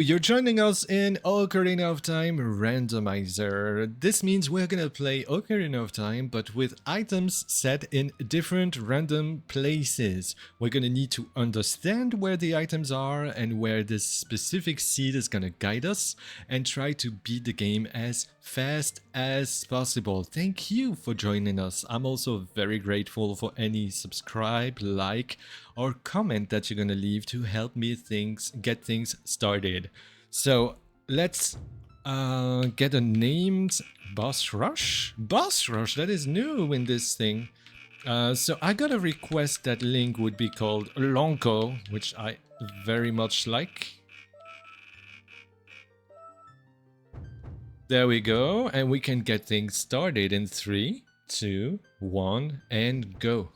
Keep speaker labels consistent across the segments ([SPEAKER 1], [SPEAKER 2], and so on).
[SPEAKER 1] You're joining us in Ocarina of Time Randomizer. This means we're gonna play Ocarina of Time, but with items set in different random places. We're gonna need to understand where the items are and where this specific seed is gonna guide us, and try to beat the game as fast as possible. Thank you for joining us. I'm also very grateful for any subscribe, like, or comment that you're gonna leave to help me get things started. So let's get a named boss rush. Boss rush, that is new in this thing. So I got a request that Link would be called Lonko, which I very much like. There we go, and we can get things started in 3, 2, 1, and go.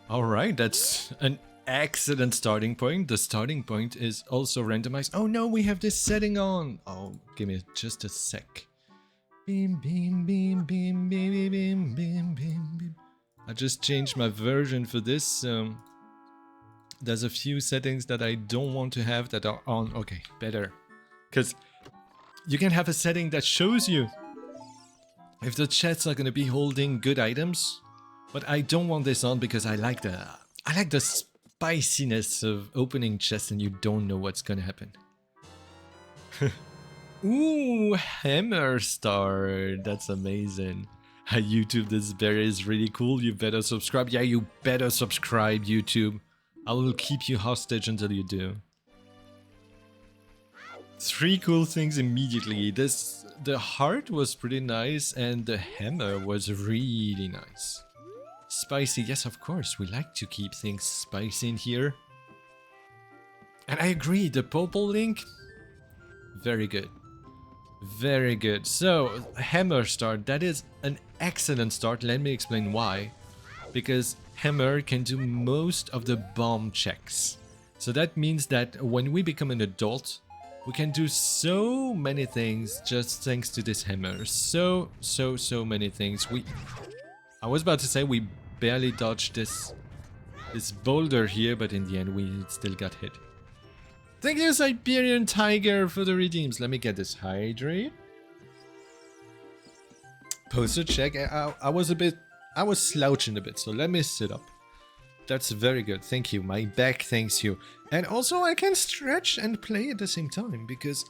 [SPEAKER 1] Alright, that's an excellent starting point. The starting point is also randomized. Oh no, we have this setting on. Oh, give me just a sec. Beam, beam, beam, beam, beam, beam, beam, beam, beam. I just changed my version for this. There's a few settings that I don't want to have that are on. Okay, better. Because you can have a setting that shows you if the chests are going to be holding good items. But I don't want this on because I like the spiciness of opening chests and you don't know what's gonna happen. Ooh, hammer star. That's amazing. YouTube, this berry is really cool. You better subscribe. Yeah, you better subscribe, YouTube. I will keep you hostage until you do. 3 cool things immediately. The heart was pretty nice and the hammer was really nice. Spicy, yes, of course, we like to keep things spicy in here. And I agree, the purple Link, very good. Very good. So, hammer start, that is an excellent start. Let me explain why. Because hammer can do most of the bomb checks. So that means that when we become an adult, we can do so many things just thanks to this hammer. So many things. I was about to say we barely dodged this boulder here, but in the end we still got hit. Thank you, Siberian Tiger, for the redeems. Let me get this hydrate. Posture check. I was slouching a bit, so let me sit up. That's very good. Thank you. My back thanks you. And also I can stretch and play at the same time because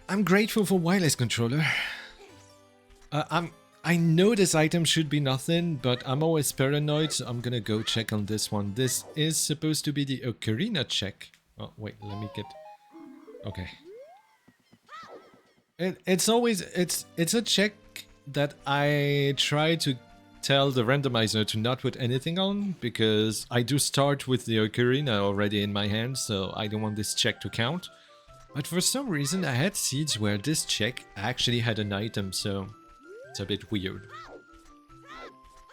[SPEAKER 1] I'm grateful for wireless controller. I know this item should be nothing, but I'm always paranoid, so I'm gonna go check on this one. This is supposed to be the Ocarina check. Oh, wait, let me get... Okay. It's a check that I try to tell the randomizer to not put anything on, because I do start with the Ocarina already in my hand, so I don't want this check to count. But for some reason I had seeds where this check actually had an item, so... It's a bit weird.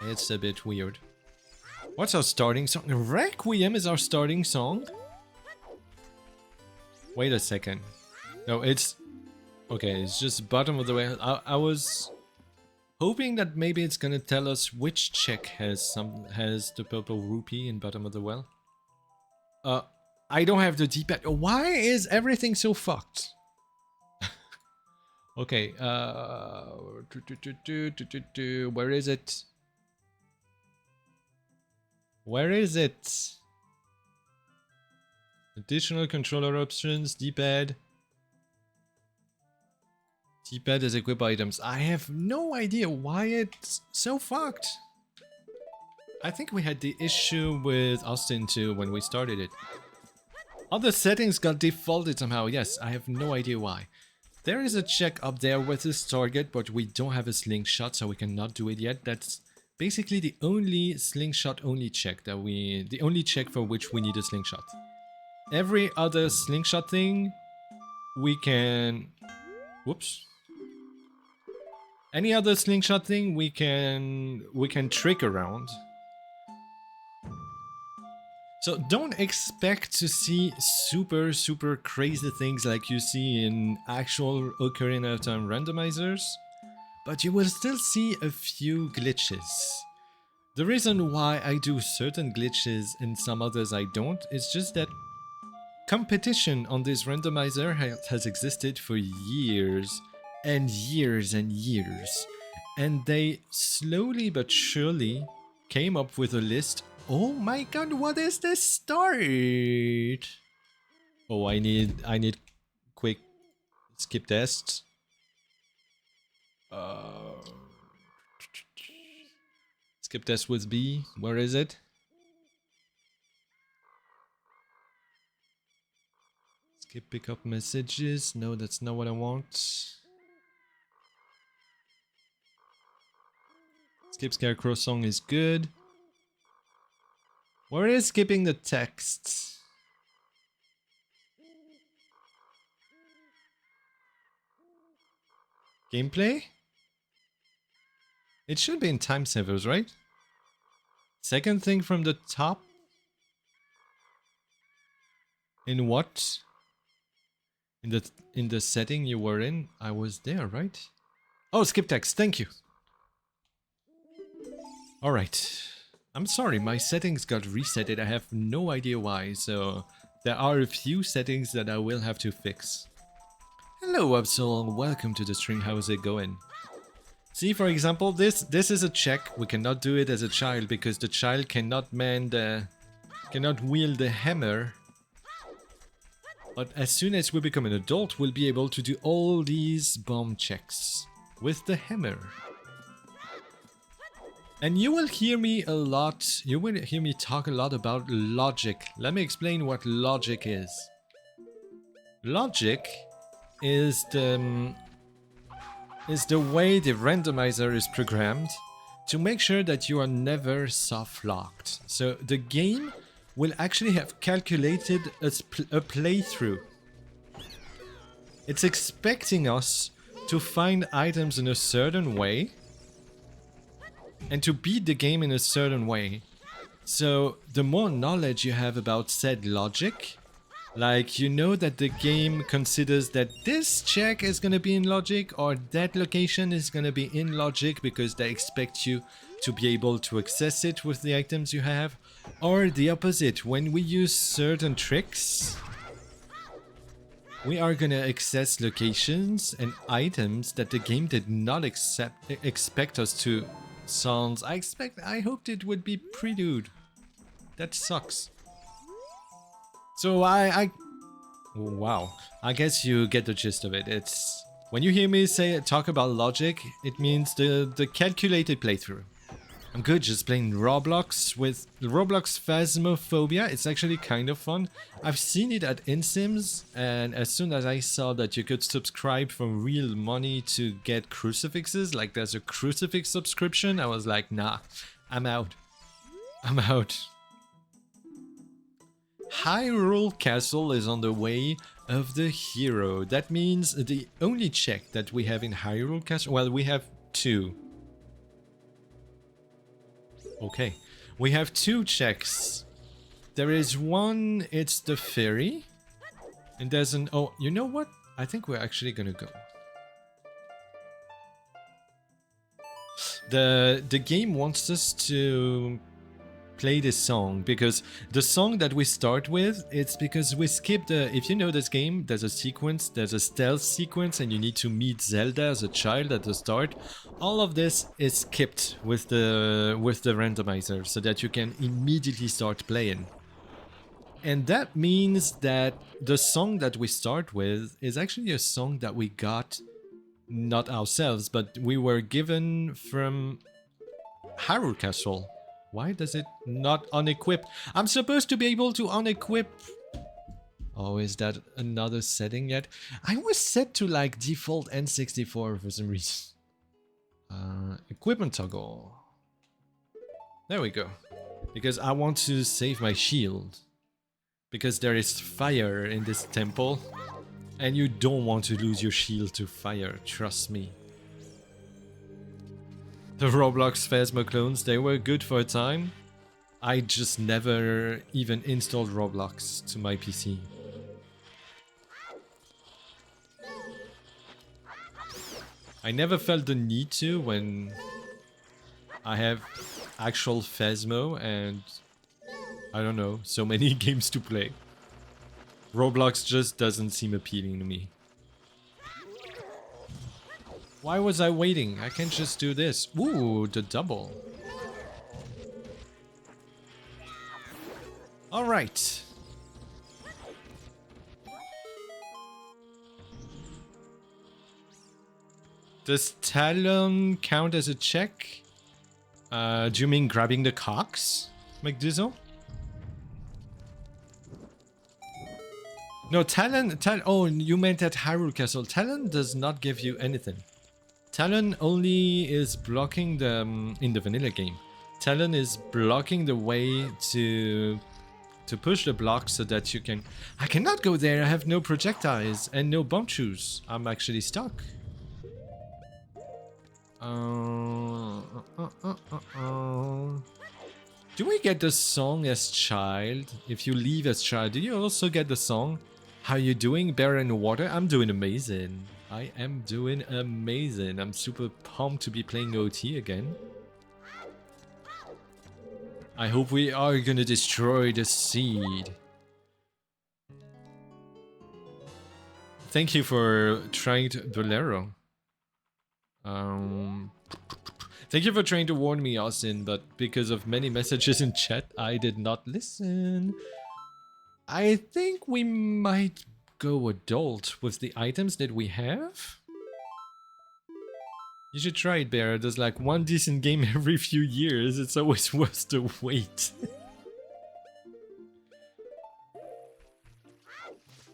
[SPEAKER 1] It's a bit weird. What's our starting song? Requiem is our starting song? Wait a second. No, it's... Okay, it's just bottom of the way. I was hoping that maybe it's gonna tell us which check has the purple rupee in bottom of the well. I don't have the D-pad. Why is everything so fucked? Okay, where is it? Where is it? Additional controller options, D-pad. D-pad is equip items. I have no idea why it's so fucked. I think we had the issue with Austin too when we started it. Other settings got defaulted somehow. Yes, I have no idea why. There is a check up there with this target, but we don't have a slingshot, so we cannot do it yet. That's basically the only slingshot only check that the only check for which we need a slingshot. Every other slingshot thing, we can... Whoops. Any other slingshot thing, we can trick around. So don't expect to see super crazy things like you see in actual Ocarina of Time randomizers, but you will still see a few glitches. The reason why I do certain glitches and some others I don't is just that competition on this randomizer has existed for years and years and years. And they slowly but surely came up with a list. Oh my god, what is this start? Oh, I need quick skip tests. Skip test with B. Where is it? Skip pickup messages. No, that's not what I want. Skip Scarecrow song is good. Where is skipping the text? Gameplay? It should be in time savers, right? Second thing from the top? In what? In the setting you were in? I was there, right? Oh, skip text, thank you. Alright. I'm sorry, my settings got resetted. I have no idea why, so there are a few settings that I will have to fix. Hello, Absol, welcome to the stream. How's it going? See, for example, this is a check. We cannot do it as a child because the child cannot wield the hammer. But as soon as we become an adult, we'll be able to do all these bomb checks with the hammer. And you will hear me a lot, you will hear me talk a lot about logic. Let me explain what logic is. Logic is the way the randomizer is programmed to make sure that you are never soft locked. So the game will actually have calculated a playthrough. It's expecting us to find items in a certain way and to beat the game in a certain way. So the more knowledge you have about said logic, like you know that the game considers that this check is gonna be in logic or that location is gonna be in logic because they expect you to be able to access it with the items you have, or the opposite, when we use certain tricks, we are gonna access locations and items that the game did not expect us to. I hoped it would be Prelude. That sucks. So wow. I guess you get the gist of it. It's when you hear me talk about logic, it means the calculated playthrough. I'm good just playing Roblox with Roblox Phasmophobia. It's actually kind of fun. I've seen it at InSims, and as soon as I saw that you could subscribe for real money to get crucifixes, like there's a crucifix subscription, I was like, nah, I'm out. I'm out. Hyrule Castle is on the way of the hero. That means the only check that we have in Hyrule Castle, well, we have two. Okay, we have two checks. There is one, it's the ferry. And there's an, oh, you know what? I think we're actually gonna go. The game wants us to play this song because the song that we start with, it's because we skipped if you know this game, there's a sequence, there's a stealth sequence and you need to meet Zelda as a child at the start. All of this is skipped with the randomizer so that you can immediately start playing. And that means that the song that we start with is actually a song that we got not ourselves, but we were given from Hyrule Castle. Why does it not unequip? I'm supposed to be able to unequip. Oh, is that another setting yet? I was set to like default N64 for some reason. Equipment toggle. There we go. Because I want to save my shield. Because there is fire in this temple. And you don't want to lose your shield to fire, trust me. The Roblox Phasmo clones, they were good for a time. I just never even installed Roblox to my PC. I never felt the need to when I have actual Phasmo and I don't know, so many games to play. Roblox just doesn't seem appealing to me. Why was I waiting? I can't just do this. Ooh, the double. Alright. Does Talon count as a check? Do you mean grabbing the cocks, McDizzle? No, Talon, oh, you meant at Hyrule Castle. Talon does not give you anything. Talon only is blocking the, in the vanilla game. Talon is blocking the way to push the block so that you can... I cannot go there, I have no projectiles and no bomb shoes. I'm actually stuck. Do we get the song as child? If you leave as child, do you also get the song? How you doing, Bear in the Water? I'm doing amazing. I am doing amazing. I'm super pumped to be playing OT again. I hope we are gonna destroy the seed. Thank you for trying to... Bolero. Thank you for trying to warn me, Austin, but because of many messages in chat, I did not listen. I think we might go adult with the items that we have. You should try it, Bear. There's like one decent game every few years. It's always worth the wait.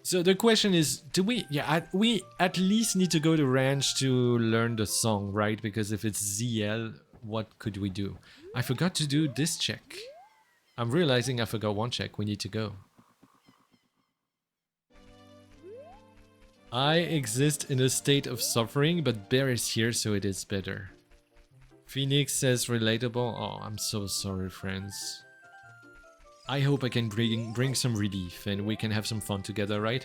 [SPEAKER 1] So the question is, do we... Yeah, we at least need to go to Ranch to learn the song, right? Because if it's ZL, what could we do? I forgot to do this check. I'm realizing I forgot one check. We need to go. I exist in a state of suffering, but Bear is here, so it is better. Phoenix says relatable. Oh, I'm so sorry, friends. I hope I can bring some relief and we can have some fun together, right?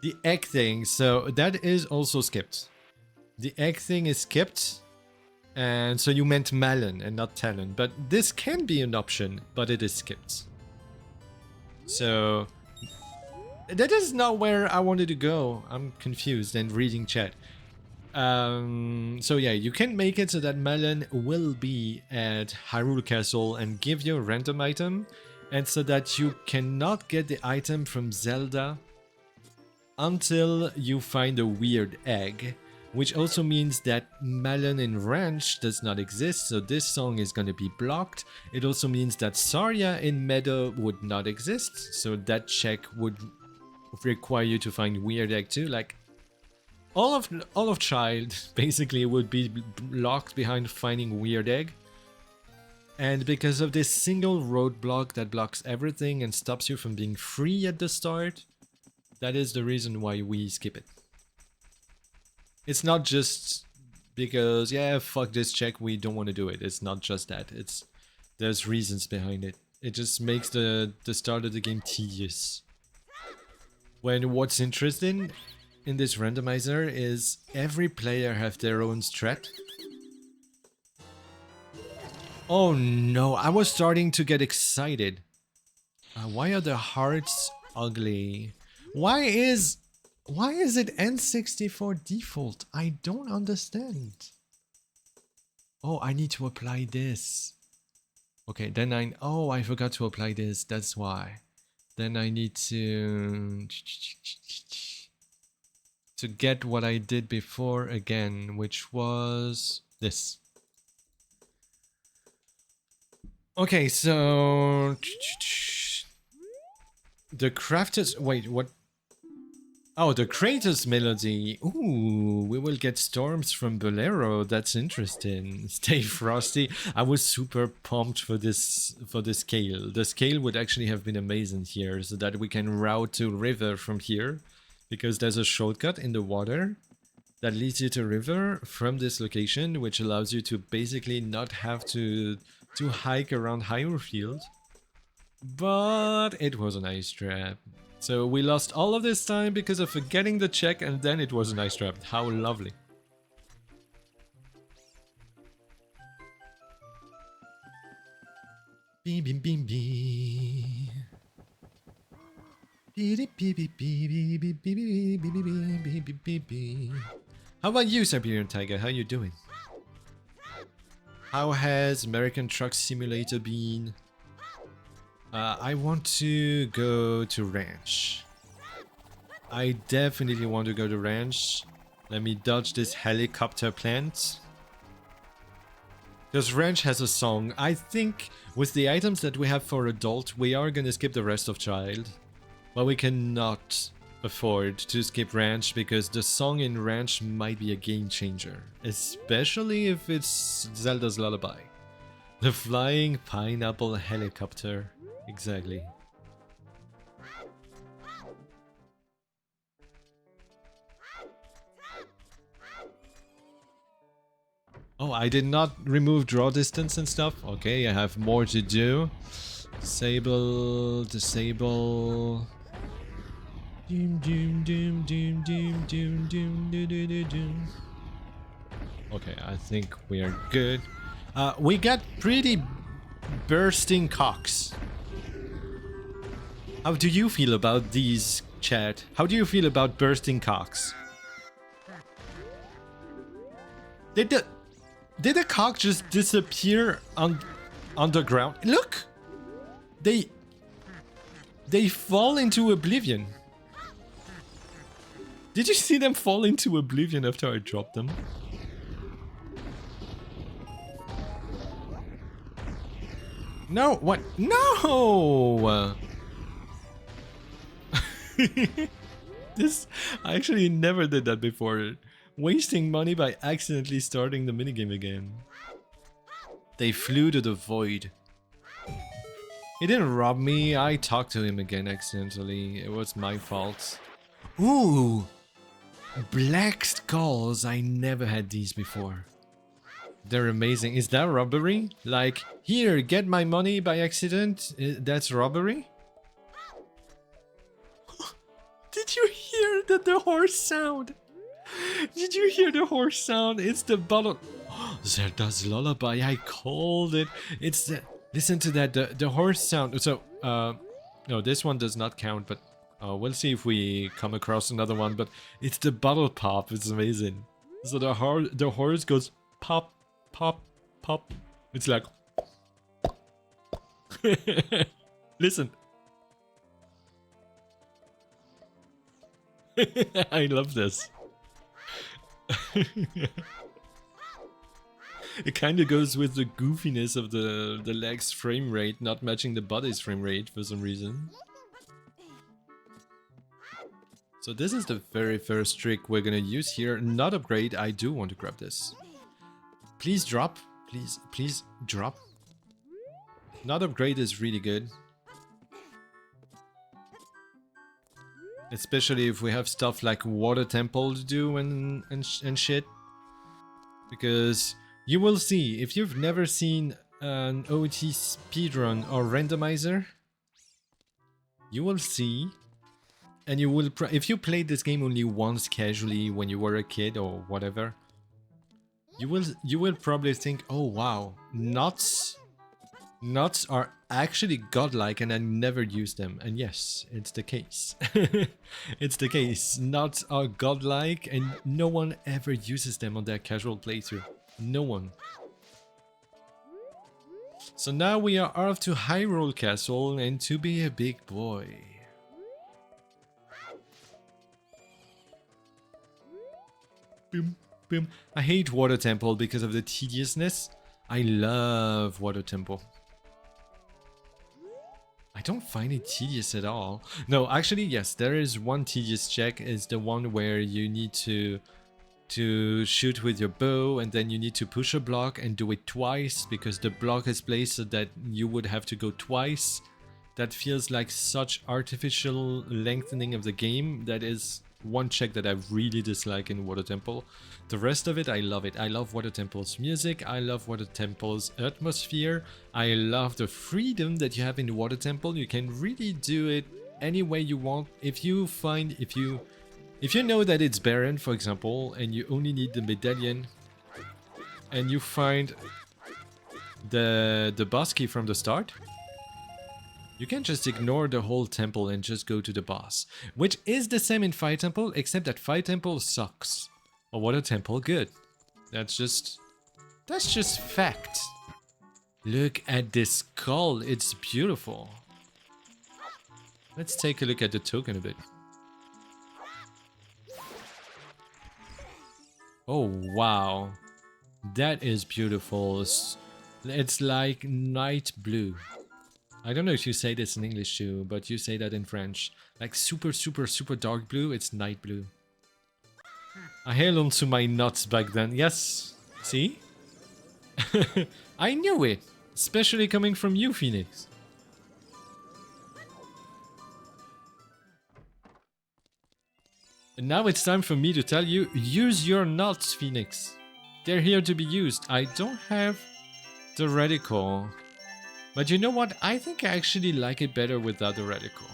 [SPEAKER 1] The egg thing, so that is also skipped. The egg thing is skipped. And so you meant Melon and not Talon. But this can be an option, but it is skipped. So... that is not where I wanted to go. I'm confused and reading chat. So yeah, you can make it so that Melon will be at Hyrule Castle and give you a random item, and so that you cannot get the item from Zelda until you find a weird egg, which also means that Melon in Ranch does not exist, so this song is going to be blocked. It also means that Saria in Meadow would not exist, so that check would require you to find weird egg too. Like all of Child basically would be locked behind finding weird egg. And because of this single roadblock that blocks everything and stops you from being free at the start, that is the reason why we skip it. It's not just because, yeah, fuck this check, we don't want to do it. It's not just that. There's reasons behind it. It just makes the start of the game tedious. When what's interesting in this randomizer is every player have their own strat. Oh no, I was starting to get excited. Why are the hearts ugly? Why is it N64 default? I don't understand. Oh, I need to apply this. Okay, then I forgot to apply this, that's why. Then I need to get what I did before again, which was this. Okay, so the Kratos, wait, what? Oh, the Kratos melody. Ooh, we will get storms from Bolero. That's interesting. Stay frosty. I was super pumped for this scale. The scale would actually have been amazing here, so that we can route to river from here, because there's a shortcut in the water that leads you to river from this location, which allows you to basically not have to hike around Hyrule Field. But it was a nice trap. So we lost all of this time because of forgetting the check, and then it was a nice trap. How lovely. Beep, beep, beep, beep. Beep, beep, beep, beep, beep, beep, beep, beep, beep, beep, beep, beep, beep. How about you, Siberian Tiger? How you doing? How has American Truck Simulator been? I want to go to Ranch. I definitely want to go to Ranch. Let me dodge this helicopter plant. Because Ranch has a song. I think with the items that we have for adult, we are gonna skip the rest of Child. But we cannot afford to skip Ranch because the song in Ranch might be a game changer. Especially if it's Zelda's Lullaby. The flying pineapple helicopter. Exactly. Oh, I did not remove draw distance and stuff. Okay, I have more to do. Disable, disable. Doom, doom, doom, doom, doom, doom, doom, doom, doom, doom. Okay, I think we are good. We got pretty bursting cocks. How do you feel about these, chat? How do you feel about bursting cocks? Did the cock just disappear on the ground? Look! They fall into oblivion. Did you see them fall into oblivion after I dropped them? No, what? No! I actually never did that before. Wasting money by accidentally starting the minigame again. They flew to the void. He didn't rob me, I talked to him again accidentally. It was my fault. Ooh! Black skulls, I never had these before. They're amazing. Is that robbery? Like, here, get my money by accident? That's robbery? Did you hear the horse sound? Did you hear the horse sound? It's the bottle. Zelda's Lullaby, I called it. It's the... Listen to that, the horse sound. So, no, this one does not count, but we'll see if we come across another one. But it's the bottle pop. It's amazing. So the horse goes pop, pop, pop. It's like... Listen. I love this. It kind of goes with the goofiness of the leg's frame rate not matching the body's frame rate for some reason. So this is the very first trick we're gonna use here. Not upgrade, I do want to grab this. Please drop. Please drop. Not upgrade is really good. Especially if we have stuff like Water Temple to do and shit. Because you will see, if you've never seen an OT speedrun or randomizer, you will see, and you will, if you played this game only once casually when you were a kid or whatever, you will probably think, oh wow, nuts are actually godlike and I never use them. And yes, it's the case. It's the case. Nuts are godlike and no one ever uses them on their casual playthrough. No one. So now we are off to Hyrule Castle and to be a big boy. Boom, boom. I hate Water Temple because of the tediousness. I love Water Temple. I don't find it tedious at all. No, actually, yes, there is one tedious check. Is the one where you need to shoot with your bow and then you need to push a block and do it twice because the block is placed so that you would have to go twice. That feels like such artificial lengthening of the game. That is one check that I really dislike in Water Temple. The rest of it, I love it. I love Water Temple's music. I love Water Temple's atmosphere. I love the freedom that you have in Water Temple. You can really do it any way you want. If you know that it's barren, for example, and you only need the medallion, and you find the boss key from the start, You can just ignore the whole temple and just go to the boss. Which is the same in Fire Temple, except that Fire Temple sucks. Or Water Temple, good. That's just fact. Look at this skull, it's beautiful. Let's take a look at the token a bit. Oh, wow. That is beautiful. It's like night blue. I don't know if you say this in English too, but you say that in French. Like super, super, super dark blue, it's night blue. I held on to my nuts back then. Yes, see? I knew it, especially coming from you, Phoenix. And now it's time for me to tell you, use your nuts, Phoenix. They're here to be used. I don't have the reticle. But you know what? I think I actually like it better without the reticle.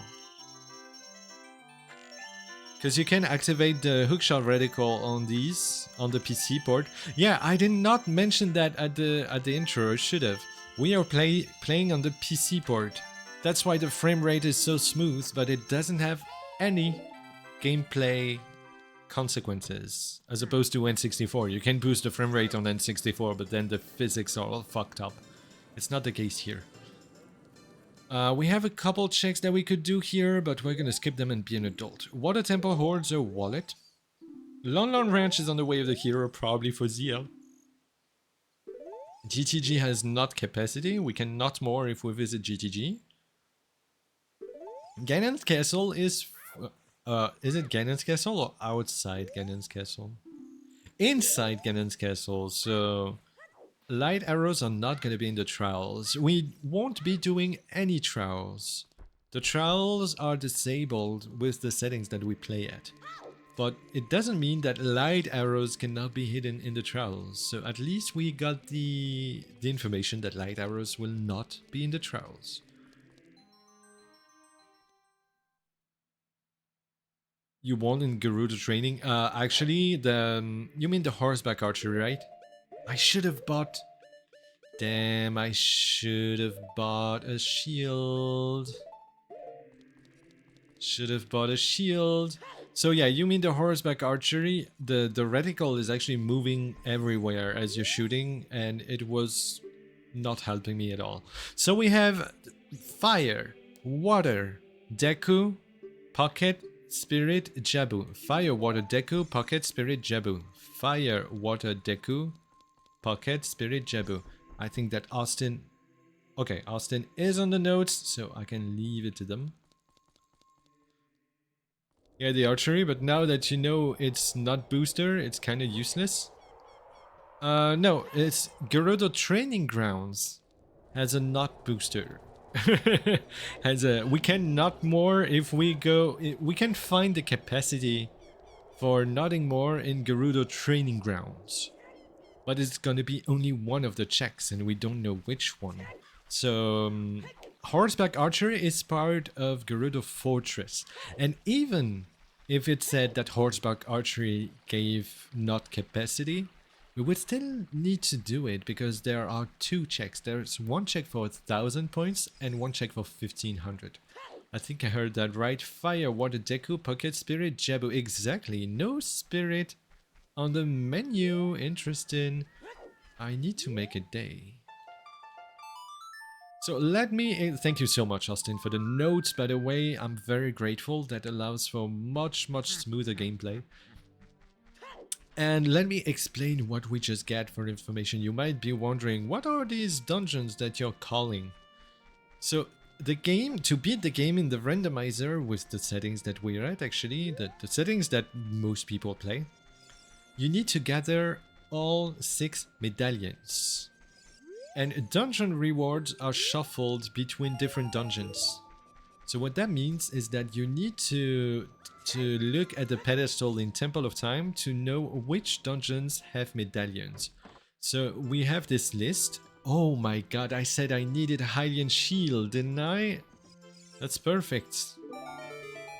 [SPEAKER 1] Because you can activate the hookshot reticle on these, on the PC port. Yeah, I did not mention that at the intro, I should have. We are playing on the PC port. That's why the frame rate is so smooth, but it doesn't have any gameplay consequences. As opposed to N64. You can boost the frame rate on N64, but then the physics are all fucked up. It's not the case here. We have a couple checks that we could do here, but we're gonna skip them and be an adult. Water Temple hoards a wallet. Lon Lon Ranch is on the way of the hero, probably for ZL. GTG has not capacity. We can not more if we visit GTG. Ganon's Castle is it Ganon's Castle or outside Ganon's Castle? Inside Ganon's Castle, so light arrows are not going to be in the trials. We won't be doing any trials. The trials are disabled with the settings that we play at. But it doesn't mean that light arrows cannot be hidden in the trials. So at least we got the information that light arrows will not be in the trials. You won in Gerudo training? Actually, you mean the horseback archery, right? I should have bought... Damn, I should have bought a shield. Should have bought a shield. So yeah, you mean the horseback archery? The reticle is actually moving everywhere as you're shooting, and it was not helping me at all. So we have fire, water, Deku, pocket, spirit, Jabu. Fire, water, Deku, pocket, spirit, Jabu. Fire, water, Deku, pocket, spirit, Jabu. I think that Austin... Okay, Austin is on the notes, so I can leave it to them. Yeah, the archery, but now that you know it's not booster, it's kind of useless. No, it's Gerudo Training Grounds has a not booster. We can not more if we go... We can find the capacity for nodding more in Gerudo Training Grounds. But it's gonna be only one of the checks and we don't know which one. So, horseback archery is part of Gerudo Fortress. And even if it said that horseback archery gave not capacity, we would still need to do it because there are two checks. There's one check for 1000 points and one check for 1500. I think I heard that right. Fire, water, Deku, pocket, spirit, Jabu. Exactly. No spirit on the menu. Interesting. I need to make a day. So let me... Thank you so much, Austin, for the notes, by the way. I'm very grateful. That allows for much smoother gameplay. And let me explain what we just get for information. You might be wondering, what are these dungeons that you're calling? So the game, to beat the game in the randomizer with the settings that we're at, actually, the settings that most people play, you need to gather all 6 medallions. And dungeon rewards are shuffled between different dungeons. So what that means is that you need to look at the pedestal in Temple of Time to know which dungeons have medallions. So we have this list. Oh my god, I said I needed a Hylian shield, didn't I? That's perfect.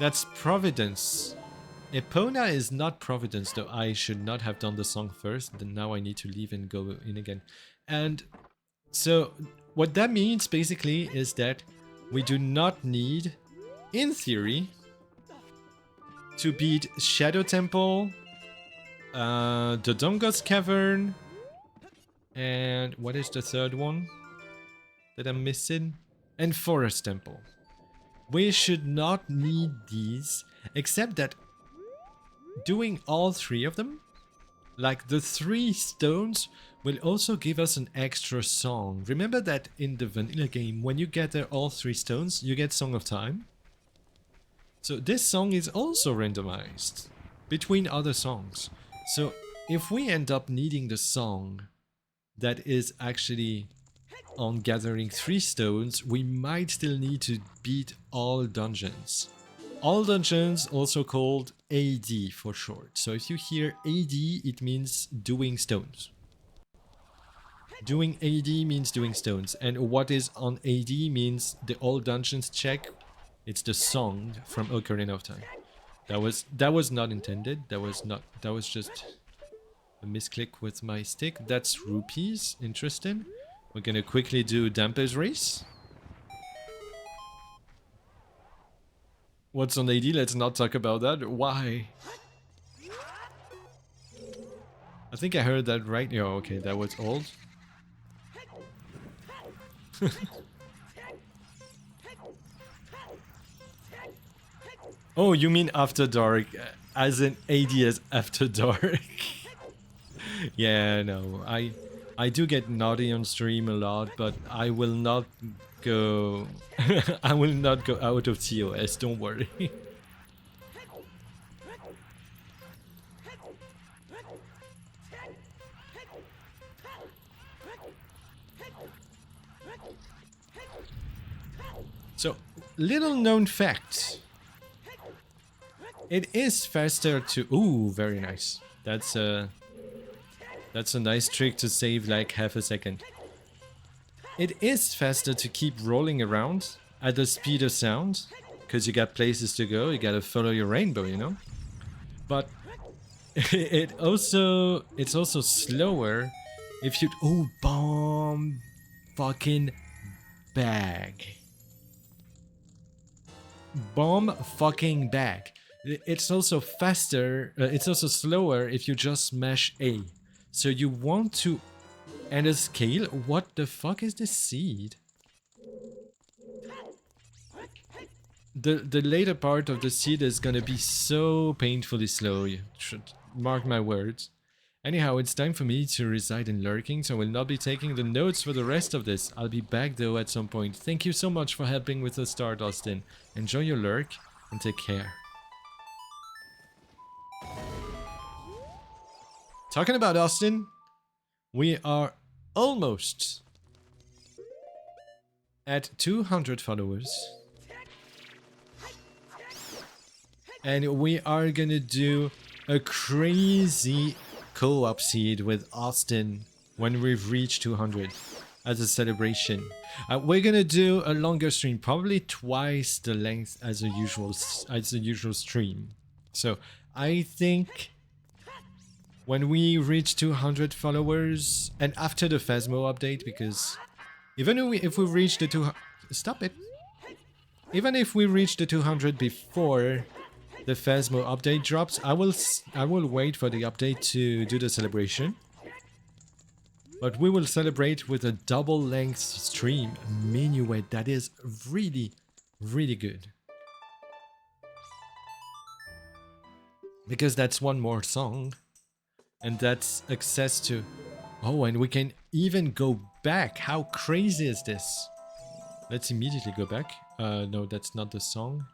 [SPEAKER 1] That's Providence. Epona is not Providence, though I should not have done the song first. Then now I need to leave and go in again. And so what that means basically is that we do not need, in theory, to beat Shadow Temple, the Dungus Cavern, and what is the third one that I'm missing? And Forest Temple. We should not need these, except that doing all three of them, like the 3 stones, will also give us an extra song. Remember that in the vanilla game, when you gather all 3 stones, you get Song of Time. So this song is also randomized between other songs. So if we end up needing the song that is actually on gathering 3 stones, we might still need to beat all dungeons. All dungeons, also called AD for short. So if you hear AD, it means doing stones. Doing AD means doing stones. And what is on AD means the all dungeons check. It's the song from Ocarina of Time. That was not intended. That was just a misclick with my stick. That's rupees. Interesting. We're gonna quickly do Damper's Race. What's on AD? Let's not talk about that. Why? I think I heard that right. Yeah, okay, that was old. Oh, you mean After Dark, as in AD as After Dark. Yeah, no, I do get naughty on stream a lot, but I will not go I will not go out of TOS, don't worry. So, little known fact. It is faster to... Ooh, very nice. That's a nice trick to save like half a second. It is faster to keep rolling around at the speed of sound, because you got places to go, you gotta follow your rainbow, you know? But it's also slower if you... Oh, bomb fucking bag. Bomb fucking bag. It's also faster, it's also slower if you just smash A. So you want to end a scale? What the fuck is this seed? The later part of the seed is gonna be so painfully slow, you should mark my words. Anyhow, it's time for me to reside in lurking, so I will not be taking the notes for the rest of this. I'll be back though at some point. Thank you so much for helping with the start, Austin. Enjoy your lurk and take care. Talking about Austin, we are almost at 200 followers. And we are gonna do a crazy co-op seed with Austin when we've reached 200 as a celebration. We're gonna do a longer stream, probably twice the length as a usual stream. So I think when we reach 200 followers, and after the Phasmo update, because even if we reach the 200... Stop it! Even if we reach the 200 before the Phasmo update drops, I will wait for the update to do the celebration. But we will celebrate with a double-length stream, Minuet, that is really, really good. Because that's one more song. And that's access to... Oh, and we can even go back. How crazy is this? Let's immediately go back. No, that's not the song.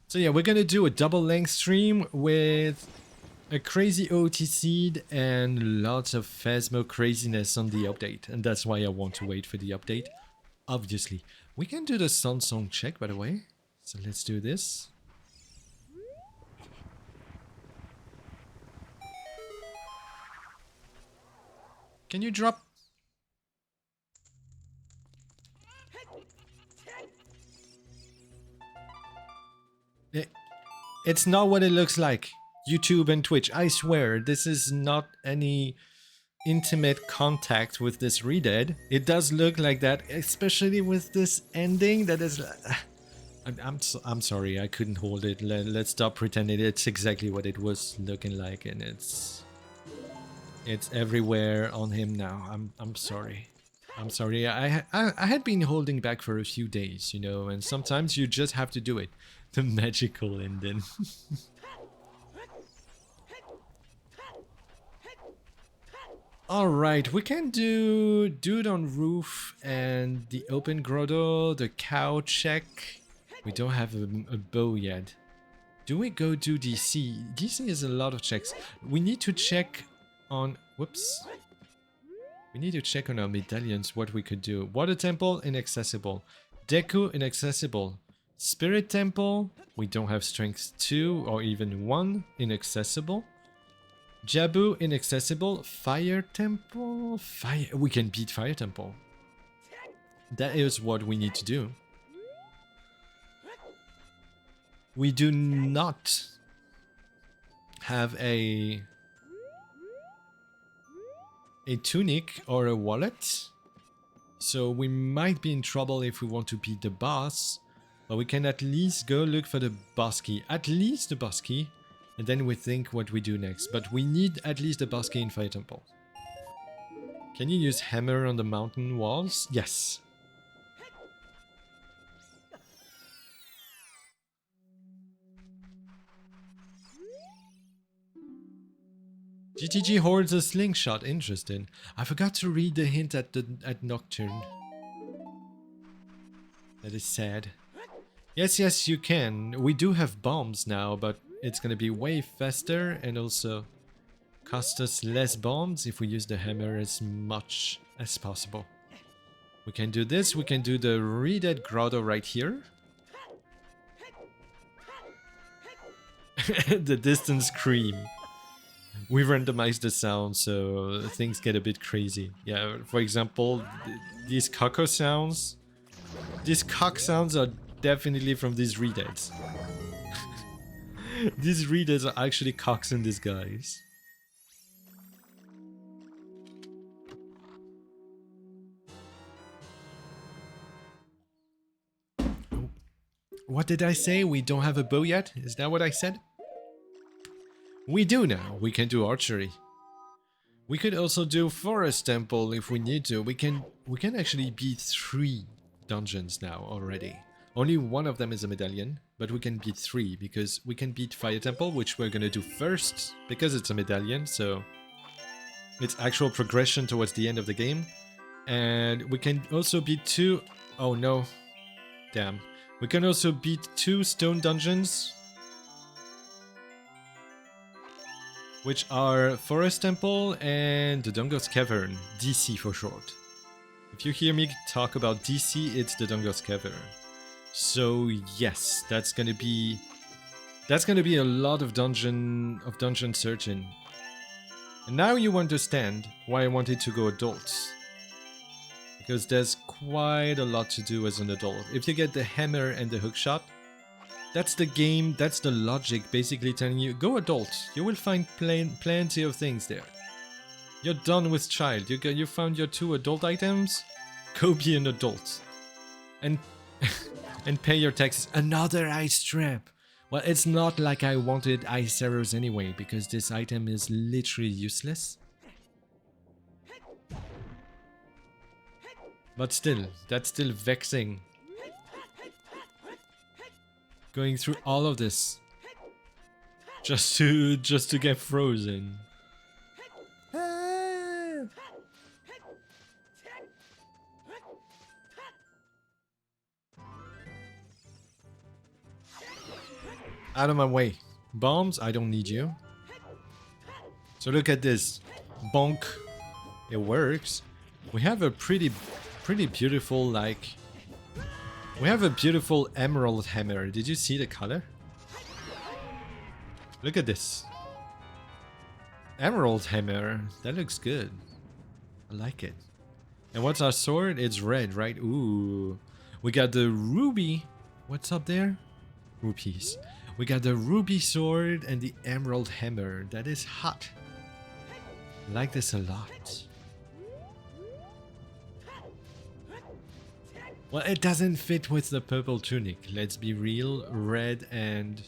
[SPEAKER 1] So yeah, we're gonna do a double-length stream with a crazy OT seed and lots of Phasmo craziness on the update. And that's why I want to wait for the update, obviously. We can do the Sun Song check, by the way. So let's do this. Can you drop? It's not what it looks like. YouTube and Twitch, I swear, this is not any intimate contact with this Redead. It does look like that, especially with this ending that is... I'm sorry, I couldn't hold it. Let's stop pretending it's exactly what it was looking like, and it's everywhere on him now. I'm sorry. I'm sorry. I had been holding back for a few days, you know, and sometimes you just have to do it. The magical ending. Alright, we can do Dude on Roof and the Open Grotto, the cow check. We don't have a bow yet. Do we go do DC? DC is a lot of checks. We need to check on... Whoops. We need to check on our medallions what we could do. Water Temple, inaccessible. Deku, inaccessible. Spirit Temple, we don't have strength 2 or even 1, inaccessible. Jabu, inaccessible. Fire Temple, we can beat Fire Temple. That is what we need to do. We do not have a tunic or a wallet, so we might be in trouble if we want to beat the boss, but we can at least go look for the boss key, at least the boss key, and then we think what we do next, but we need at least the boss key in Fire Temple. Can you use hammer on the mountain walls? Yes. GTG hoards a slingshot. Interesting. I forgot to read the hint at Nocturne. That is sad. Yes, you can. We do have bombs now, but it's gonna be way faster and also cost us less bombs if we use the hammer as much as possible. We can do this. We can do the Redead Grotto right here. The distant scream. We randomized the sound, so things get a bit crazy. Yeah, for example, these cocker sounds. These cock sounds are definitely from these Redeads. These Redeads are actually cocks in disguise. What did I say? We don't have a bow yet? Is that what I said? We do now. We can do archery. We could also do Forest Temple if we need to. We can actually beat 3 dungeons now already. Only one of them is a medallion, but we can beat 3 because we can beat Fire Temple, which we're gonna do first because it's a medallion, so it's actual progression towards the end of the game. And we can also beat 2... Oh no. Damn. We can also beat 2 stone dungeons, which are Forest Temple and the Dungos Cavern, DC for short. If you hear me talk about DC, it's the Dungos Cavern. So yes, that's gonna be a lot of dungeon searching. And now you understand why I wanted to go adults. Because there's quite a lot to do as an adult. If you get the hammer and the hookshot, that's the game, that's the logic basically telling you, go adult, you will find plenty of things there. You're done with child, you found your 2 adult items, go be an adult. And and pay your taxes. Another ice trap! Well, it's not like I wanted ice arrows anyway, because this item is literally useless. But still, that's still vexing. Going through all of this just to get frozen. Out of my way. Bombs, I don't need you. So look at this. Bonk. It works. We have a pretty beautiful, like... We have a beautiful emerald hammer. Did you see the color? Look at this. Emerald hammer. That looks good. I like it. And what's our sword? It's red, right? Ooh. We got the ruby. What's up there? Rupees. We got the ruby sword and the emerald hammer. That is hot. I like this a lot. Well, it doesn't fit with the purple tunic. Let's be real. Red and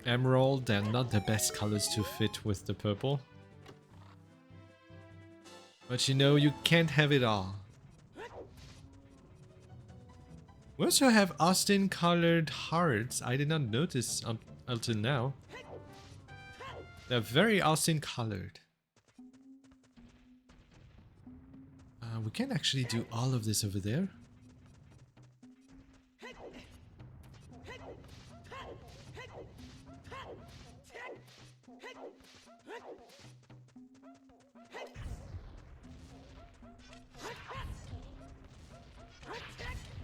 [SPEAKER 1] emerald, they're not the best colors to fit with the purple. But you know, you can't have it all. We also have Austin colored hearts. I did not notice until now. They're very Austin colored. We can actually do all of this over there.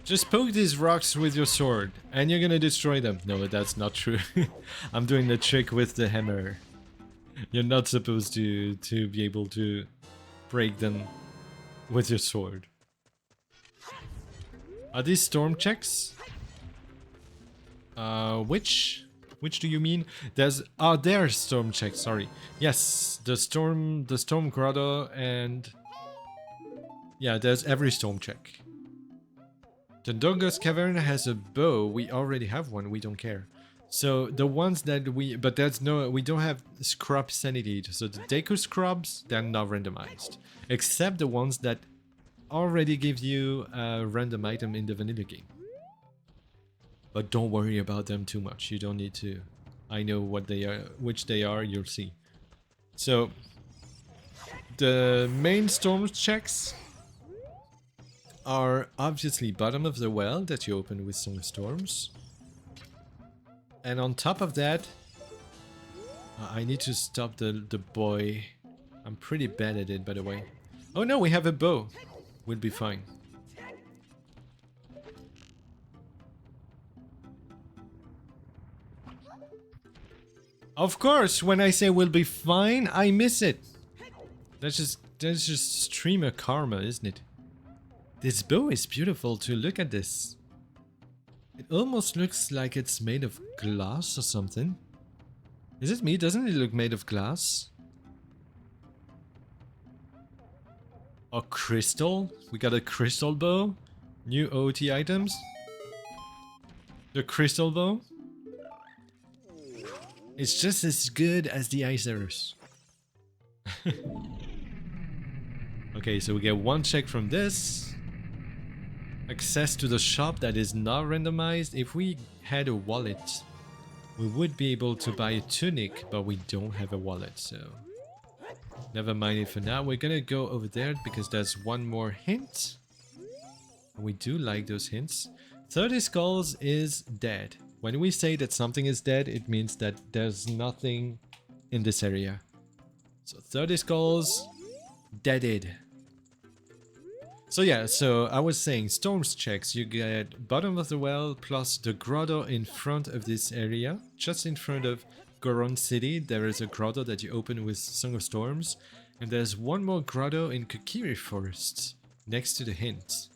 [SPEAKER 1] Just poke these rocks with your sword, and you're gonna destroy them. No, that's not true. I'm doing the trick with the hammer. You're not supposed to be able to break them with your sword. Are these storm checks? Which do you mean? There's storm checks, sorry. Yes, the storm grotto, and yeah, there's every storm check. The Dongus Cavern has a bow. We already have one. We don't care. So the ones that we don't have scrub sanity. So the Deku scrubs, they're not randomized, except the ones that already give you a random item in the vanilla game. But don't worry about them too much. You don't need to. I know what they are, which they are. You'll see. So the main storm checks are obviously bottom of the well that you open with Song of Storms. And on top of that, I need to stop the boy. I'm pretty bad at it, by the way. Oh no, we have a bow. We'll be fine. Of course, when I say we'll be fine, I miss it. That's just streamer karma, isn't it? This bow is beautiful too. Look at this. It almost looks like it's made of glass or something. Is it me? Doesn't it look made of glass? Or crystal? We got a crystal bow. New OT items. The crystal bow. It's just as good as the Icers. Okay, so we get one check from this. Access to the shop that is not randomized. If we had a wallet, we would be able to buy a tunic, but we don't have a wallet, so never mind it for now. We're gonna go over there because there's one more hint. We do like those hints. 30 skulls is dead. When we say that something is dead, it means that there's nothing in this area. So 30 skulls, deaded. So yeah, so I was saying storms checks, you get bottom of the well plus the grotto in front of this area. Just in front of Goron City, there is a grotto that you open with Song of Storms. And there's one more grotto in Kokiri Forest, next to the hint.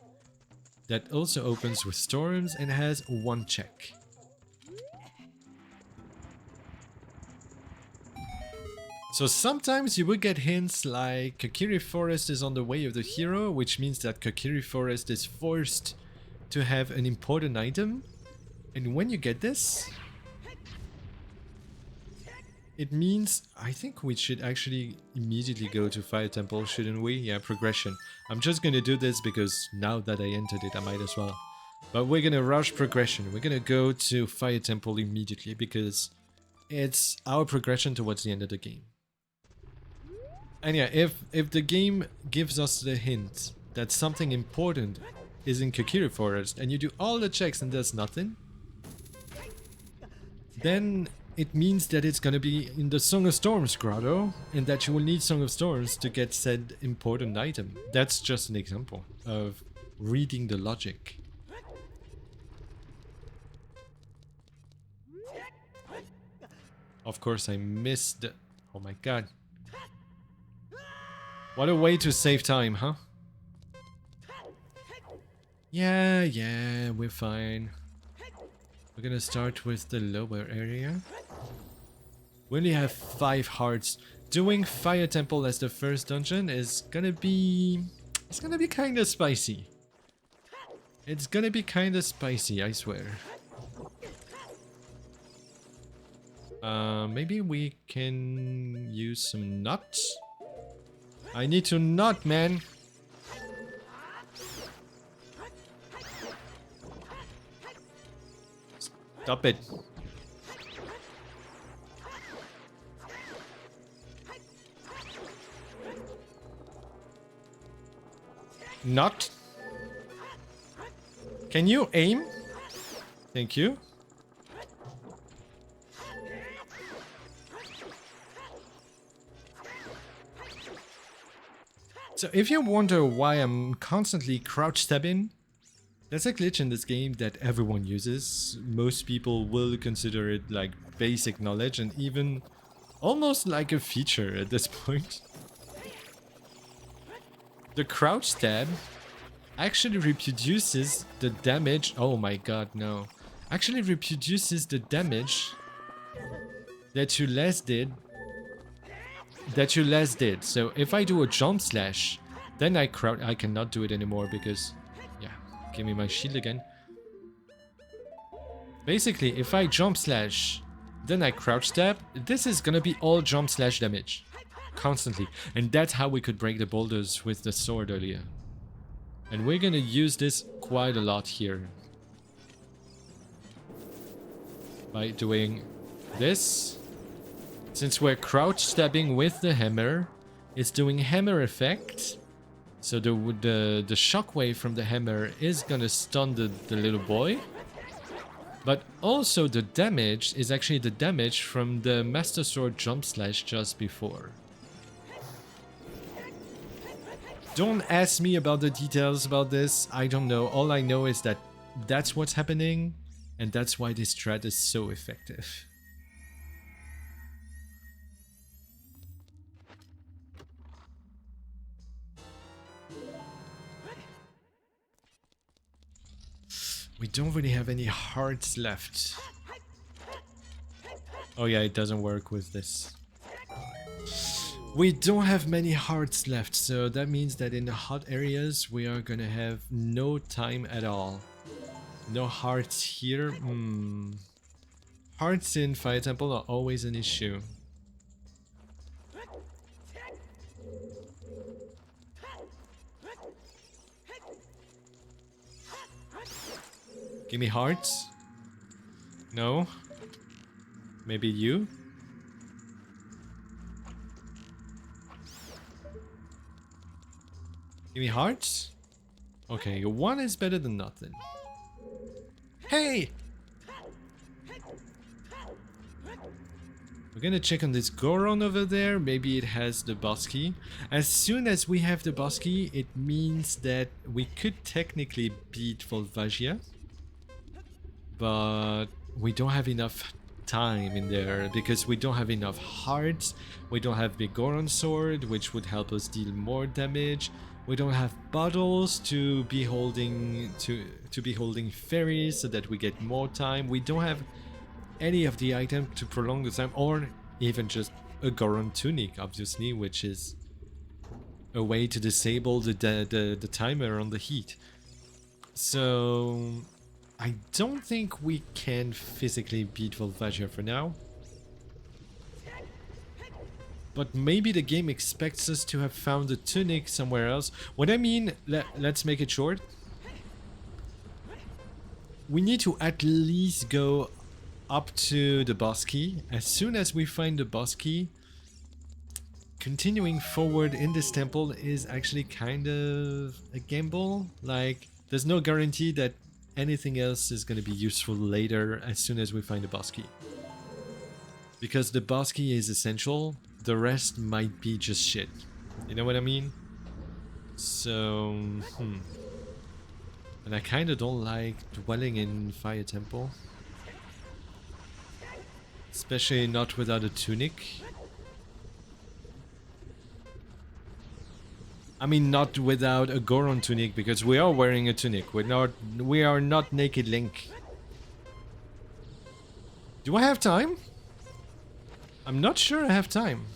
[SPEAKER 1] That also opens with storms and has one check. So sometimes you would get hints like Kokiri Forest is on the way of the hero, which means that Kokiri Forest is forced to have an important item. And when you get this, it means, I think we should actually immediately go to Fire Temple, shouldn't we? Yeah, progression. I'm just gonna do this because now that I entered it, I might as well. But we're gonna rush progression. We're gonna go to Fire Temple immediately because it's our progression towards the end of the game. And yeah, if the game gives us the hint that something important is in Kokiri Forest and you do all the checks and there's nothing, then it means that it's gonna be in the Song of Storms grotto and that you will need Song of Storms to get said important item. That's just an example of reading the logic. Of course I missed the... Oh my god. What a way to save time, huh? Yeah, we're fine. We're gonna start with the lower area. We only have 5 hearts. doing Fire Temple as the first dungeon is gonna be... It's gonna be kinda spicy. It's gonna be kinda spicy, I swear. Maybe we can use some nuts? I need to nut, man! Stop it. Not. Can you aim? Thank you. So if you wonder why I'm constantly crouch stabbing, that's a glitch in this game that everyone uses. Most people will consider it like basic knowledge and even almost like a feature at this point. The crouch stab actually reproduces the damage. Oh my god, no. Actually reproduces the damage that you last did. So if I do a jump slash, then I cannot do it anymore because, yeah, give me my shield again. Basically, if I jump slash, then I crouch stab, this is gonna be all jump slash damage. Constantly. And that's how we could break the boulders with the sword earlier. And we're gonna use this quite a lot here. By doing this. Since we're crouch stabbing with the hammer, it's doing hammer effect. So the shockwave from the hammer is gonna stun the little boy. But also the damage is actually the damage from the Master Sword jump slash just before. Don't ask me about the details about this, I don't know. All I know is that that's what's happening, and that's why this strat is so effective. We don't really have any hearts left. Oh yeah, it doesn't work with this. We don't have many hearts left, so that means that in the hot areas we are gonna have no time at all. No hearts here. Hearts in Fire Temple are always an issue. Give me hearts. No. Maybe you? Give me hearts? Okay, one is better than nothing. Hey! We're gonna check on this Goron over there. Maybe it has the boss key. As soon as we have the boss key, it means that we could technically beat Volvagia. But we don't have enough time in there because we don't have enough hearts. We don't have the Goron sword, which would help us deal more damage. We don't have bottles to be holding fairies so that we get more time. We don't have any of the items to prolong the time, or even just a Goron tunic, obviously, which is a way to disable the timer on the heat. So I don't think we can physically beat Volvagia for now. But maybe the game expects us to have found a tunic somewhere else. What I mean, let's make it short. We need to at least go up to the boss key. As soon as we find the boss key, continuing forward in this temple is actually kind of a gamble. Like, there's no guarantee that anything else is going to be useful later as soon as we find the boss key. Because the boss key is essential, the rest might be just shit. You know what I mean? So, And I kind of don't like dwelling in Fire Temple. Especially not without a tunic. I mean, not without a Goron tunic, because we are wearing a tunic. We are not naked Link. Do I have time? I'm not sure I have time.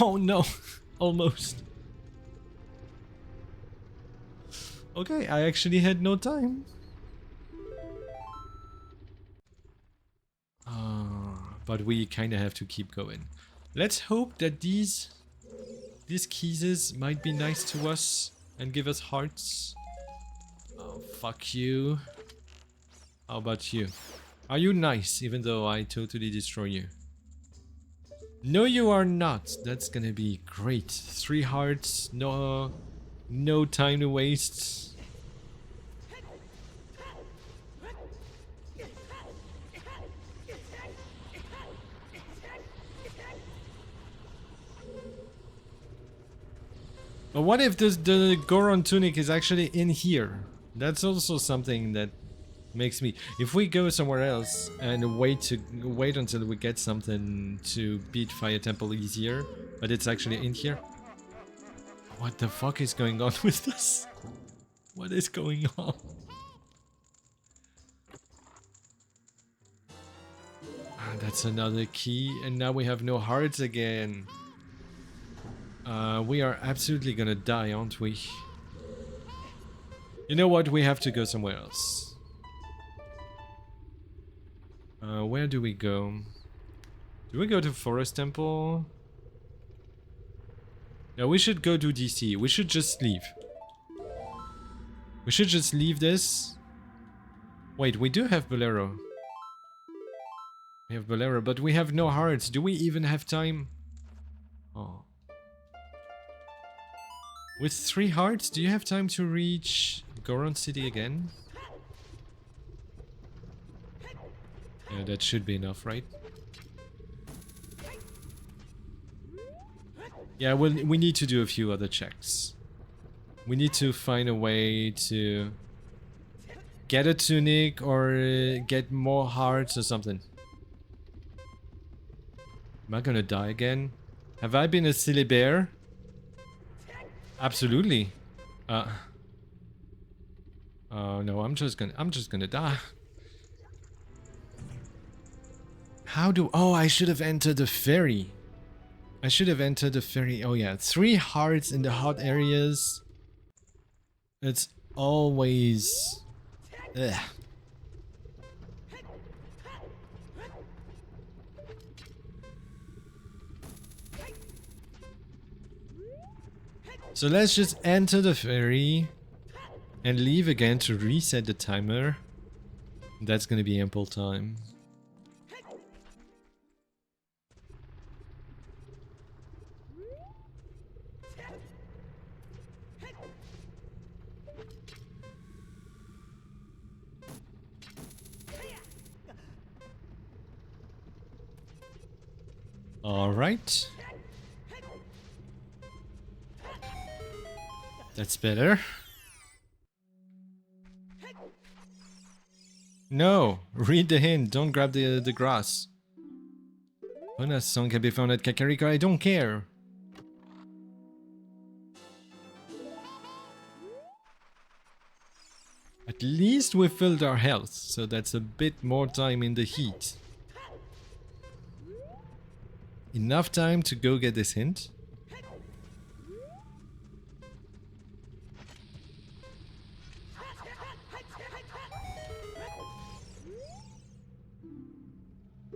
[SPEAKER 1] Oh no, almost. Okay, I actually had no time. But we kind of have to keep going. Let's hope that these keys might be nice to us and give us hearts. Oh, fuck you. How about you? Are you nice, even though I totally destroy you? No, you are not. That's gonna be great. 3 hearts, no time to waste. But what if the Goron tunic is actually in here? That's also something that makes me... If we go somewhere else and wait until we get something to beat Fire Temple easier, but it's actually in here. What the fuck is going on with this? What is going on? Ah, that's another key, and now we have no hearts again. We are absolutely gonna die, aren't we? You know what? We have to go somewhere else. Where do we go? Do we go to Forest Temple? Yeah, we should go to DC. We should just leave. We should just leave this. Wait, we do have Bolero. We have Bolero, but we have no hearts. Do we even have time? Oh. With 3 hearts, do you have time to reach Goron City again? Yeah, that should be enough, right? Yeah, we need to do a few other checks. We need to find a way to get a tunic or get more hearts or something. Am I gonna die again? Have I been a silly bear? Absolutely. Oh no, I'm just gonna die. How do... Oh, I should have entered the ferry. I should have entered the ferry. Oh yeah, 3 hearts in the hot areas. It's always... Ugh. So let's just enter the ferry and leave again to reset the timer. That's gonna be ample time. Alright. That's better. No! Read the hint, don't grab the grass. When a song can be found at Kakariko, I don't care. At least we filled our health, so that's a bit more time in the heat. Enough time to go get this hint.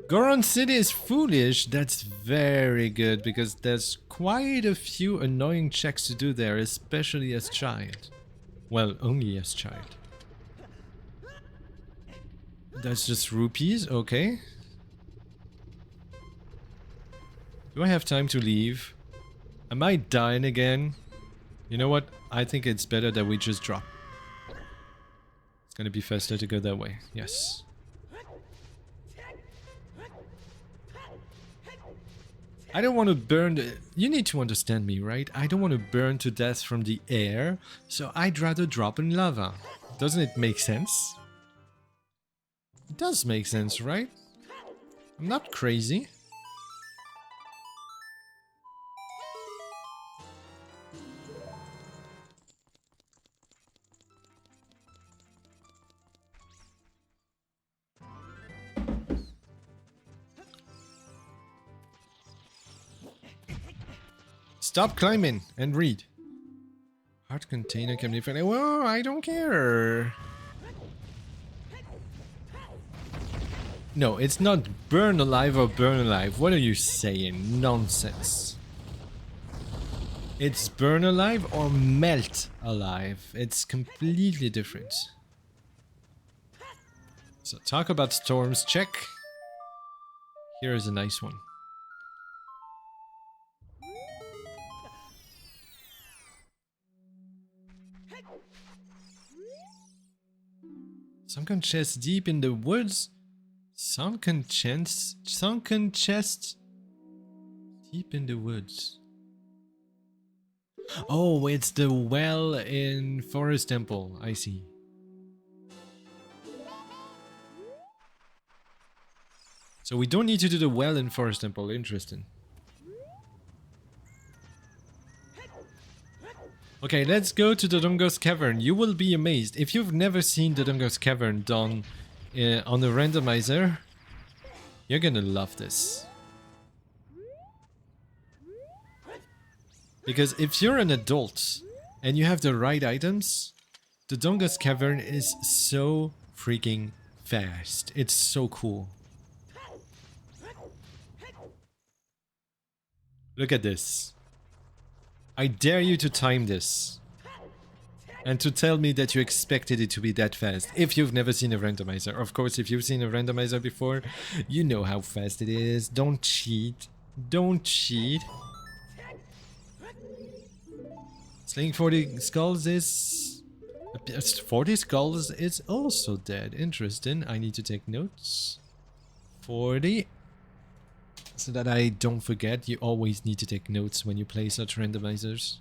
[SPEAKER 1] Goron City is foolish. That's very good because there's quite a few annoying checks to do there, especially as child. Well, only as child. That's just rupees, okay. Do I have time to leave? Am I dying again? You know what? I think it's better that we just drop. It's gonna be faster to go that way. Yes. I don't want to burn the... You need to understand me, right? I don't want to burn to death from the air, so I'd rather drop in lava. Doesn't it make sense? It does make sense, right? I'm not crazy. Stop climbing and read. Heart container can be found. Well, I don't care. No, it's not burn alive or burn alive. What are you saying? Nonsense. It's burn alive or melt alive. It's completely different. So talk about storms, check. Here is a nice one. Sunken chest deep in the woods. Sunken chest deep in the woods. Oh, it's the well in Forest Temple. I see. So we don't need to do the well in Forest Temple. Interesting. Okay, let's go to the Dungos Cavern. You will be amazed. If you've never seen the Dungos Cavern done on the randomizer, you're gonna love this. Because if you're an adult and you have the right items, the Dungos Cavern is so freaking fast. It's so cool. Look at this. I dare you to time this. And to tell me that you expected it to be that fast. If you've never seen a randomizer. Of course, if you've seen a randomizer before, you know how fast it is. Don't cheat. Don't cheat. Slaying 40 skulls is... 40 skulls is also dead. Interesting. I need to take notes. 40. So that I don't forget. You always need to take notes when you play such randomizers.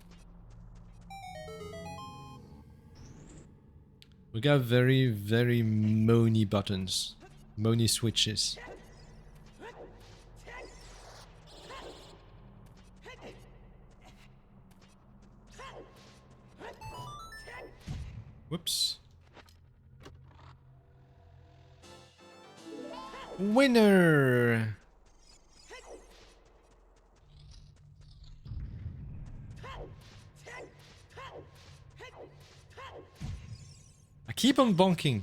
[SPEAKER 1] We got very, very moany buttons. Moany switches. Whoops. Winner! I keep on bonking.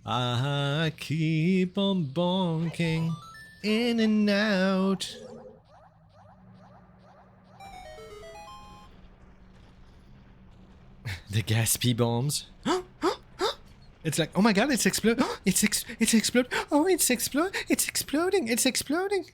[SPEAKER 1] I keep on bonking. In and out. The gaspy bombs. It's like, oh my god, it's exploding. It's exploding. Oh, it's exploding. It's exploding. It's exploding.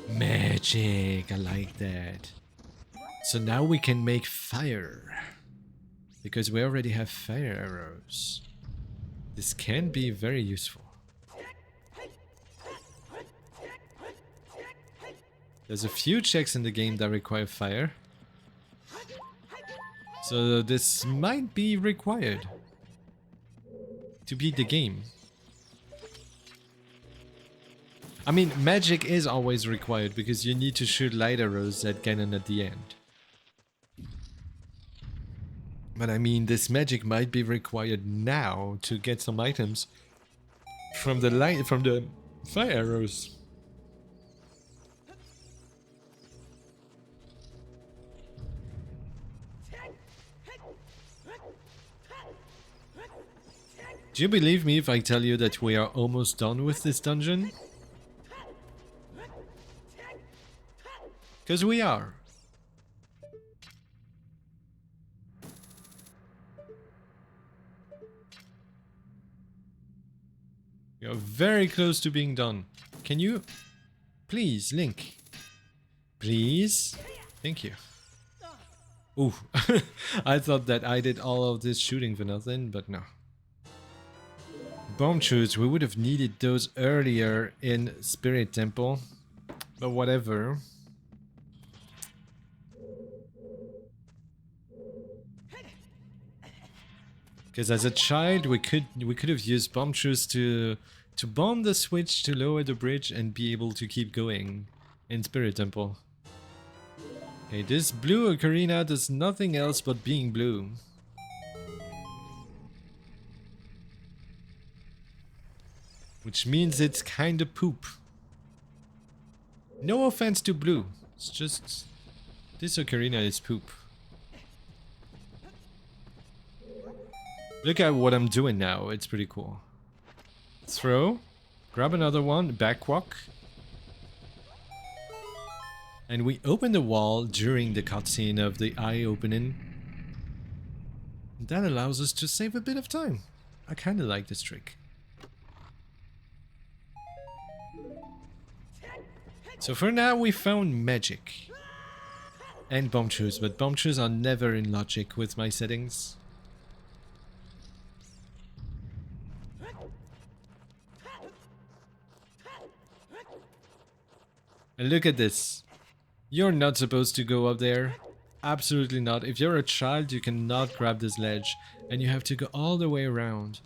[SPEAKER 1] Magic, I like that. So now we can make fire. Because we already have fire arrows. This can be very useful. There's a few checks in the game that require fire. So this might be required to beat the game. I mean, magic is always required because you need to shoot light arrows at Ganon at the end. But I mean, this magic might be required now to get some items from the fire arrows. Do you believe me if I tell you that we are almost done with this dungeon? Because we are. We are very close to being done. Can you... Please, Link. Please? Thank you. Ooh. I thought that I did all of this shooting for nothing, but no. Bomb shoots, we would have needed those earlier in Spirit Temple. But whatever. Because as a child, we could have used bomb shoots to bomb the switch to lower the bridge and be able to keep going in Spirit Temple. Okay, this blue ocarina does nothing else but being blue. Which means it's kinda poop. No offense to blue. It's just... this ocarina is poop. Look at what I'm doing now. It's pretty cool. Throw. Grab another one. Back walk. And we open the wall during the cutscene of the eye opening. That allows us to save a bit of time. I kinda like this trick. So for now we found magic. And bomb shoes, but bomb shoes are never in logic with my settings. And look at this. You're not supposed to go up there. Absolutely not. If you're a child, you cannot grab this ledge. And you have to go all the way around.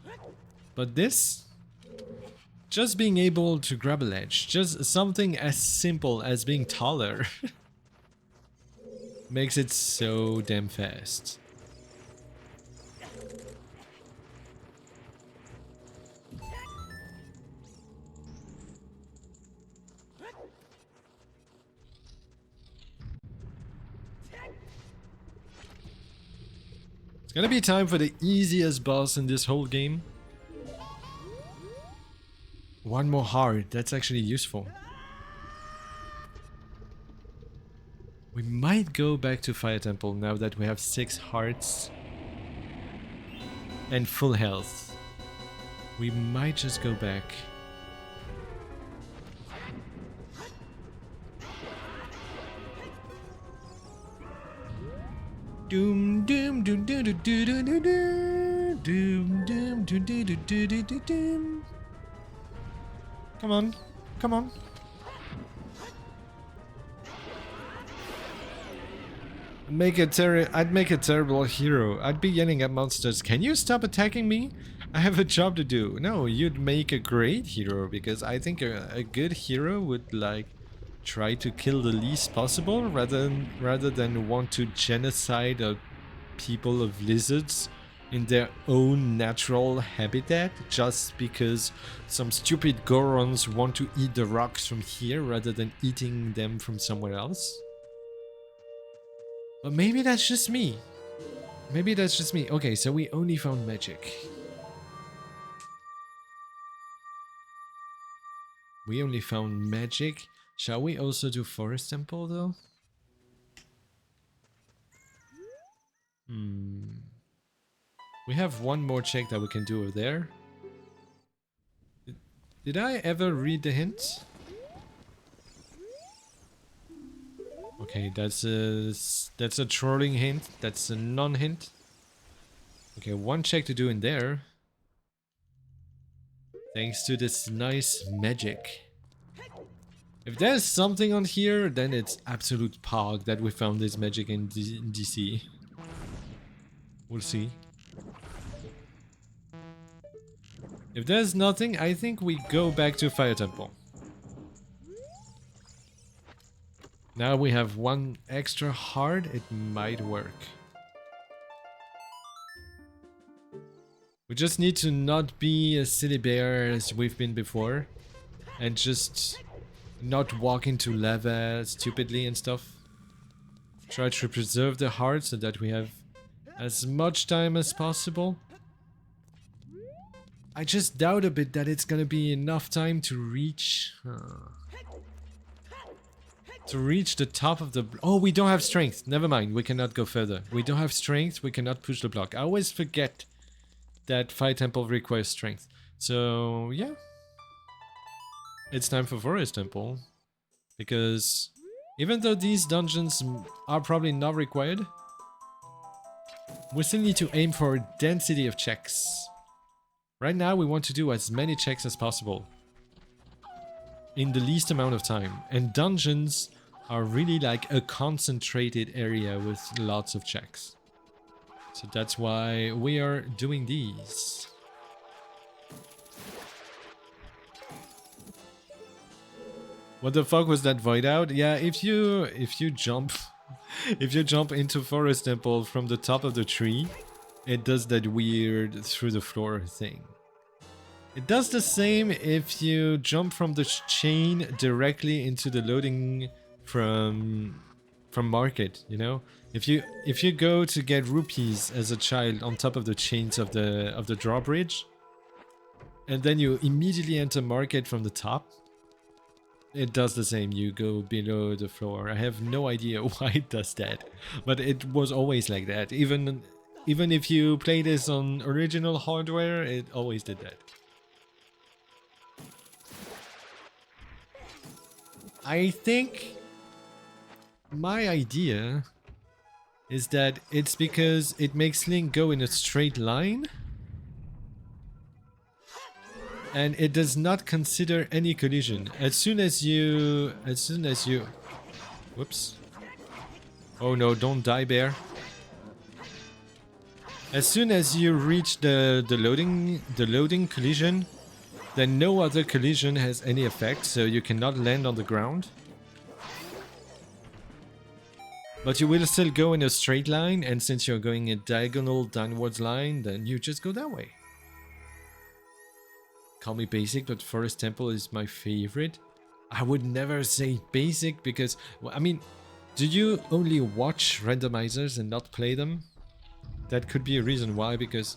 [SPEAKER 1] But this? Just being able to grab a ledge. Just something as simple as being taller. Makes it so damn fast. It's gonna be time for the easiest boss in this whole game. One more heart, that's actually useful. We might go back to Fire Temple now that we have 6 hearts and full health. We might just go back. Doom doom doom doom doom doom doom doom doom doom doom doom doom. Come on, come on. I'd make a terrible hero. I'd be yelling at monsters, "Can you stop attacking me? I have a job to do." No, you'd make a great hero, because I think a good hero would like try to kill the least possible rather than want to genocide a people of lizards in their own natural habitat just because some stupid Gorons want to eat the rocks from here rather than eating them from somewhere else. But maybe that's just me. Maybe that's just me. Okay, so we only found magic. We only found magic. Shall we also do Forest Temple though? We have one more check that we can do over there. Did I ever read the hint? Okay, that's a trolling hint. That's a non-hint. Okay, one check to do in there. Thanks to this nice magic. If there's something on here, then it's absolute pog that we found this magic in DC. We'll see. If there's nothing, I think we go back to Fire Temple. Now we have one extra heart, it might work. We just need to not be a silly bear as we've been before. And just not walk into lava stupidly and stuff. Try to preserve the heart so that we have as much time as possible. I just doubt a bit that it's gonna be enough time to reach... to reach the top of the... Oh, we don't have strength. Never mind, we cannot go further. We don't have strength, we cannot push the block. I always forget that Fire Temple requires strength. So, yeah. It's time for Forest Temple. Because even though these dungeons are probably not required, we still need to aim for a density of checks. Right now we want to do as many checks as possible in the least amount of time. And dungeons are really like a concentrated area with lots of checks. So that's why we are doing these. What the fuck was that void out? Yeah, if you jump if you jump into Forest Temple from the top of the tree, it does that weird through the floor thing. It does the same if you jump from the chain directly into the loading from market, you know? If you go to get rupees as a child on top of the chains of the drawbridge, and then you immediately enter market from the top, it does the same. You go below the floor. I have no idea why it does that, but it was always like that. Even if you play this on original hardware, it always did that. I think my idea is that it's because it makes Link go in a straight line, and it does not consider any collision. As soon as you whoops. Oh no, don't die, bear. As soon as you reach the loading collision, then no other collision has any effect, so you cannot land on the ground. But you will still go in a straight line, and since you're going a diagonal downwards line, then you just go that way. Call me basic, but Forest Temple is my favorite. I would never say basic because, well, I mean, do you only watch randomizers and not play them? That could be a reason why, because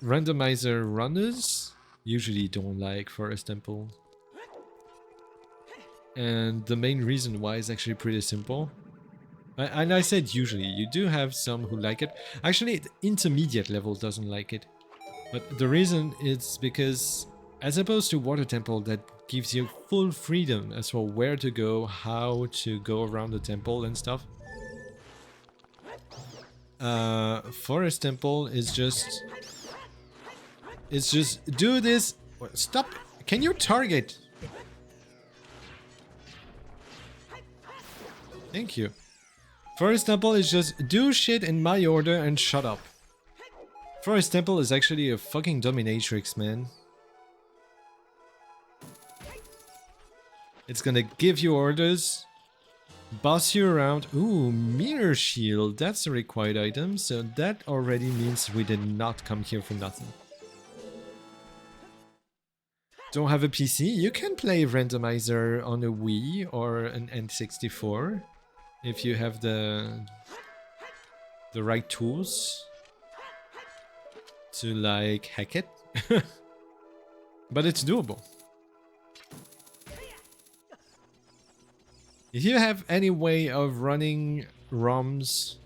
[SPEAKER 1] randomizer runners usually don't like Forest Temple. And the main reason why is actually pretty simple. And I said usually, you do have some who like it. Actually, the intermediate level doesn't like it. But the reason is because, as opposed to Water Temple that gives you full freedom as for where to go, how to go around the temple and stuff, Forest Temple is just... It's just, do this... Stop! Can you target? Thank you. Forest Temple is just, do shit in my order and shut up. Forest Temple is actually a fucking dominatrix, man. It's gonna give you orders, boss you around. Ooh, mirror shield, that's a required item, so that already means we did not come here for nothing. Don't have a PC? You can play Randomizer on a Wii or an N64 if you have the right tools to like hack it. But it's doable. If you have any way of running ROMs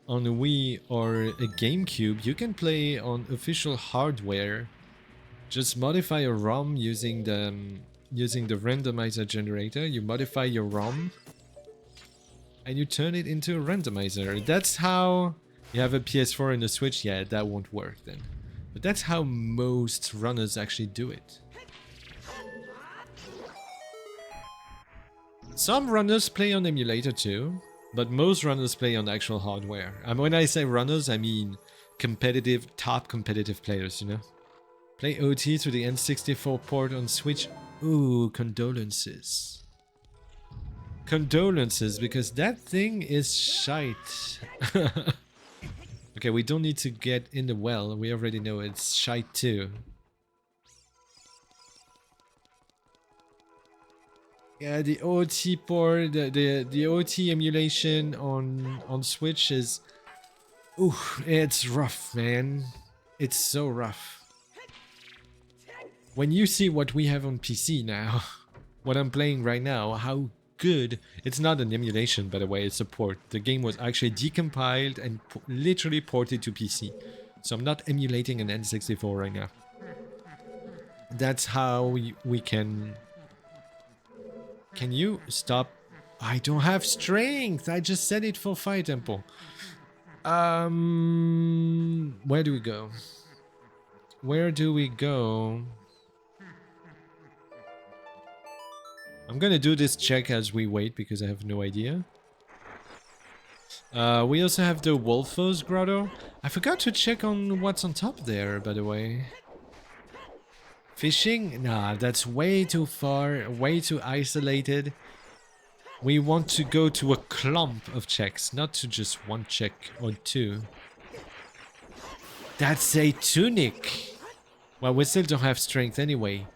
[SPEAKER 1] on a Wii or a GameCube, you can play on official hardware. Just modify a ROM using the randomizer generator. You modify your ROM and you turn it into a randomizer. That's how you have a PS4 and a Switch. Yeah, that won't work then. But that's how most runners actually do it. Some runners play on emulator too, but most runners play on actual hardware. And when I say runners, I mean competitive, top competitive players, you know? Play OT through the N64 port on Switch. Ooh, condolences. Condolences, because that thing is shite. Okay, we don't need to get in the well. We already know it's shite too. Yeah, the OT port, the OT emulation on Switch is... Ooh, it's rough, man. It's so rough. When you see what we have on PC now, what I'm playing right now, how good... It's not an emulation, by the way, it's a port. The game was actually decompiled and literally ported to PC. So I'm not emulating an N64 right now. That's how we can... Can you stop? I don't have strength. I just said it for Fire Temple. Where do we go? Where do we go? I'm gonna do this check as we wait because I have no idea. We also have the Wolfo's Grotto. I forgot to check on what's on top there, by the way. Fishing? Nah, that's way too far, way too isolated. We want to go to a clump of checks, not to just one check or two. That's a tunic! Well, we still don't have strength anyway.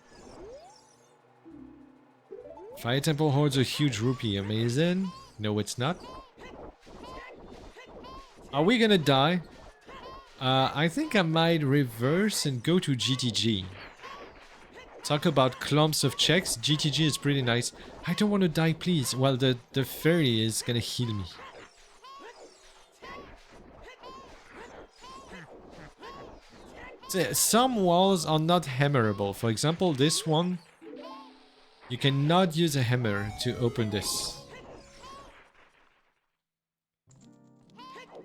[SPEAKER 1] Fire Temple hoards a huge rupee. Amazing. No, it's not. Are we gonna die? I think I might reverse and go to GTG. Talk about clumps of checks. GTG is pretty nice. I don't want to die, please. Well, the fairy is gonna heal me. So, some walls are not hammerable. For example, this one. You cannot use a hammer to open this.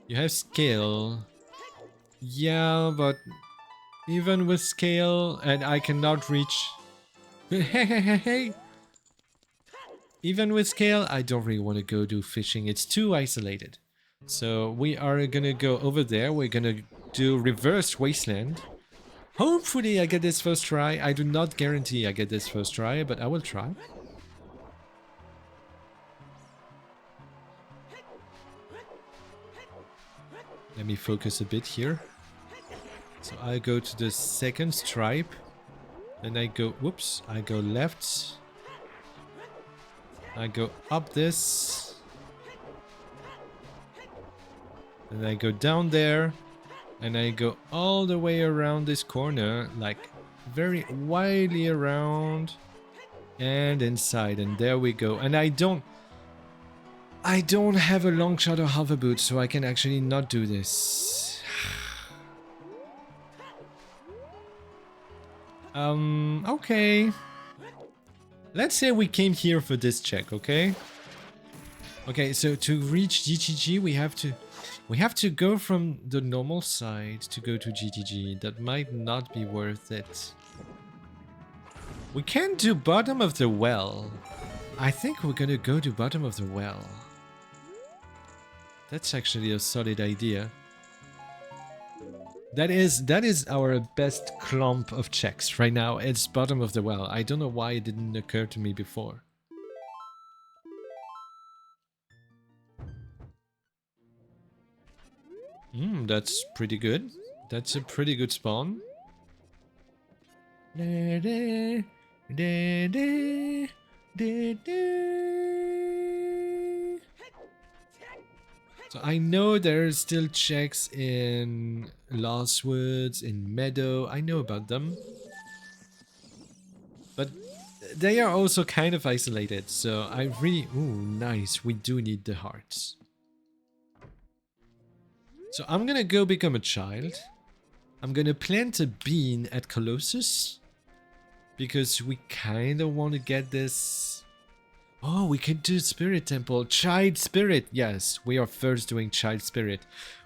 [SPEAKER 1] You have scale. Yeah, but even with scale, and I cannot reach. Hey. Even with scale, I don't really want to go do fishing. It's too isolated. So we are gonna go over there. We're gonna do reverse wasteland. Hopefully I get this first try. I do not guarantee I get this first try, but I will try. Let me focus a bit here. So I go to the second stripe. Then I go, whoops, I go left. I go up this. Then I go down there. And I go all the way around this corner, like very widely around and inside. And there we go. And I don't have a long shot or hover boot, so I can actually not do this. Okay. Let's say we came here for this check, okay? Okay, so to reach GTG, we have to go from the normal side to go to GTG. That might not be worth it. We can do bottom of the well. I think we're gonna go to bottom of the well. That's actually a solid idea. That is our best clump of checks right now. It's bottom of the well. I don't know why it didn't occur to me before. That's pretty good. That's a pretty good spawn. So I know there's still checks in Lost Woods, in Meadow. I know about them. But they are also kind of isolated. So I really... Ooh, nice. We do need the hearts. So I'm gonna go become a child. I'm gonna plant a bean at Colossus. Because we kind of want to get this... Oh, we can do Spirit Temple. Child Spirit. Yes, we are first doing Child Spirit.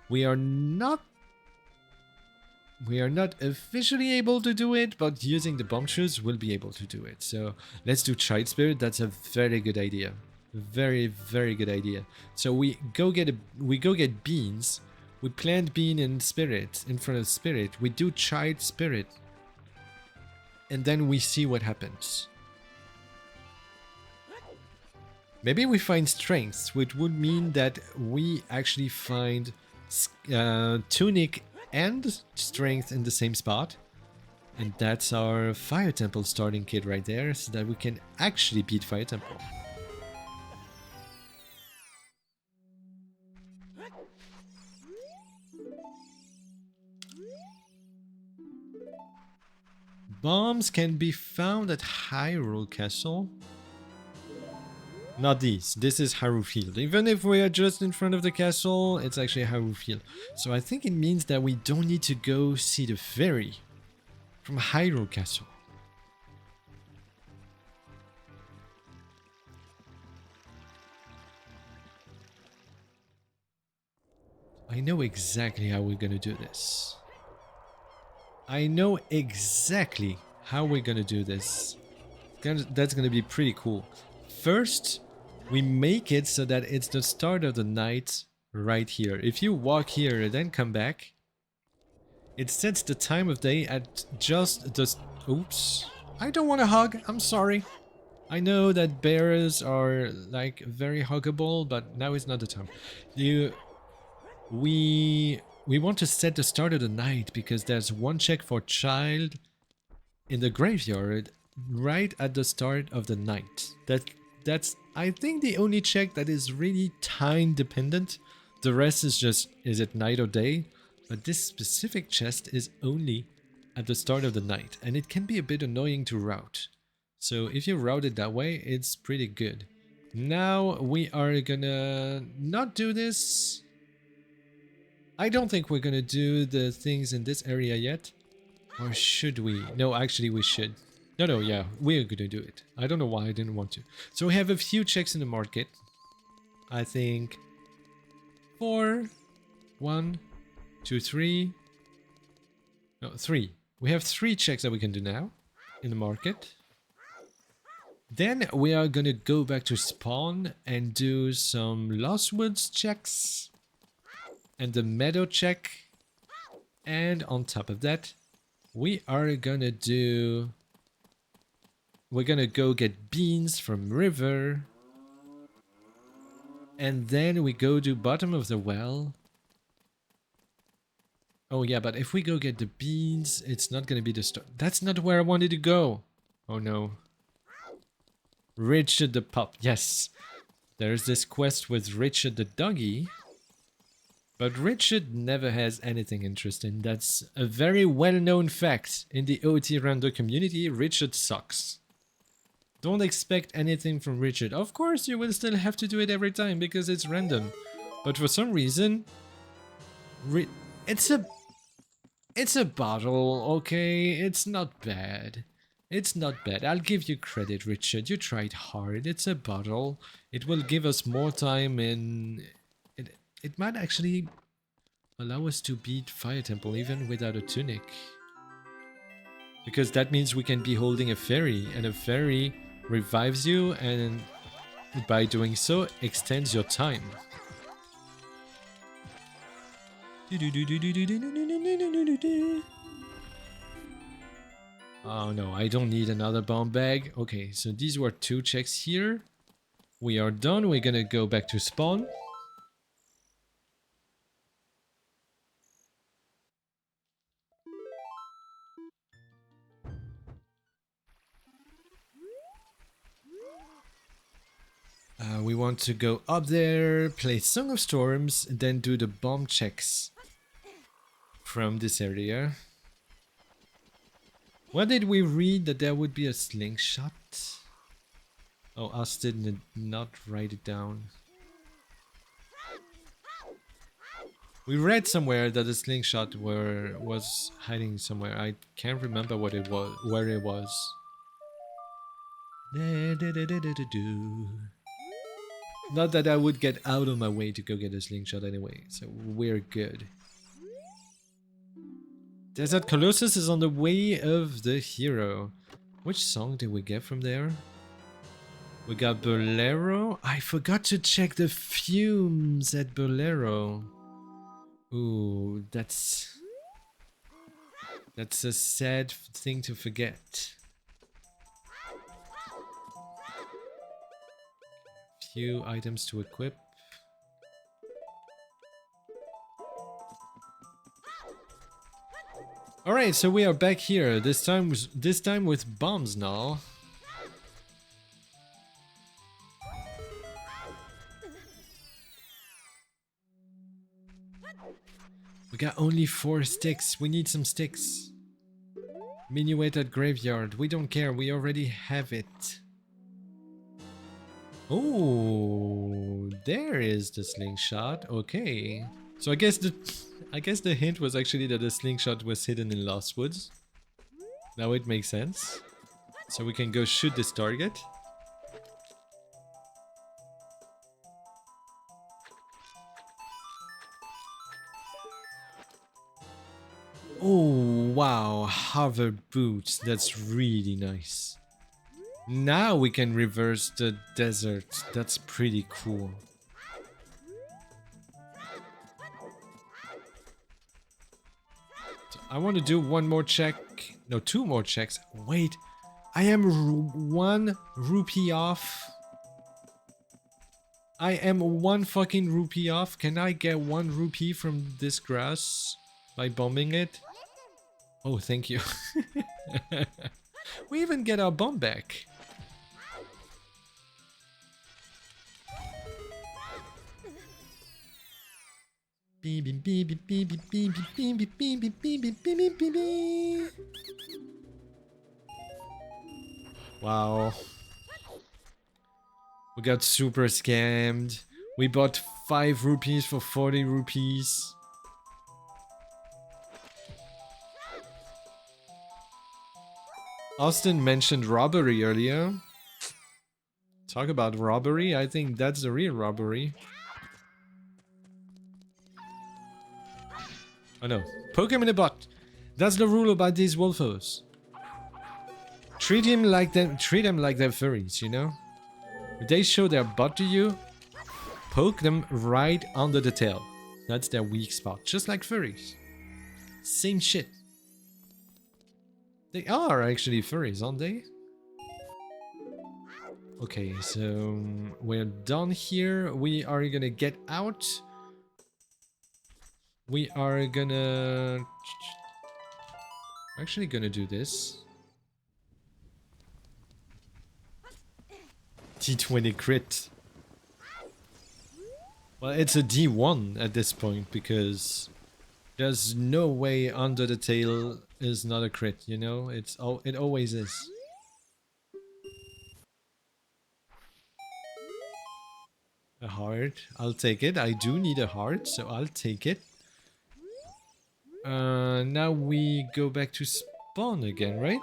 [SPEAKER 1] We are not officially able to do it, but using the bomb shoes, we'll be able to do it. So let's do Child Spirit. That's a very good idea. Very, very good idea. So we go get beans. We plant bean in spirit, in front of spirit. We do child spirit. And then we see what happens. Maybe we find strength, which would mean that we actually find tunic and strength in the same spot. And that's our Fire Temple starting kit right there, so that we can actually beat Fire Temple. Bombs can be found at Hyrule Castle. Not these. This is Hyrule Field. Even if we are just in front of the castle, it's actually Hyrule Field. So I think it means that we don't need to go see the fairy from Hyrule Castle. I know exactly how we're gonna do this. I know exactly how we're gonna do this. That's gonna be pretty cool. First, we make it so that it's the start of the night right here. If you walk here and then come back, it sets the time of day at just the... Oops. I don't want to hug. I'm sorry. I know that bears are like very huggable, but now is not the time. We want to set the start of the night because there's one check for child in the graveyard right at the start of the night. That's I think the only check that is really time dependent. The rest is just, is it night or day? But this specific chest is only at the start of the night, and it can be a bit annoying to route. So if you route it that way, it's pretty good. Now we are gonna not do this. I don't think we're gonna do the things in this area yet. Or should we? No, actually we should. No, yeah, we're gonna do it. I don't know why I didn't want to. So we have a few checks in the market. I think 4, 1, 2, 3. No, 3. We have 3 checks that we can do now in the market. Then we are gonna go back to spawn and do some Lost Woods checks and the meadow check. And on top of that, we are gonna do... We're gonna go get beans from river. And then we go to bottom of the well. Oh yeah, but if we go get the beans, it's not gonna be the start. That's not where I wanted to go. Oh no. Richard the pup. Yes. There's this quest with Richard the doggy. But Richard never has anything interesting. That's a very well-known fact. In the OT Rando community, Richard sucks. Don't expect anything from Richard. Of course, you will still have to do it every time because it's random. But for some reason, it's a bottle, okay? It's not bad. It's not bad. I'll give you credit, Richard. You tried hard. It's a bottle. It will give us more time in... It might actually allow us to beat Fire Temple even without a tunic. Because that means we can be holding a fairy, and a fairy revives you and by doing so extends your time. Oh no, I don't need another bomb bag. Okay, so these were 2 checks here. We are done. We're gonna go back to spawn. We want to go up there, play Song of Storms, then do the bomb checks from this area. Where did we read that there would be a slingshot? Oh, us did not write it down. We read somewhere that a slingshot was hiding somewhere. I can't remember what it was, where it was. Not that I would get out of my way to go get a slingshot anyway, so we're good. Desert Colossus is on the way of the hero. Which song did we get from there? We got Bolero. I forgot to check the fumes at Bolero. Ooh, that's a sad thing to forget. Few items to equip. Alright, so we are back here. This time with bombs now. We got only 4 sticks. We need some sticks. Minuet at graveyard. We don't care. We already have it. Oh, there is the slingshot. Okay. So I guess the hint was actually that the slingshot was hidden in Lost Woods. Now it makes sense. So we can go shoot this target. Oh, wow. Hover boots. That's really nice. Now we can reverse the desert. That's pretty cool. So I want to do one more check. No, 2 more checks. Wait, I am 1 rupee off. I am 1 fucking rupee off. Can I get 1 rupee from this grass by bombing it? Oh, thank you. We even get our bomb back. Wow. We got super scammed. We bought 5 rupees for 40 rupees. Austin mentioned robbery earlier. Talk about robbery. I think that's the real robbery. Oh no. Poke him in the butt. That's the rule about these wolfos. Treat them like they're furries, you know? If they show their butt to you, poke them right under the tail. That's their weak spot. Just like furries. Same shit. They are actually furries, aren't they? Okay, so we're done here. We are gonna get out. We are gonna... actually gonna do this. T20 crit. Well, it's a D1 at this point because there's no way under the tail is not a crit, you know? It always is. A heart. I'll take it. I do need a heart, so I'll take it. Now we go back to spawn again, right?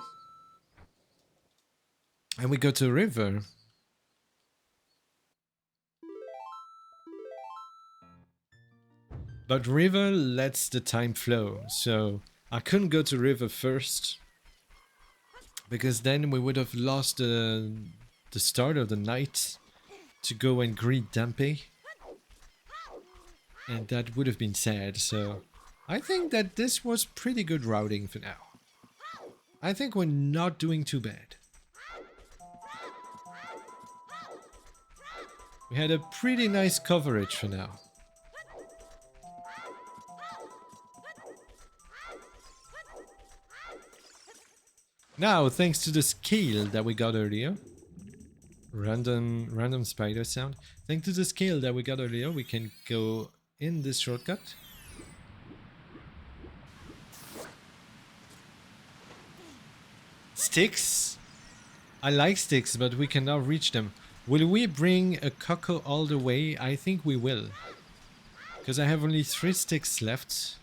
[SPEAKER 1] And we go to river. But river lets the time flow, so I couldn't go to river first. Because then we would have lost the start of the night to go and greet Dampe. And that would have been sad, so I think that this was pretty good routing for now. I think we're not doing too bad. We had a pretty nice coverage for now. Now, thanks to the scale that we got earlier, random spider sound. Thanks to the scale that we got earlier, we can go in this shortcut. Sticks? I like sticks, but we cannot reach them. Will we bring a Coco all the way? I think we will. Because I have only 3 sticks left.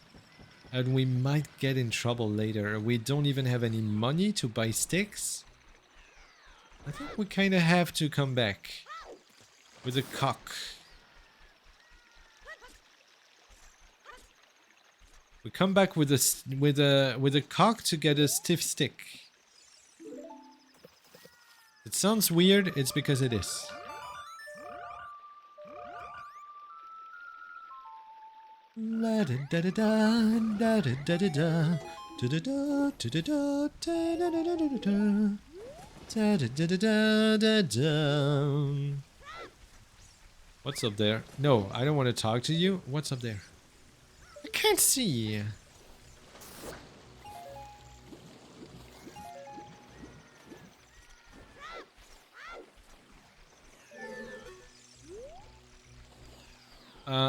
[SPEAKER 1] And we might get in trouble later. We don't even have any money to buy sticks. I think we kind of have to come back with a cock. We come back with a cock to get a stiff stick. It sounds weird, it's because it is. La da da da da da da da da da da da da da da da. What's up there? No, I don't want to talk to you. What's up there? I can't see.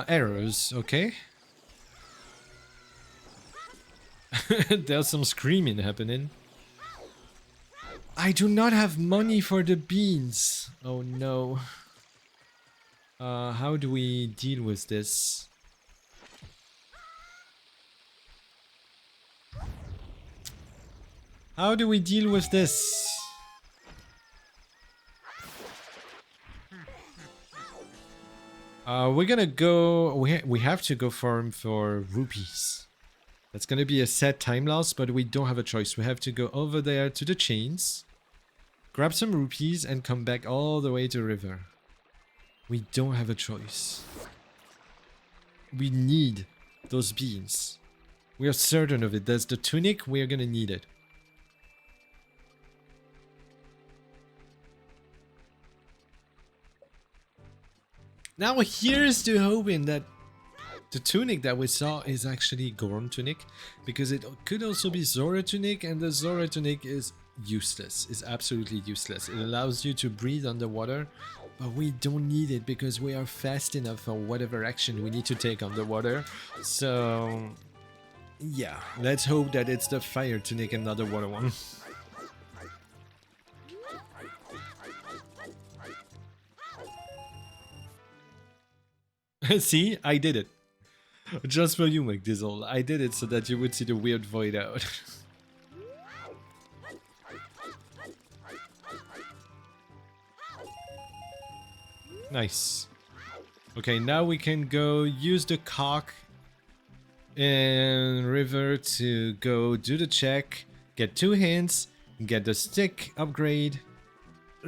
[SPEAKER 1] Arrows, okay. There's some screaming happening. I do not have money for the beans. Oh no. How do we deal with this? How do we deal with this? We're gonna go... We have to go farm for rupees. That's gonna be a sad time loss, but we don't have a choice. We have to go over there to the chains, grab some rupees, and come back all the way to river. We don't have a choice. We need those beans. We are certain of it. There's the tunic. We are gonna need it. Now here's to hoping that The tunic that we saw is actually Gorn tunic, because it could also be Zora tunic, and the Zora tunic is useless. It's absolutely useless. It allows you to breathe underwater, but we don't need it because we are fast enough for whatever action we need to take underwater. So yeah, let's hope that it's the fire tunic and not the water one. See, I did it. Just for you, McDizzle. I did it so that you would see the weird void out. Nice. Okay, now we can go use the cock in river to go do the check, get 2 hints, get the stick upgrade.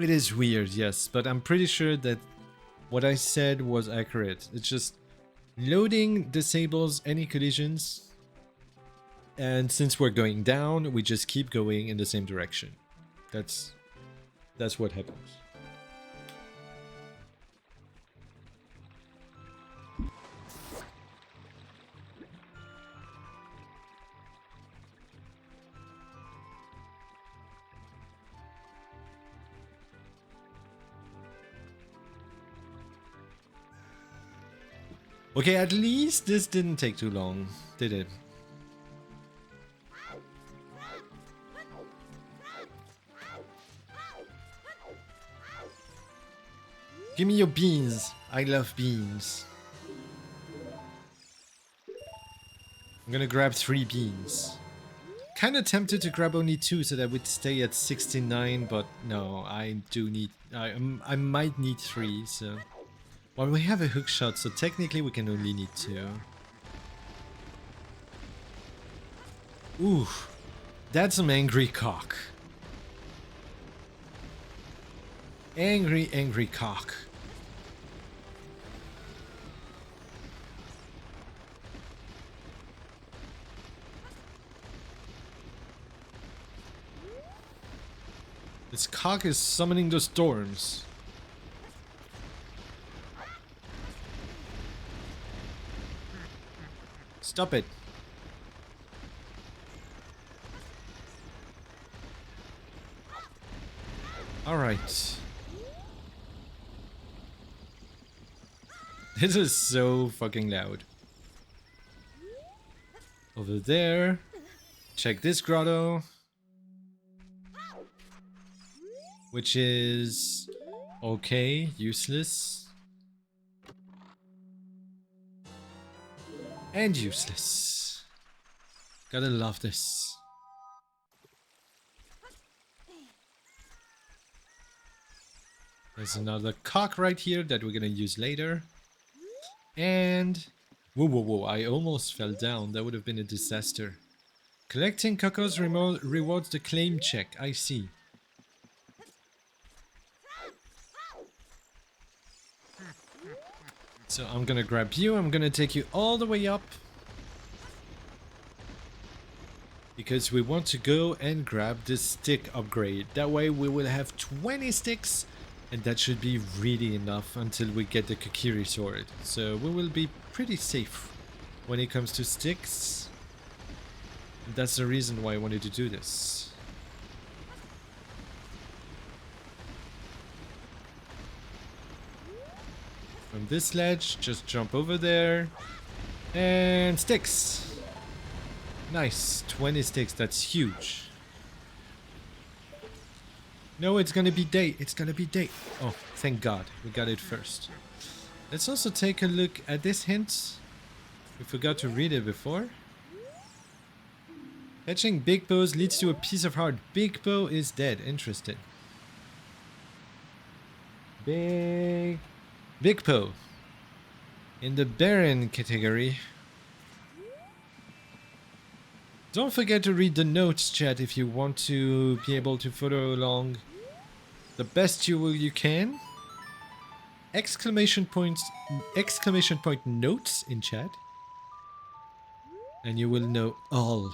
[SPEAKER 1] It is weird, yes, but I'm pretty sure that what I said was accurate. It's just loading disables any collisions, and since we're going down, we just keep going in the same direction. That's what happens. Okay, at least this didn't take too long, did it? Give me your beans. I love beans. I'm gonna grab 3 beans. Kinda tempted to grab only 2 so that we'd stay at 69, but no, I do need... I might need 3, so... Well, we have a hook shot, so technically we can only need 2. Ooh, that's some angry cock. Angry, angry cock. This cock is summoning the storms. Stop it. All right. This is so fucking loud. Over there. Check this grotto. Which is... okay, useless. And useless. Gotta love this. There's another cock right here that we're gonna use later. And... whoa, whoa, whoa, I almost fell down. That would have been a disaster. Collecting cocos rewards the claim check. I see. So I'm gonna grab you, I'm gonna take you all the way up. Because we want to go and grab the stick upgrade. That way we will have 20 sticks, and that should be really enough until we get the Kokiri sword. So we will be pretty safe when it comes to sticks. And that's the reason why I wanted to do this. From this ledge, just jump over there. And sticks. Nice, 20 sticks, that's huge. No, it's gonna be day, it's gonna be day. Oh, thank God, we got it first. Let's also take a look at this hint. We forgot to read it before. Fetching big bows leads to a piece of heart. Big bow is dead, interesting. Big bow. In the Baron category. Don't forget to read the notes, chat, if you want to be able to follow along the best you can. Exclamation point notes in chat. And you will know all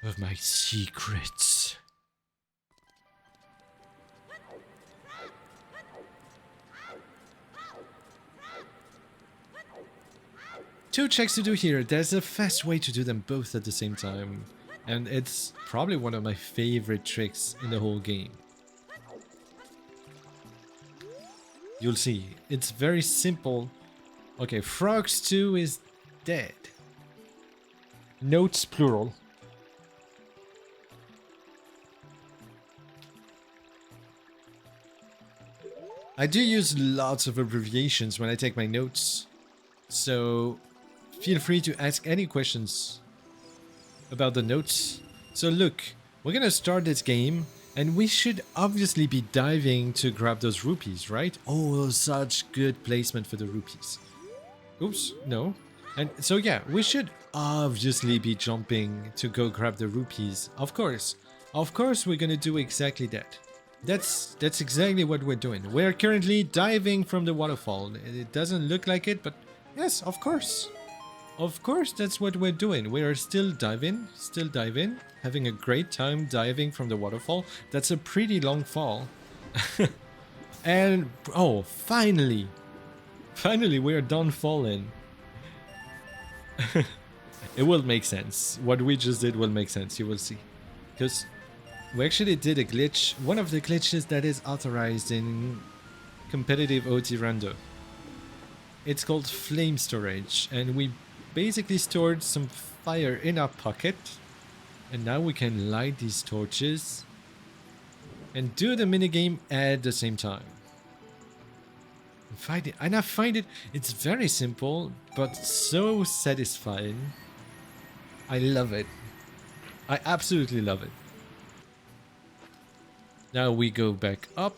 [SPEAKER 1] of my secrets. two checks to do here. There's a fast way to do them both at the same time. And it's probably one of my favorite tricks in the whole game. You'll see. It's very simple. Okay, frogs 2 is dead. Notes plural. I do use lots of abbreviations when I take my notes, so feel free to ask any questions about the notes. So look, we're gonna start this game, and we should obviously be diving to grab those rupees, right? Oh, such good placement for the rupees. Oops, no. And so yeah, we should obviously be jumping to go grab the rupees. Of course we're gonna do exactly that. That's exactly what we're doing. We're currently diving from the waterfall. It doesn't look like it, but yes, of course. Of course, that's what we're doing. We are still diving, having a great time diving from the waterfall. That's a pretty long fall. And, oh, finally we are done falling. It will make sense. What we just did will make sense, you will see. Because we actually did a glitch, one of the glitches that is authorized in competitive OT Rando. It's called flame storage, and we basically stored some fire in our pocket, and now we can light these torches and do the minigame at the same time. And I find it, it's very simple, but so satisfying. I love it. I absolutely love it. Now we go back up,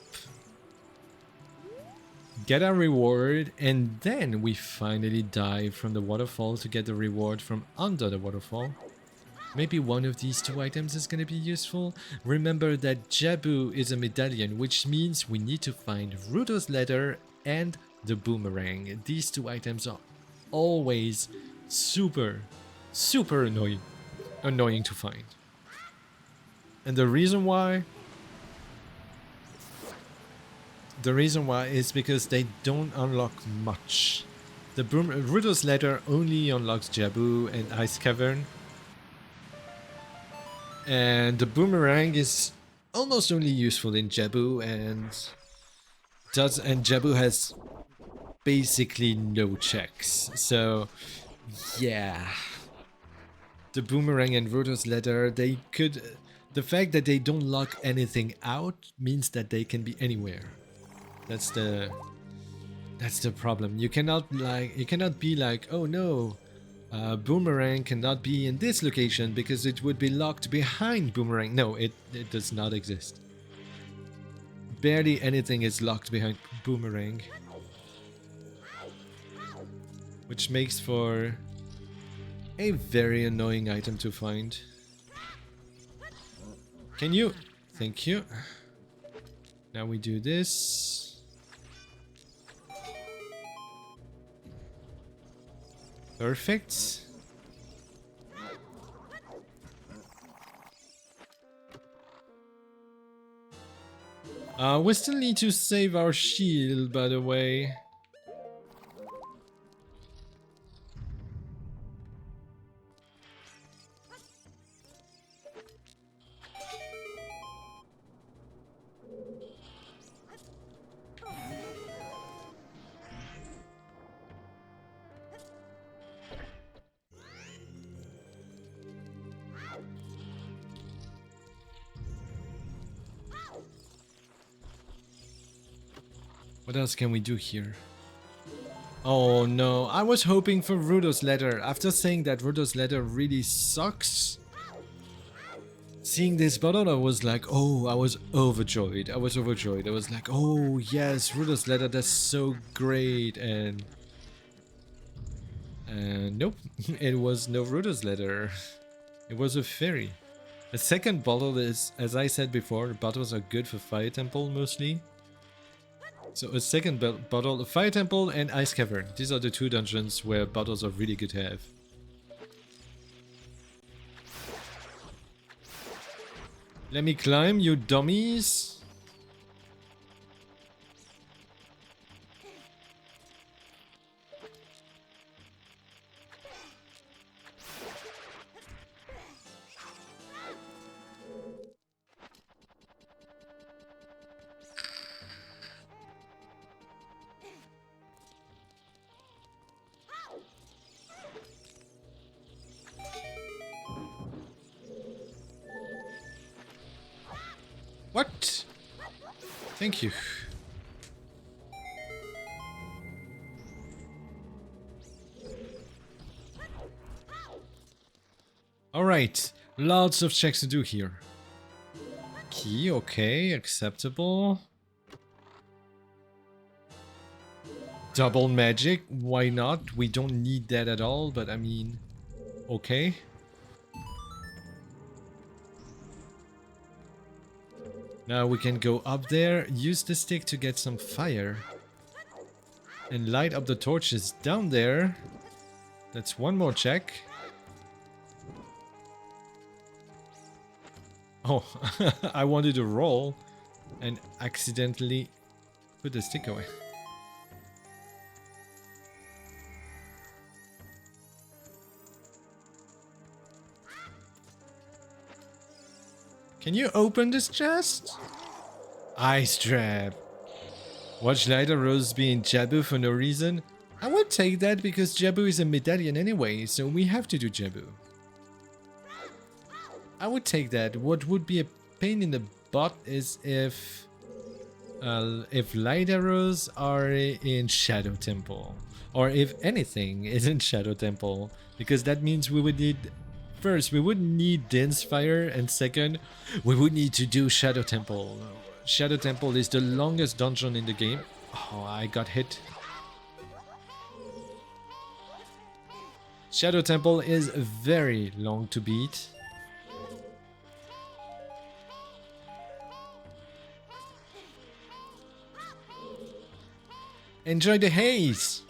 [SPEAKER 1] get our reward, and then we finally dive from the waterfall to get the reward from under the waterfall. Maybe one of these two items is gonna be useful. Remember that Jabu is a medallion, which means we need to find Ruto's letter and the boomerang. These two items are always super annoying to find. And the reason why is because they don't unlock much. The Ruto's letter only unlocks Jabu and Ice Cavern. And the boomerang is almost only useful in Jabu, and Jabu has basically no checks. So yeah. The boomerang and Ruto's letter, the fact that they don't lock anything out means that they can be anywhere. That's the problem. You cannot be like, oh no, boomerang cannot be in this location because it would be locked behind boomerang. No, it does not exist. Barely anything is locked behind boomerang, which makes for a very annoying item to find. Can you? Thank you. Now we do this. Perfect. We still need to save our shield, by the way. What else can we do here? Oh no, I was hoping for Ruto's letter. After saying that Ruto's letter really sucks, seeing this bottle, I was like, oh, I was overjoyed. I was like, oh yes, Ruto's letter, that's so great. And nope, it was no Ruto's letter. It was a fairy. The second bottle is, as I said before, bottles are good for Fire Temple mostly. So a second bottle, Fire Temple and Ice Cavern. These are the two dungeons where bottles are really good to have. Let me climb, you dummies. What? Thank you. Alright, lots of checks to do here. Key, okay, acceptable. Double magic, why not? We don't need that at all, but I mean, okay. Now we can go up there, use the stick to get some fire. And light up the torches down there. That's one more check. Oh, I wanted to roll and accidentally put the stick away. Can you open this chest? Ice trap. Watch Lighter Rose being Jabu for no reason? I would take that because Jabu is a medallion anyway, so we have to do Jabu. I would take that. What would be a pain in the butt is if light arrows are in Shadow Temple, or if anything is in Shadow Temple, because that means we would need, first we would need Dense Fire, and second we would need to do Shadow Temple. Shadow Temple is the longest dungeon in the game. Oh, I got hit. Shadow Temple is very long to beat. Enjoy the haze!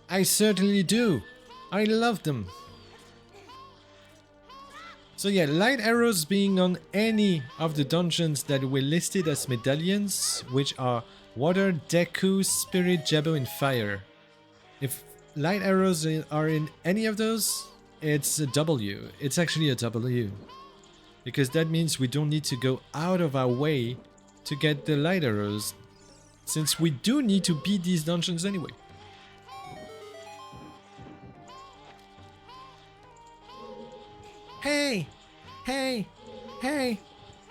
[SPEAKER 1] I certainly do. I love them. So yeah, light arrows being on any of the dungeons that were listed as medallions, which are Water, Deku, Spirit, Jabu, and Fire. If light arrows are in any of those, it's a W. It's actually a W. Because that means we don't need to go out of our way to get the light arrows, since we do need to beat these dungeons anyway. Hey! Hey! Hey!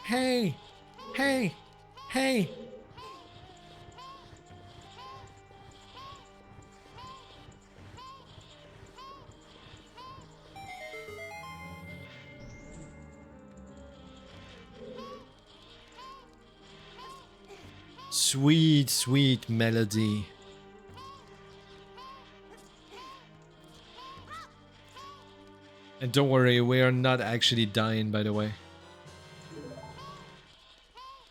[SPEAKER 1] Hey! Hey! Hey! Sweet, sweet melody. And don't worry, we are not actually dying, by the way.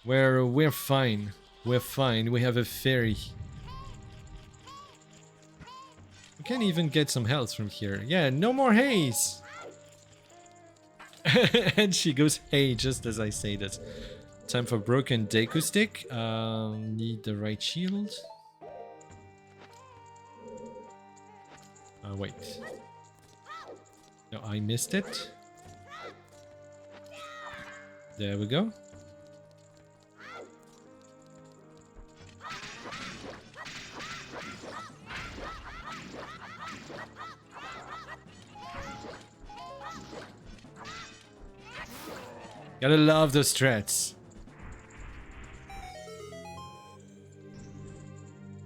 [SPEAKER 1] We're fine. We're fine. We have a fairy. We can even get some health from here. Yeah, no more haze! And she goes, hey, just as I say this. Time for broken Deku stick. Need the right shield. Wait. No, I missed it. There we go. Gotta love those strats.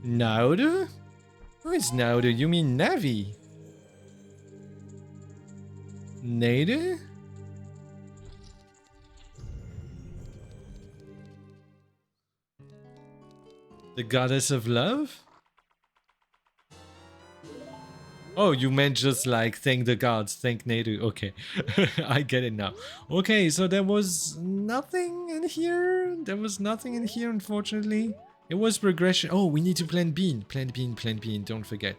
[SPEAKER 1] Nauru? Who is Nauru? You mean Navi? Nade? The goddess of love? Oh, you meant just like thank the gods, thank Nadu. Okay, I get it now. Okay, so there was nothing in here. There was nothing in here, unfortunately. It was progression. Oh, we need to plant bean. Plant bean, plant bean. Don't forget.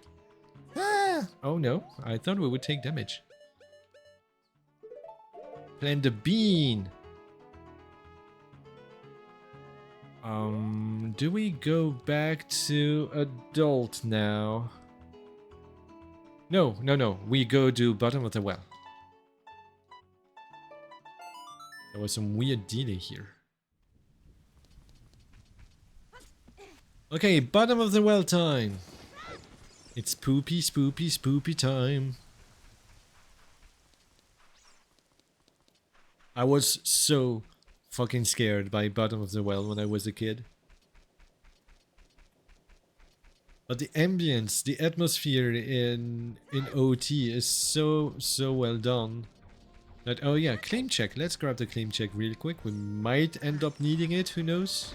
[SPEAKER 1] Ah! Oh no, I thought we would take damage. Plant the bean. Do we go back to adult now? No, no, no. We go to bottom of the well. There was some weird delay here. Okay, bottom of the well time. It's poopy, spoopy, spoopy time. I was so fucking scared by Bottom of the Well when I was a kid. But the ambience, the atmosphere in OT is so well done. That, oh yeah, claim check. Let's grab the claim check real quick. We might end up needing it, who knows?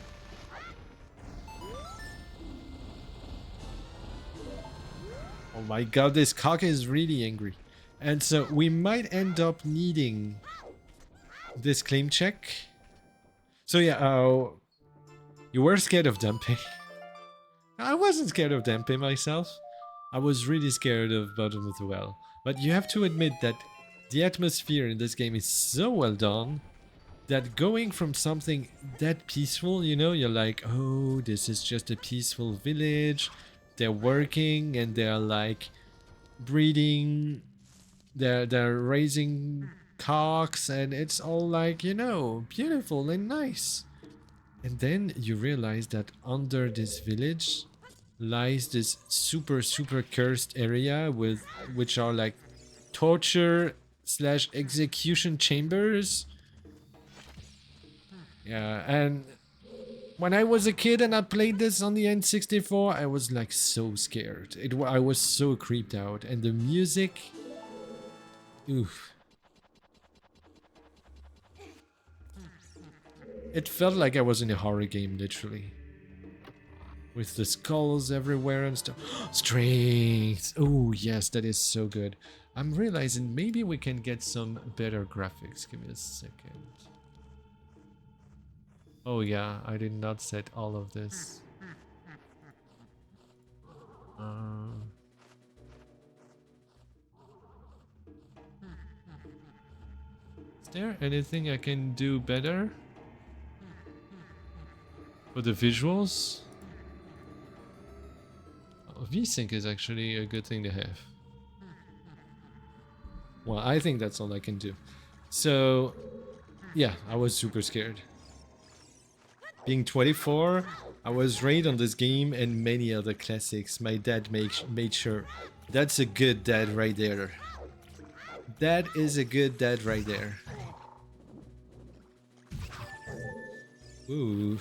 [SPEAKER 1] Oh my god, this cock is really angry. And so we might end up needing this claim check. So yeah, you were scared of dumping. I wasn't scared of dumping myself. I was really scared of Bottom of the Well. But you have to admit that the atmosphere in this game is so well done that going from something that peaceful, you know, you're like, oh, this is just a peaceful village. They're working and they're like breeding, they're raising cocks and it's all like, you know, beautiful and nice. And then you realize that under this village lies this super cursed area with which are like torture / execution chambers. Yeah, and when I was a kid and I played this on the N64, I was like so scared. I was so creeped out, and the music, oof. It felt like I was in a horror game, literally. With the skulls everywhere and stuff. Strength! Oh, yes, that is so good. I'm realizing maybe we can get some better graphics. Give me a second. Oh yeah, I did not set all of this. Is there anything I can do better? For the visuals? Oh, VSync is actually a good thing to have. Well, I think that's all I can do. So, yeah, I was super scared. Being 24, I was raised on this game and many other classics. My dad made sure. That's a good dad right there. That is a good dad right there. Ooh.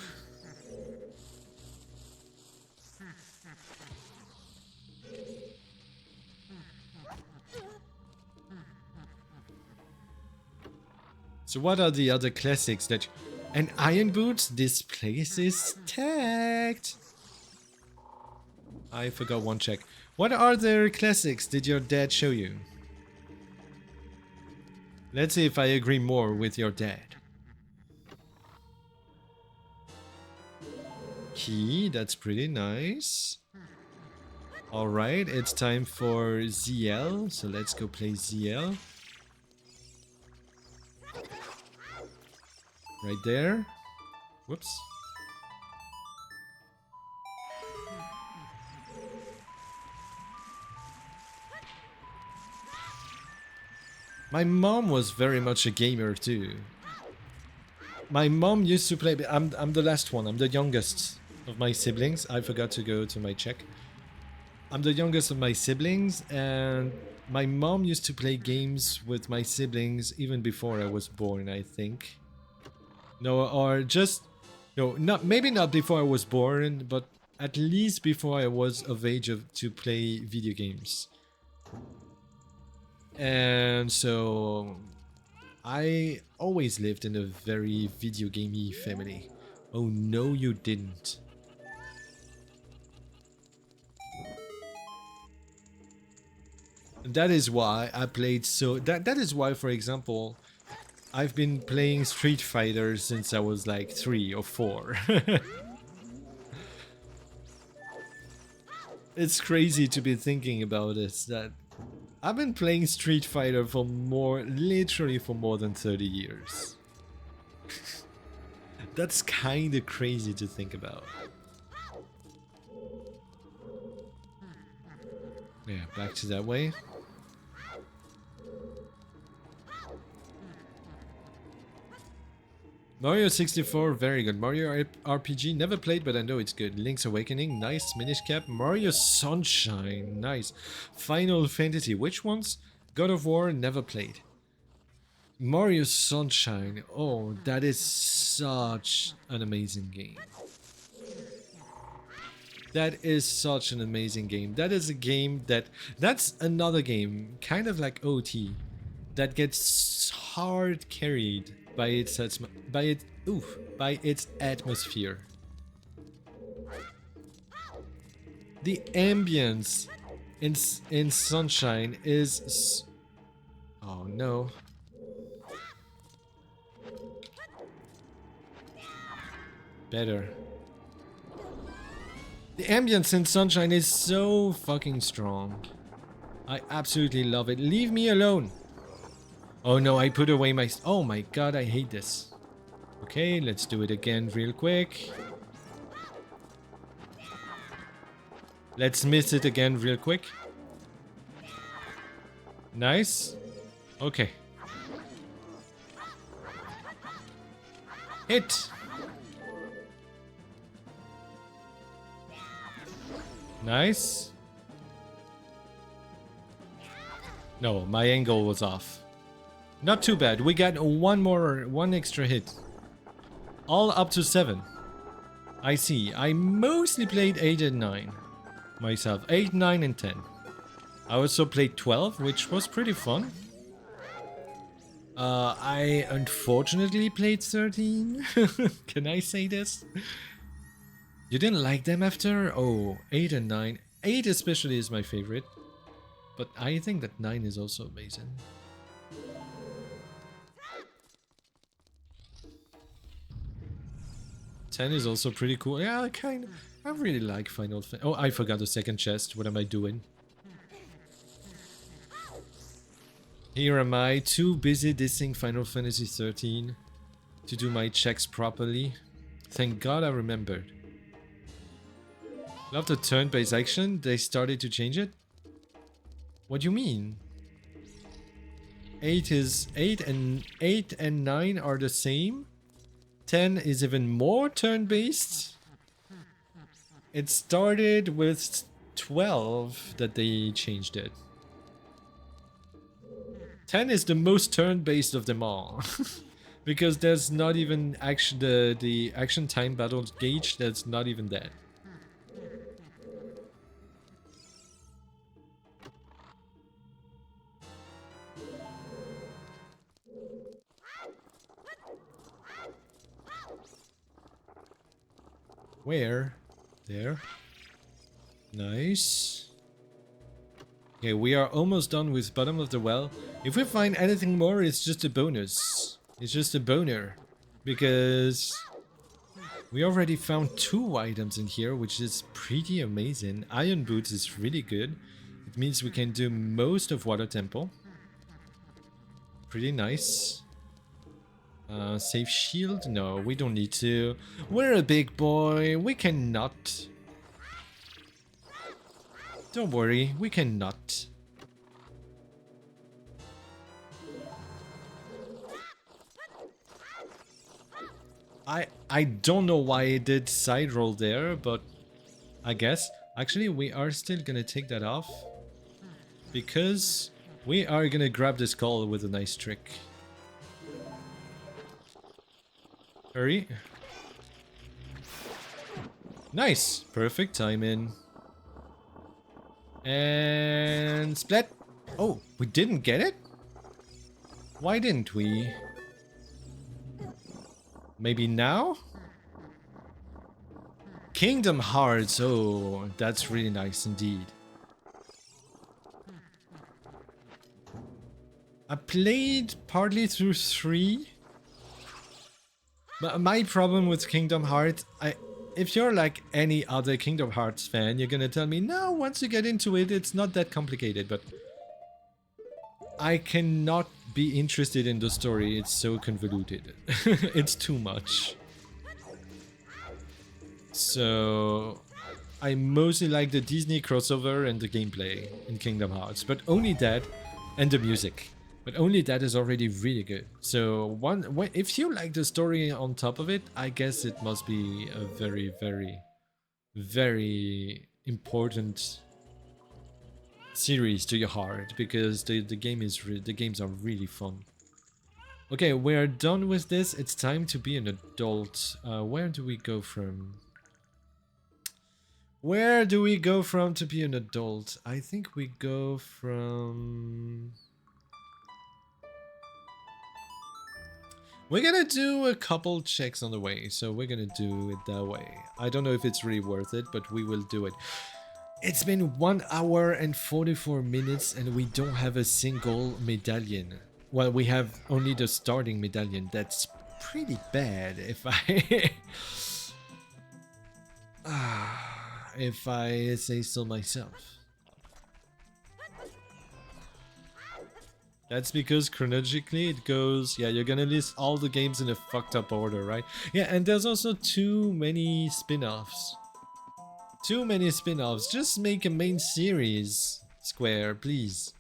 [SPEAKER 1] So what are the other classics that... And Iron Boots, this place is tagged. I forgot one check. What other classics did your dad show you? Let's see if I agree more with your dad. Key, that's pretty nice. Alright, it's time for ZL, so let's go play ZL. Right there. Whoops. My mom was very much a gamer too. My mom used to play... I'm the last one. I'm the youngest of my siblings. I forgot to go to my check. I'm the youngest of my siblings, and my mom used to play games with my siblings even before I was born, I think. No, or just... No, maybe not before I was born, but at least before I was of age to play video games. And so... I always lived in a very video gamey family. Oh no, you didn't. And that is why I played so... That is why, for example, I've been playing Street Fighter since I was like 3 or 4. It's crazy to be thinking about this, that I've been playing Street Fighter for literally for more than 30 years. That's kinda crazy to think about. Yeah, back to that way. Mario 64, very good. Mario RPG, never played, but I know it's good. Link's Awakening, nice. Minish Cap. Mario Sunshine, nice. Final Fantasy, which ones? God of War, never played. Mario Sunshine. Oh, that is such an amazing game. That is such an amazing game. That is a game that's another game, kind of like OT, that gets hard carried by by its atmosphere. The ambience in Sunshine is oh no. Better. The ambience in Sunshine is so fucking strong. I absolutely love it. Leave me alone. Oh no, I put away my... Oh my god, I hate this. Okay, let's do it again real quick. Let's miss it again real quick. Nice. Okay. Hit. Nice. No, my angle was off. Not too bad. We got one extra hit. All up to 7. I see. I mostly played 8 and 9 myself. 8, 9 and 10. I also played 12, which was pretty fun. I unfortunately played 13. Can I say this? You didn't like them after? Oh, 8 and 9. 8 especially is my favorite. But I think that 9 is also amazing. Ten is also pretty cool. Yeah, I really like Final Fantasy. Oh, I forgot the second chest. What am I doing? Here am I, too busy dissing Final Fantasy 13 to do my checks properly. Thank God I remembered. Love the turn-based action. They started to change it. What do you mean? 8 and 9 are the same. 10 is even more turn-based. It started with 12 that they changed it. 10 is the most turn-based of them all. Because there's not even action, the action time battle gauge, that's not even that. Where? There. Nice. Okay, we are almost done with bottom of the well. If we find anything more, it's just a bonus. It's just a boner. Because we already found 2 items in here, which is pretty amazing. Iron Boots is really good. It means we can do most of Water Temple. Pretty nice. Save shield? No, we don't need to. We're a big boy. We cannot. Don't worry, we cannot. I don't know why it did side roll there, but I guess. Actually, we are still gonna take that off. Because we are gonna grab the skull with a nice trick. Hurry. Nice! Perfect timing. And splat. Oh, we didn't get it? Why didn't we? Maybe now? Kingdom Hearts. Oh, that's really nice indeed. I played partly through 3. But my problem with Kingdom Hearts, if you're like any other Kingdom Hearts fan, you're gonna tell me, no, once you get into it, it's not that complicated, but I cannot be interested in the story, it's so convoluted. It's too much. So I mostly like the Disney crossover and the gameplay in Kingdom Hearts, but only that, and the music. But only that is already really good. So if you like the story on top of it, I guess it must be a very, very, very important series to your heart, because the games are really fun. Okay, we're done with this. It's time to be an adult. Where do we go from? Where do we go from to be an adult? I think we go from... We're gonna do a couple checks on the way, so we're gonna do it that way. I don't know if it's really worth it, but we will do it. It's been 1 hour and 44 minutes and we don't have a single medallion. Well, we have only the starting medallion. That's pretty bad if I... if I say so myself. That's because chronologically it goes, yeah, you're gonna list all the games in a fucked up order, right? Yeah, and there's also too many spin-offs. Too many spin-offs. Just make a main series, Square, please.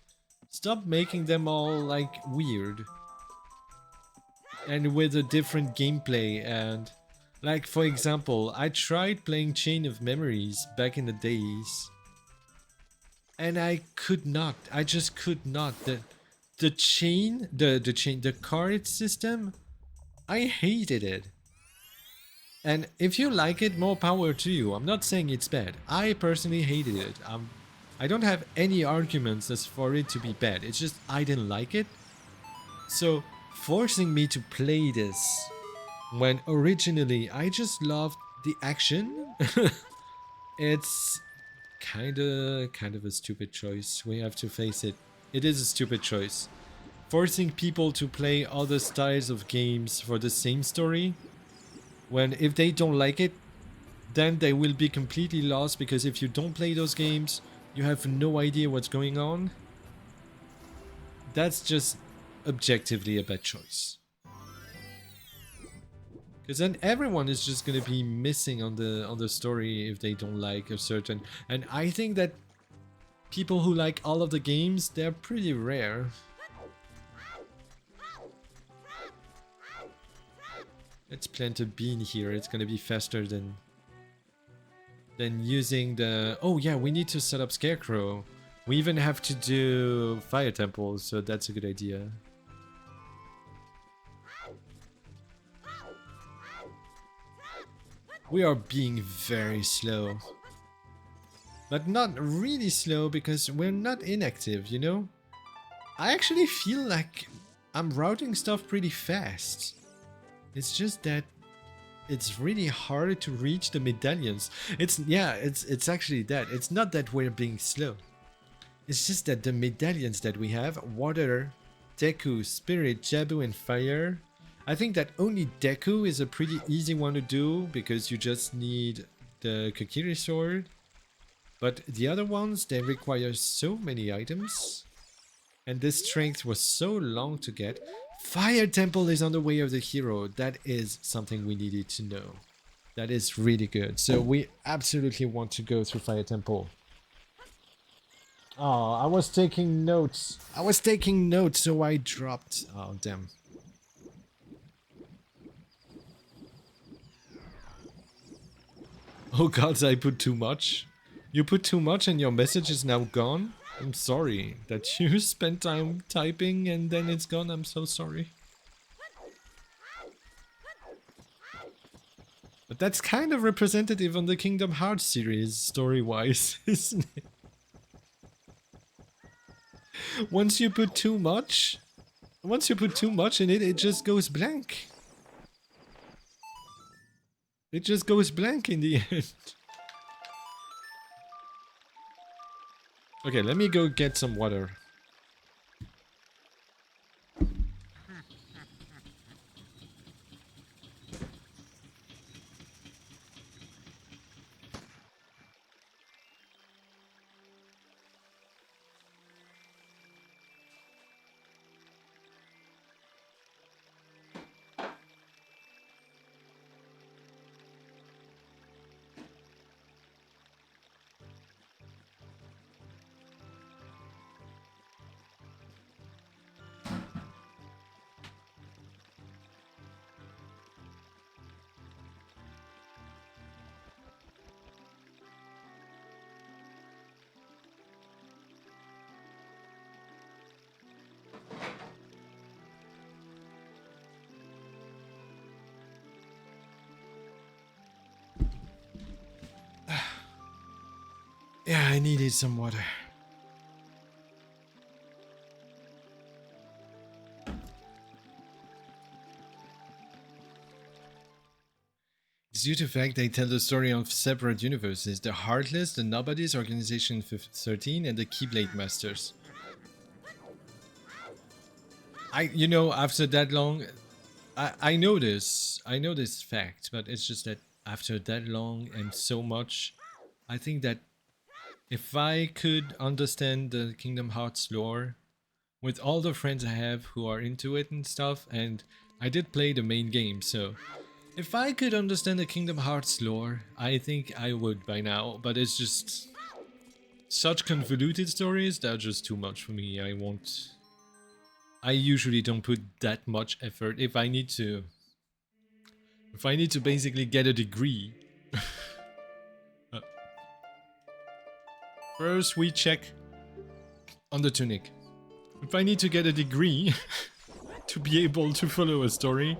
[SPEAKER 1] Stop making them all, like, weird. And with a different gameplay and... Like, for example, I tried playing Chain of Memories back in the days. And I could not. I just could not. The card system, I hated it. And if you like it, more power to you. I'm not saying it's bad. I personally hated it. I don't have any arguments as for it to be bad. It's just I didn't like it. So forcing me to play this when originally I just loved the action, it's kind of a stupid choice. We have to face it. It is a stupid choice. Forcing people to play other styles of games for the same story, when if they don't like it, then they will be completely lost, because if you don't play those games, you have no idea what's going on. That's just objectively a bad choice. Because then everyone is just gonna be missing on the story if they don't like a certain... And I think that people who like all of the games, they're pretty rare. Let's plant a bean here. It's gonna be faster than using the... Oh yeah, we need to set up Scarecrow. We even have to do Fire Temple, so that's a good idea. We are being very slow. But not really slow, because we're not inactive, you know? I actually feel like I'm routing stuff pretty fast. It's just that it's really hard to reach the medallions. It's actually that. It's not that we're being slow. It's just that the medallions that we have, Water, Deku, Spirit, Jabu, and Fire, I think that only Deku is a pretty easy one to do, because you just need the Kokiri sword. But the other ones, they require so many items. And this strength was so long to get. Fire Temple is on the way of the hero. That is something we needed to know. That is really good. So we absolutely want to go through Fire Temple. Oh, I was taking notes. So I dropped. Oh, damn. Oh god, I put too much. You put too much and your message is now gone? I'm sorry that you spent time typing and then it's gone. I'm so sorry. But that's kind of representative on the Kingdom Hearts series, story-wise, isn't it? Once you put too much in it, it just goes blank. It just goes blank in the end. Okay, let me go get some water. Yeah, I needed some water. It's due to the fact they tell the story of separate universes. The Heartless, the Nobodies, Organization 13, and the Keyblade Masters. You know, after that long, I know this fact, but it's just that after that long and so much, I think that if I could understand the Kingdom Hearts lore, with all the friends I have who are into it and stuff, and I did play the main game, so if I could understand the Kingdom Hearts lore, I think I would by now, but it's just such convoluted stories that are just too much for me. I usually don't put that much effort if I need to basically get a degree. First we check on the tunic. If I need to get a degree to be able to follow a story,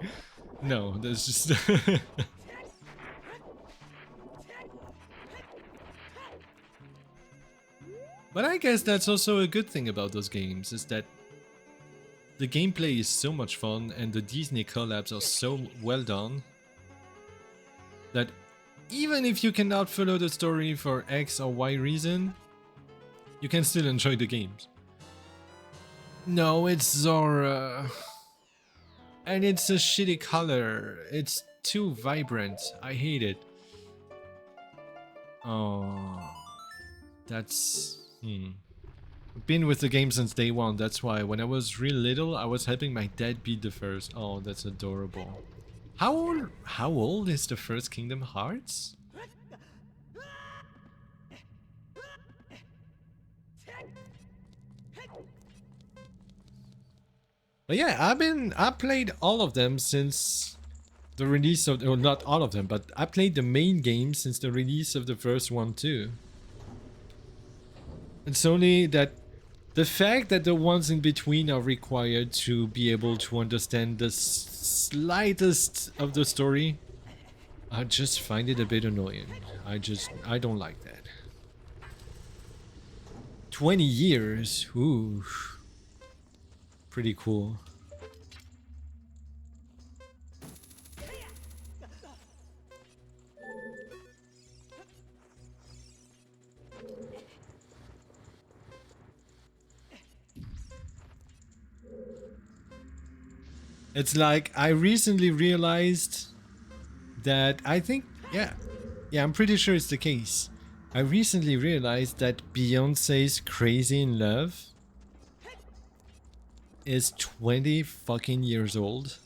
[SPEAKER 1] no, that's just... But I guess that's also a good thing about those games, is that the gameplay is so much fun and the Disney collabs are so well done that even if you cannot follow the story for X or Y reason, you can still enjoy the games. No, it's Zora. And it's a shitty color. It's too vibrant. I hate it. Oh, that's... Been with the game since day one. That's why when I was real little, I was helping my dad beat the first. Oh, that's adorable. How old is the first Kingdom Hearts? But yeah, I played all of them since the release of, well, not all of them, but I played the main game since the release of the first one too. It's only that the fact that the ones in between are required to be able to understand the slightest of the story, I just find it a bit annoying. I don't like that. 20 years, ooh. Pretty cool. It's like I recently realized that yeah, I'm pretty sure it's the case. I recently realized that Beyonce's Crazy in Love is 20 fucking years old.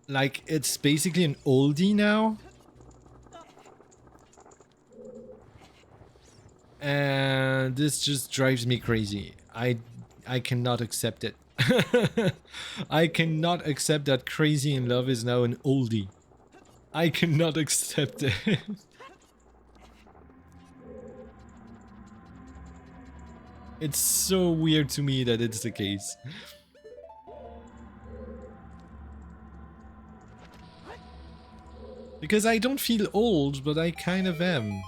[SPEAKER 1] Like, it's basically an oldie now. And this just drives me crazy. I cannot accept it. I cannot accept that Crazy in Love is now an oldie. I cannot accept it. It's so weird to me that it's the case. Because I don't feel old, but I kind of am.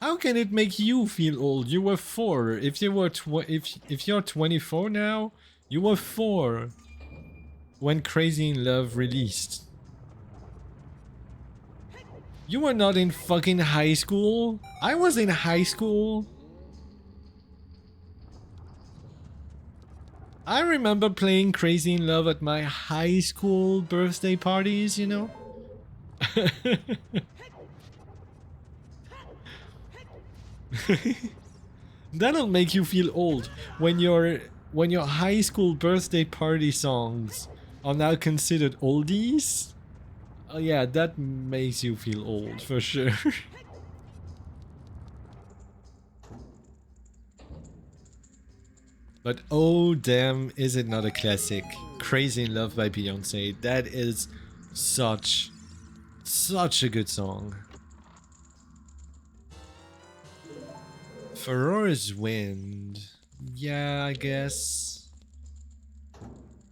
[SPEAKER 1] How can it make you feel old? You were 4. If you were if you're 24 now, you were 4 when Crazy in Love released. You were not in fucking high school. I was in high school. I remember playing Crazy in Love at my high school birthday parties, you know? That'll make you feel old when your high school birthday party songs are now considered oldies. Oh yeah, that makes you feel old for sure. But oh damn, is it not a classic? Crazy in Love by Beyonce. That is such a good song. Ferora's Wind. Yeah, I guess.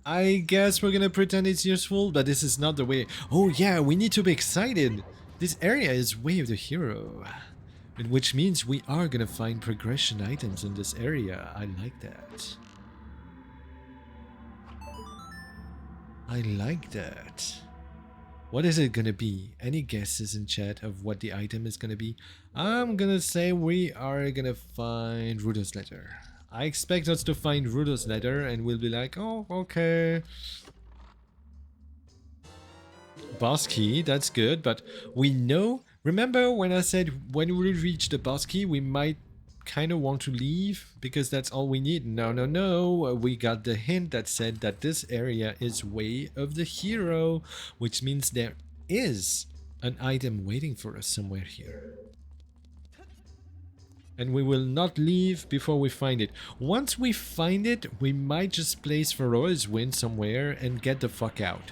[SPEAKER 1] I guess we're gonna pretend it's useful, but this is not the way. Oh yeah, we need to be excited. This area is Way of the Hero. And which means we are gonna find progression items in this area. I like that. I like that. What is it gonna be? Any guesses in chat of what the item is gonna be? I'm gonna say we are gonna find Rudo's letter. I expect us to find Rudo's letter and we'll be like, oh, okay. Boss key, that's good, but we know... Remember when I said when we reach the boss key, we might kind of want to leave because that's all we need? No, no, no. We got the hint that said that this area is Way of the Hero, which means there is an item waiting for us somewhere here. And we will not leave before we find it. Once we find it, we might just place Pharor's Wind somewhere and get the fuck out.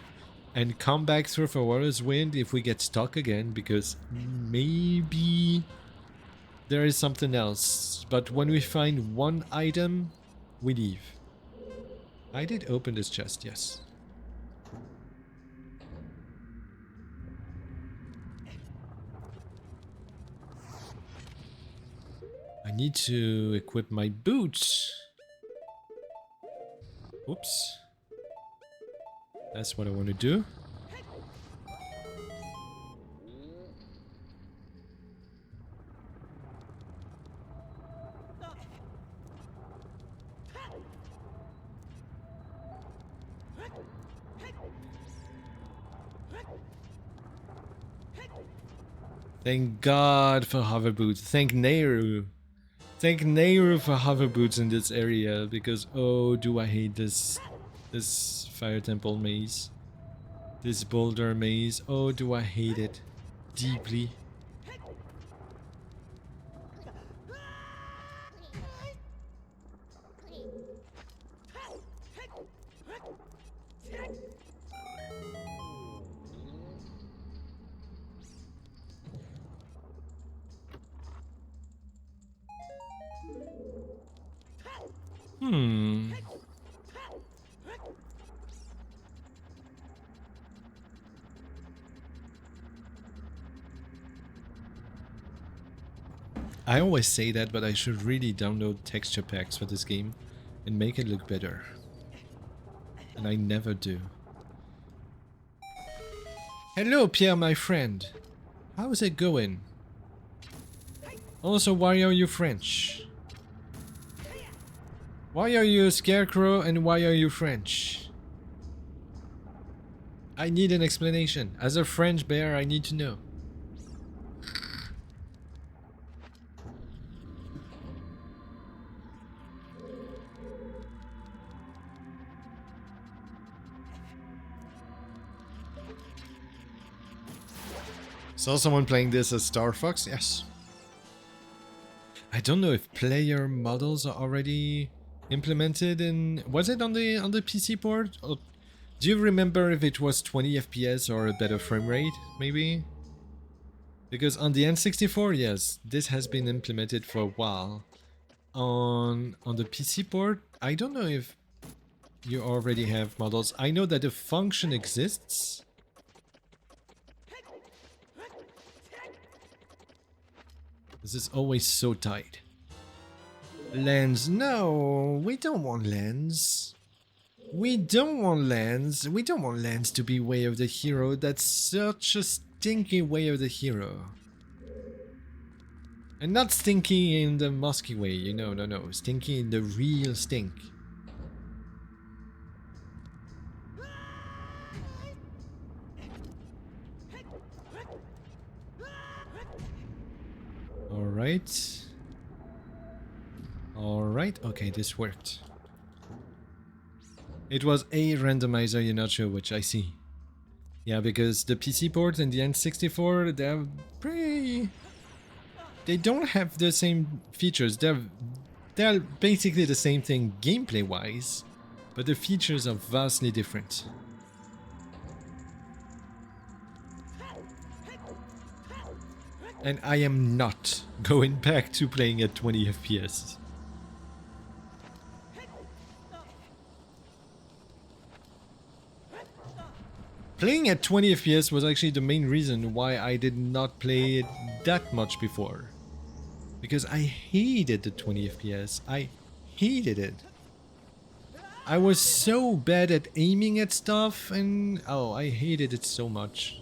[SPEAKER 1] And come back through Pharor's Wind if we get stuck again, because maybe there is something else. But when we find one item, we leave. I did open this chest, yes. I need to equip my boots. Oops. That's what I want to do. Thank God for hover boots. Thank Nehru. Thank Nehru for hover boots in this area, because oh, do I hate this fire temple maze. This boulder maze. Oh, do I hate it deeply. I always say that, but I should really download texture packs for this game and make it look better. And I never do. Hello, Pierre, my friend. How's it going? Also, why are you French? Why are you a scarecrow and why are you French? I need an explanation. As a French bear, I need to know. Saw someone playing this as Star Fox? Yes. I don't know if player models are already implemented in... Was it on the PC port? Or do you remember if it was 20 FPS or a better frame rate, maybe? Because on the N64, yes, this has been implemented for a while. On the PC port, I don't know if you already have models. I know that the function exists. This is always so tight. Lens, no, we don't want lens. We don't want lens. We don't want lens to be Way of the Hero. That's such a stinky Way of the Hero. And not stinky in the musky way, you know, no. Stinky in the real stink. Alright. Alright, okay, this worked. It was a randomizer, you're not sure which, I see. Yeah, because the PC port and the N64, they're pretty... They don't have the same features. They're basically the same thing gameplay-wise, but the features are vastly different. And I am not going back to playing at 20 FPS. Playing at 20 FPS was actually the main reason why I did not play it that much before. Because I hated the 20 FPS. I hated it. I was so bad at aiming at stuff and oh, I hated it so much.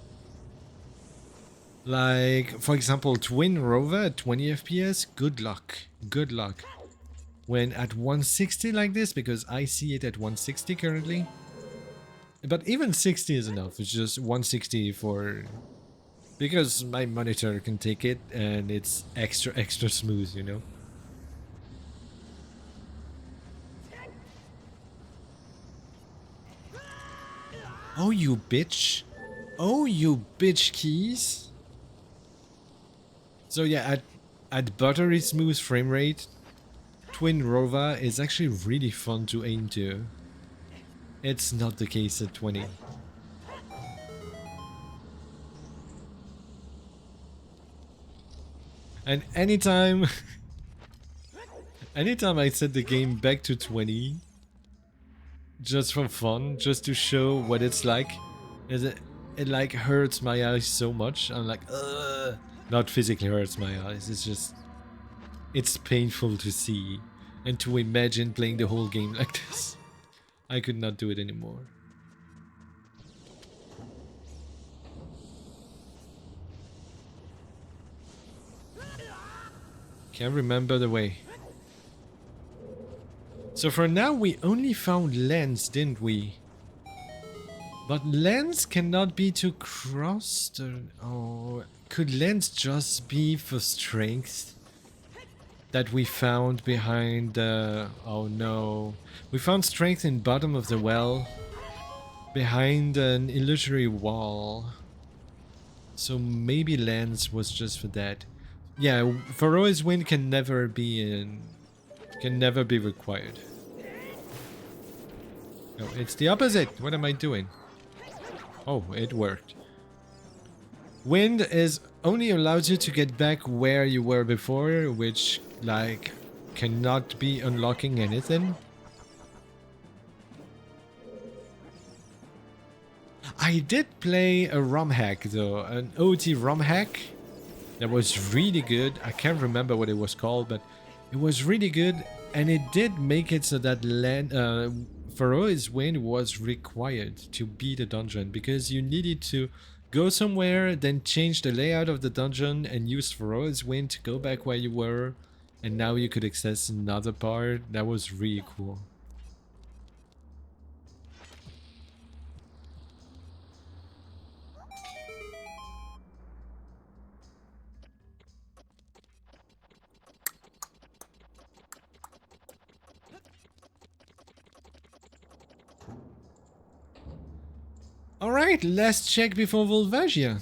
[SPEAKER 1] Like, for example, Twin Rover at 20 FPS, good luck. Good luck. When at 160 like this, because I see it at 160 currently. But even 60 is enough, it's just 160 for... Because my monitor can take it and it's extra smooth, you know? Oh, you bitch. Oh, you bitch keys. So yeah, at buttery smooth frame rate, Twin Rova is actually really fun to aim to. It's not the case at 20. And anytime I set the game back to 20, just for fun, just to show what it's like, it like hurts my eyes so much. I'm like, ugh. Not physically hurts my eyes, it's just, it's painful to see and to imagine playing the whole game like this. I could not do it anymore. Can't remember the way. So for now we only found lens, didn't we? But lens cannot be too crossed. Oh, could lens just be for strength? That we found behind the... Oh no. We found strength in bottom of the well. Behind an illusory wall. So maybe lens was just for that. Yeah, Faroe's Wind can never be in... Can never be required. No, it's the opposite. What am I doing? Oh, it worked. Wind is only allows you to get back where you were before, which, like, cannot be unlocking anything. I did play a ROM hack, though. An OT ROM hack. That was really good. I can't remember what it was called, but it was really good. And it did make it so that Faroe's Wind was required to beat a dungeon, because you needed to go somewhere, then change the layout of the dungeon and use Faroe's Wind to go back where you were, and now you could access another part. That was really cool. Alright, last check before Volvagia.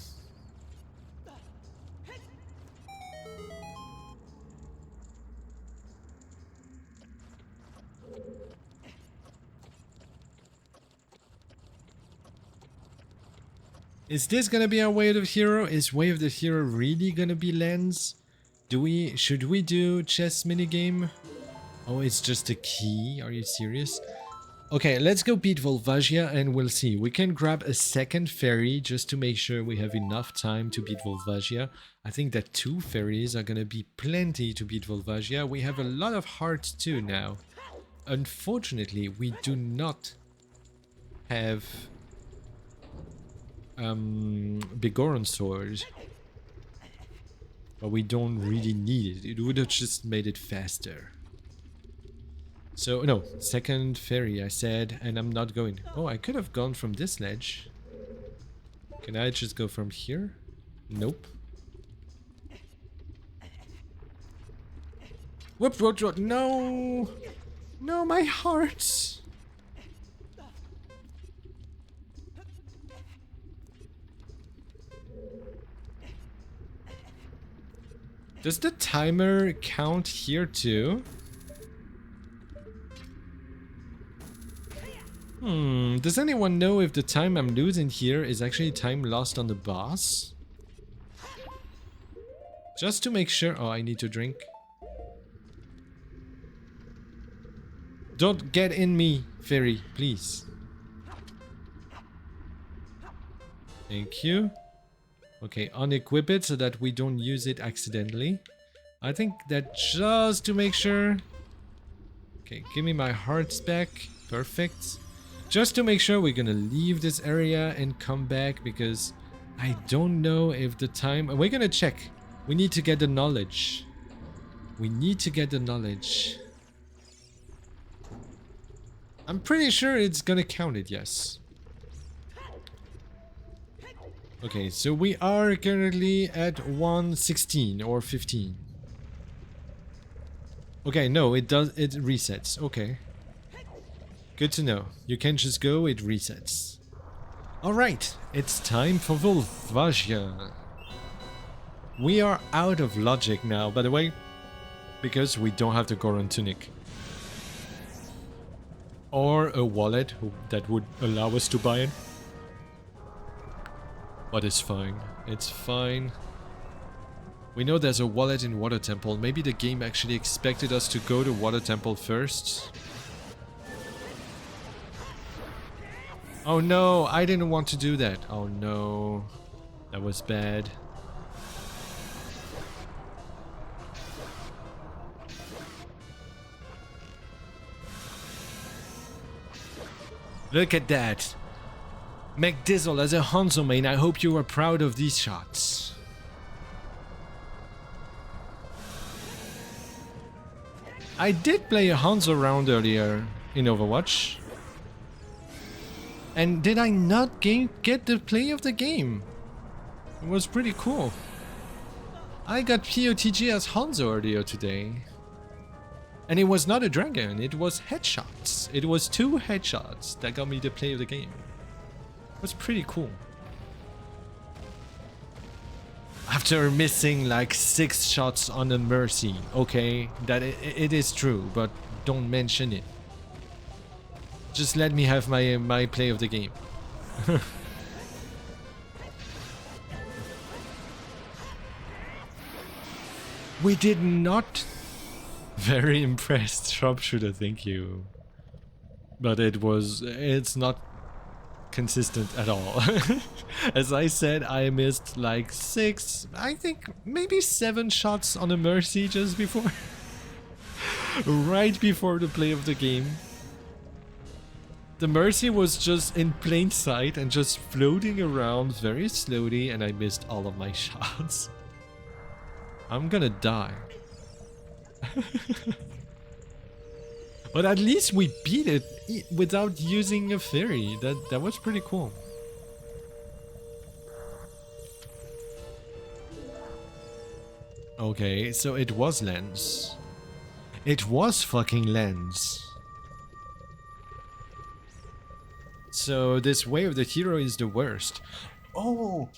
[SPEAKER 1] Is this gonna be our Way of the Hero? Is Way of the Hero really gonna be lens? Should we do chess minigame? Oh, it's just a key? Are you serious? Okay, let's go beat Volvagia and we'll see. We can grab a second ferry just to make sure we have enough time to beat Volvagia. I think that 2 ferries are gonna be plenty to beat Volvagia. We have a lot of hearts too now. Unfortunately, we do not have Begoron sword. But we don't really need it. It would have just made it faster. So, no, second ferry I said, and I'm not going. Oh, I could have gone from this ledge. Can I just go from here? Nope. Whoop, whoop, whoop, no! No, my heart! Does the timer count here too? Does anyone know if the time I'm losing here is actually time lost on the boss? Just to make sure. Oh, I need to drink. Don't get in me, fairy, please. Thank you. Okay, unequip it so that we don't use it accidentally. I think that just to make sure. Okay, give me my hearts back. Perfect. Just to make sure we're gonna leave this area and come back because I don't know if the time... We're gonna check. We need to get the knowledge. We need to get the knowledge. I'm pretty sure it's gonna count it, yes. Okay, so we are currently at 116 or 15. Okay, no, it resets. Okay. Good to know. You can just go, it resets. Alright, it's time for Volvagia. We are out of logic now, by the way, because we don't have the Goron Tunic. Or a wallet that would allow us to buy it. But it's fine. It's fine. We know there's a wallet in Water Temple. Maybe the game actually expected us to go to Water Temple first. Oh no, I didn't want to do that. Oh no. That was bad. Look at that. McDizzle, as a Hanzo main, I hope you are proud of these shots. I did play a Hanzo round earlier in Overwatch. And did I not get the play of the game? It was pretty cool. I got POTG as Hanzo earlier today. And it was not a dragon, it was headshots. It was 2 headshots that got me the play of the game. It was pretty cool. After missing like 6 shots on a Mercy. Okay, that it is true, but don't mention it. Just let me have my play of the game. We did not. Very impressed, sharpshooter, thank you. But it's not consistent at all. As I said, I missed like 6, I think maybe 7 shots on a Mercy just before. Right before the play of the game. The Mercy was just in plain sight and just floating around very slowly, and I missed all of my shots. I'm gonna die. But at least we beat it without using a fairy. That was pretty cool. Okay, so it was Lens. It was fucking Lens. So this way of the hero is the worst. Oh,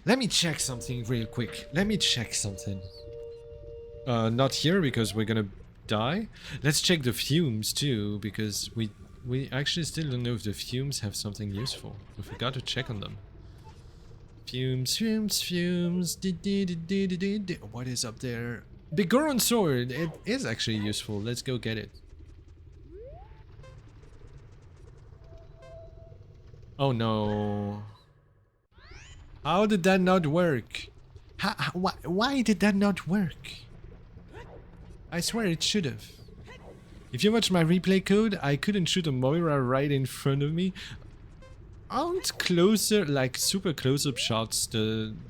[SPEAKER 1] let me check something real quick. Let me check something. Not here because we're gonna die. Let's check the fumes too, because we actually still don't know if the fumes have something useful. We forgot to check on them. Fumes. What is up there? The Goron sword. It is actually useful. Let's go get it. Oh no. How did that not work? Why did that not work? I swear it should have. If you watch my replay code, I couldn't shoot a Moira right in front of me. Aren't closer, like super close-up shots,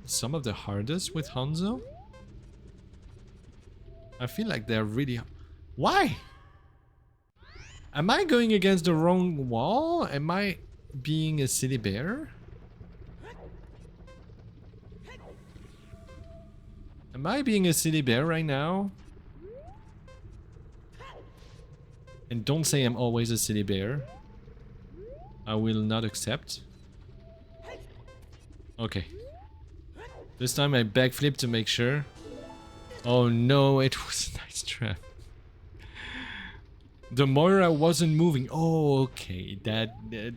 [SPEAKER 1] some of the hardest with Hanzo? I feel like they're really... Why? Am I going against the wrong wall? Am I being a silly bear? Am I being a silly bear right now? And don't say I'm always a silly bear. I will not accept. Okay. This time I backflip to make sure. Oh no, it was a nice trap. The Moira wasn't moving. Oh, okay.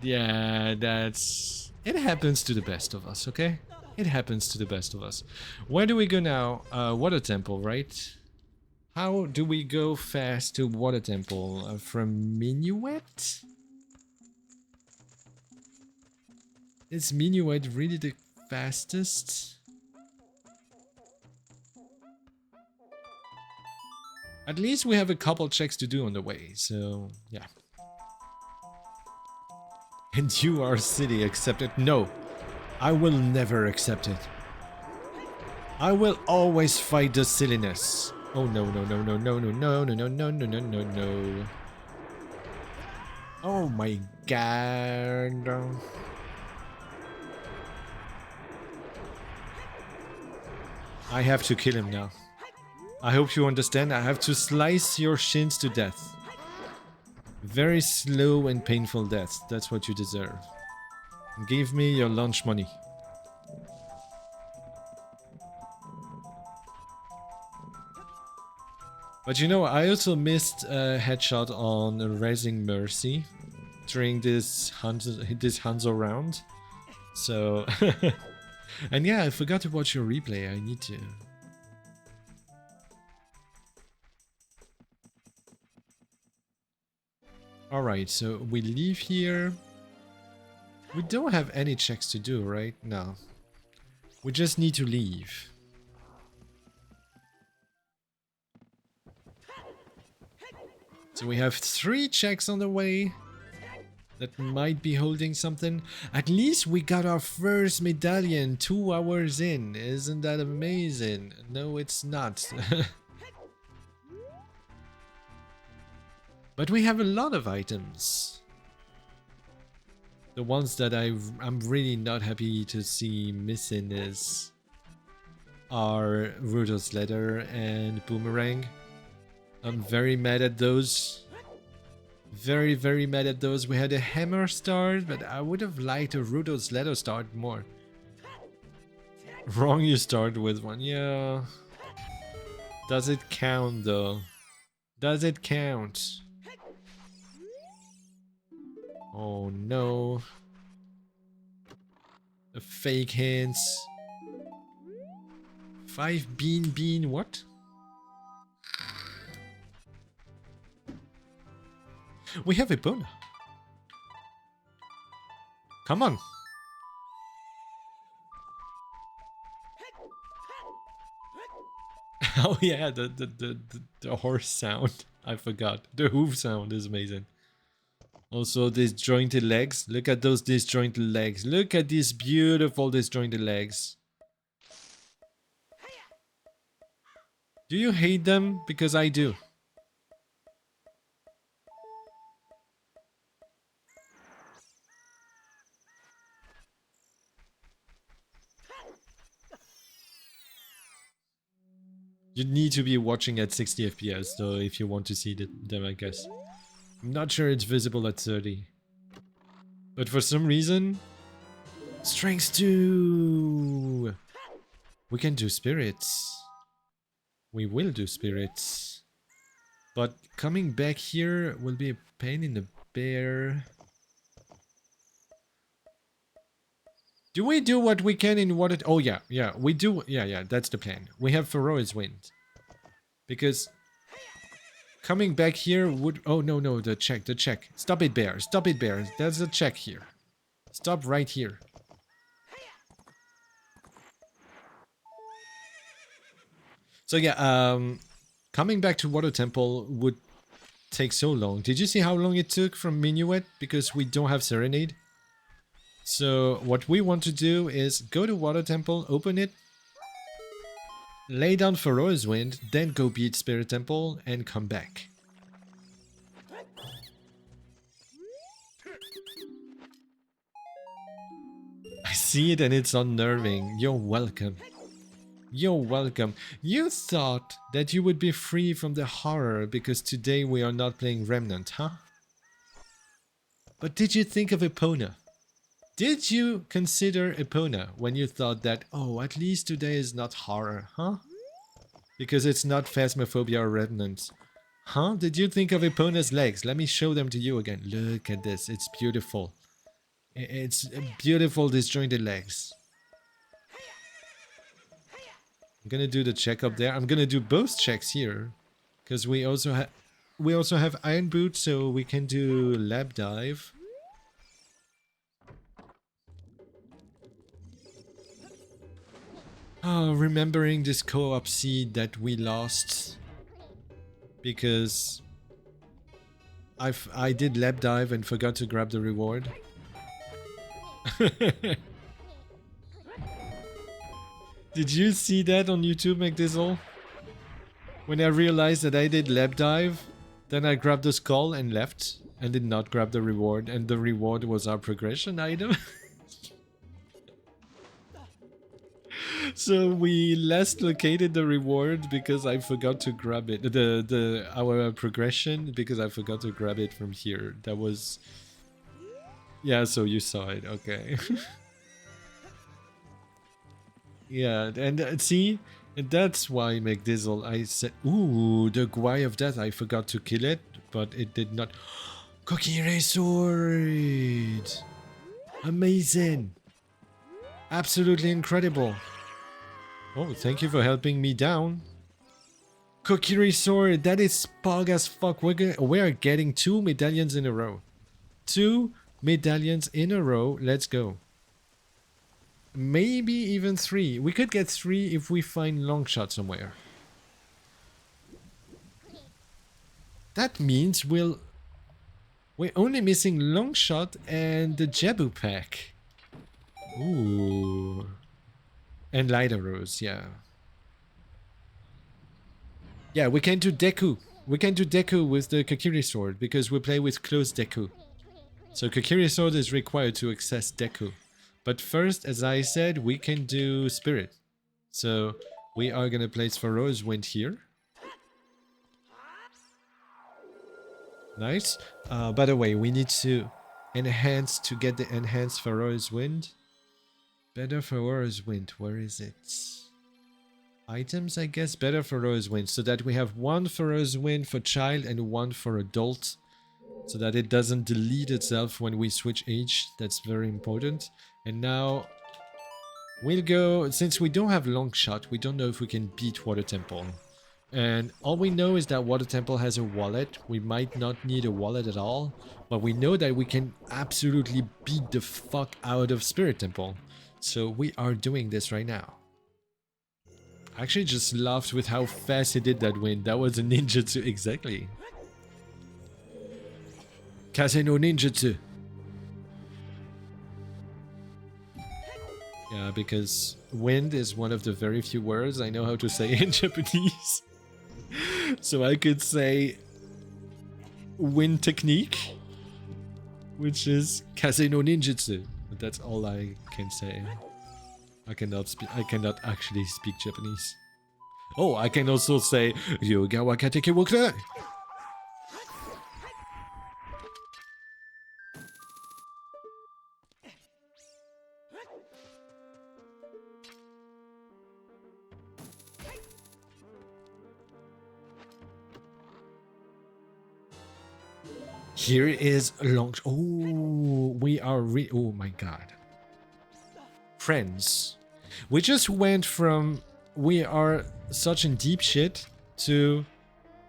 [SPEAKER 1] Yeah, that's... It happens to the best of us, okay? It happens to the best of us. Where do we go now? Water Temple, right? How do we go fast to Water Temple? From Minuet? Is Minuet really the fastest? At least we have a couple checks to do on the way, so yeah. And you are city accepted? No, I will never accept it. I will always fight the silliness. Oh no no no no no no no no no no no no no no. Oh my god. I have to kill him now. I hope you understand. I have to slice your shins to death. Very slow and painful death. That's what you deserve. Give me your lunch money. But you know, I also missed a headshot on Raising Mercy during this Hanzo round. So, and yeah, I forgot to watch your replay. I need to. Alright, so we leave here. We don't have any checks to do, right? No. We just need to leave. So we have 3 checks on the way that might be holding something. At least we got our first medallion 2 hours in. Isn't that amazing? No, it's not. But we have a lot of items. The ones that I'm really not happy to see missing are Rudo's letter and Boomerang. I'm very mad at those. Very, very mad at those. We had a hammer start, but I would have liked a Rudo's letter start more. Wrong, you start with one. Yeah. Does it count though? Does it count? Oh no. The fake hands. 5 bean, what? We have Epona. Come on. Oh yeah, the horse sound. I forgot. The hoof sound is amazing. Also disjointed legs. Look at those disjointed legs. Look at these beautiful disjointed legs. Do you hate them? Because I do. You need to be watching at 60 FPS though if you want to see them, I guess. I'm not sure it's visible at 30. But for some reason... Strength 2! We can do spirits. We will do spirits. But coming back here will be a pain in the bear. Do we do what we can in what it... Oh yeah, we do... Yeah, that's the plan. We have Feroz Wind. Because... Coming back here would... Oh, no, the check. Stop it, bear. Stop it, bear. There's a check here. Stop right here. So yeah, coming back to Water Temple would take so long. Did you see how long it took from Minuet? Because we don't have Serenade. So what we want to do is go to Water Temple, open it, lay down Feroz Wind, then go beat Spirit Temple and come back. I see it and it's unnerving. You're welcome. You're welcome. You thought that you would be free from the horror because today we are not playing Remnant, huh? But did you think of Epona? Did you consider Epona when you thought that, oh, at least today is not horror, huh? Because it's not Phasmophobia or Remnant. Huh? Did you think of Epona's legs? Let me show them to you again. Look at this. It's beautiful. It's beautiful disjointed legs. I'm gonna do the check up there. I'm gonna do both checks here. Because we also have Iron Boot, so we can do Lab Dive. Oh, remembering this co-op seed that we lost because I did lap dive and forgot to grab the reward. Did you see that on YouTube, McDizzle? When I realized that I did lap dive, then I grabbed the skull and left and did not grab the reward, and the reward was our progression item. So we last located the reward because I forgot to grab it. Our progression because I forgot to grab it from here. That was... Yeah, so you saw it, okay. Yeah, and see, and that's why McDizzle, I said, ooh, the Guy of Death, I forgot to kill it, but it did not. Kokiri Sword! Amazing! Absolutely incredible! Oh, thank you for helping me down. Kokiri Sword, that is spog as fuck. We are getting 2 medallions in a row. 2 medallions in a row, let's go. Maybe even 3. We could get 3 if we find long shot somewhere. That means we're only missing long shot and the Jebu pack. Ooh. And light arrows, yeah. Yeah, we can do Deku. We can do Deku with the Kokiri Sword because we play with closed Deku. So Kokiri Sword is required to access Deku. But first, as I said, we can do Spirit. So we are gonna place Pharaoh's Wind here. Nice. By the way, we need to enhance to get the enhanced Pharaoh's Wind. Better Pharaoh's Wind, where is it? Items, I guess. Better Pharaoh's Wind, so that we have 1 Pharaoh's Wind for child and 1 for adult. So that it doesn't delete itself when we switch age. That's very important. And now we'll go, since we don't have long shot, we don't know if we can beat Water Temple. And all we know is that Water Temple has a wallet. We might not need a wallet at all, but we know that we can absolutely beat the fuck out of Spirit Temple. So we are doing this right now. I actually just laughed with how fast he did that wind. That was a ninjutsu, exactly. Kase no ninjutsu. Yeah, because wind is one of the very few words I know how to say in Japanese. So I could say wind technique, which is Kase no ninjutsu. But that's all I can say. I cannot actually speak Japanese. Oh, I can also say Yoga wakateke wokure. Here is long. Oh, we are oh my god. Friends. We just went from we are such in deep shit to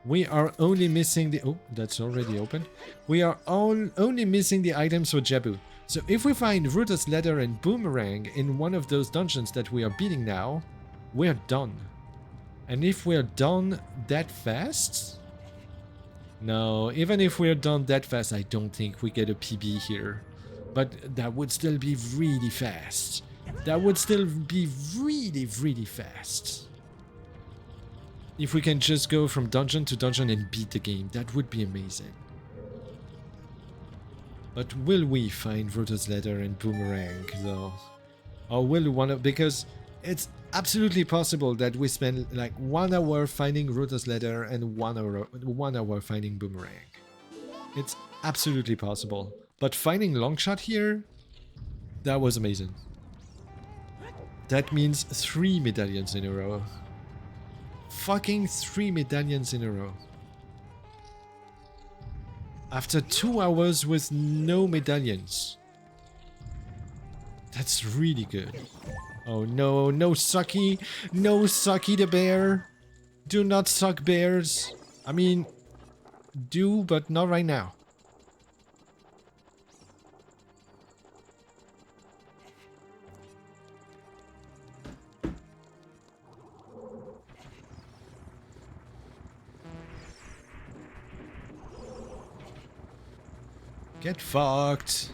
[SPEAKER 1] we are only missing the... Oh, that's already open. We are only missing the items for Jebu. So if we find Ruta's Leather and Boomerang in one of those dungeons that we are beating now, we're done. And if we're done that fast... No, even if we're done that fast, I don't think we get a PB here. But that would still be really fast. That would still be really, really fast. If we can just go from dungeon to dungeon and beat the game, that would be amazing. But will we find Ruta's Leather and Boomerang, though? Or will one of... Because it's absolutely possible that we spend like 1 hour finding Ruta's Leather and 1 hour finding Boomerang. It's absolutely possible. But finding Longshot here, that was amazing. That means 3 medallions in a row. Fucking 3 medallions in a row. After 2 hours with no medallions. That's really good. Oh no, no Sucky. No Sucky the bear. Do not suck bears. I mean, do, but not right now. Get fucked.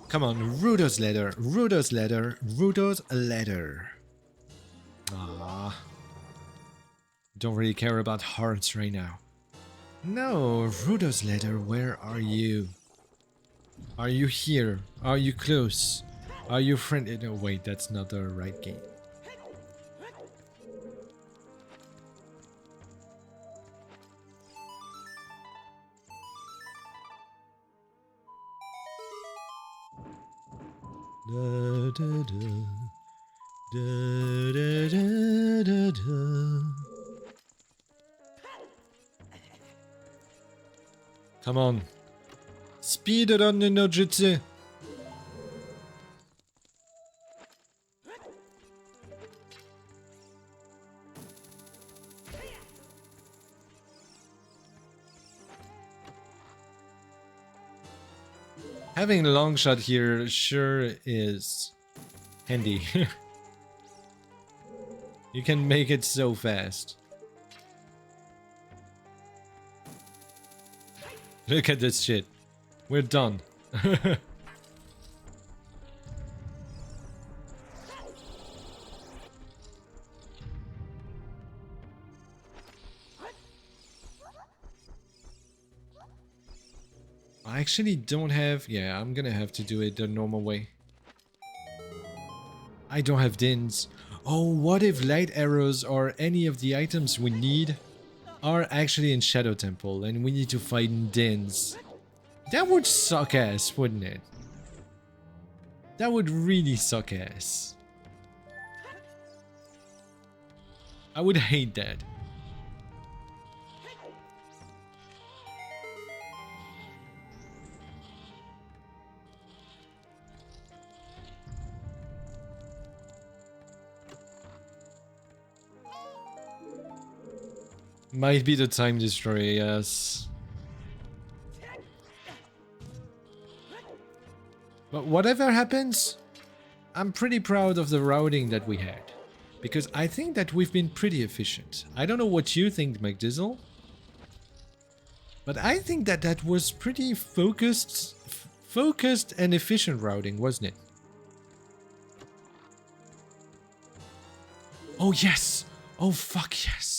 [SPEAKER 1] Come on, Rudo's ladder, Rudo's ladder, Rudo's ladder. Ah, don't really care about hearts right now. No, Rudo's ladder, where are you? Are you here? Are you close? Are you friendly? No, wait, that's not the right game. Da, da, da. Da, da, da, da, da. Come on. Speedrun no jutsu. Having a long shot here sure is handy. You can make it so fast. Look at this shit. We're done. I actually don't have... Yeah, I'm gonna have to do it the normal way. I don't have dins. Oh, what if light arrows or any of the items we need are actually in Shadow Temple and we need to fight dins? That would suck ass, wouldn't it? That would really suck ass. I would hate that. Might be the time destroyer, yes. But whatever happens, I'm pretty proud of the routing that we had. Because I think that we've been pretty efficient. I don't know what you think, McDizzle. But I think that that was pretty focused and efficient routing, wasn't it? Oh yes! Oh fuck yes!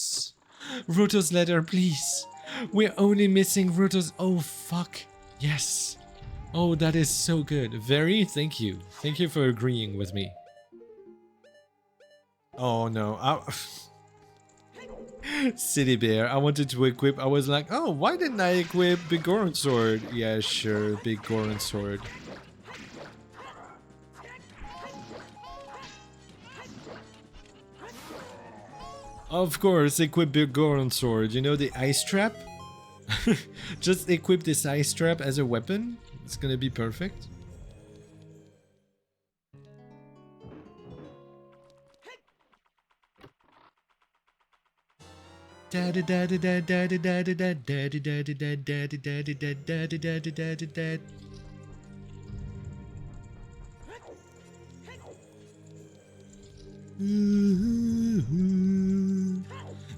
[SPEAKER 1] Ruto's ladder, please. We're only missing Ruto's... Oh, fuck. Yes. Oh, that is so good. Very, thank you. Thank you for agreeing with me. Oh, no. City Bear, I wanted to equip... I was like, oh, why didn't I equip Big Goron Sword? Yeah, sure, Big Goron Sword. Of course, equip Big Goron Sword. You know the ice trap? Just equip this ice trap as a weapon. It's gonna be perfect.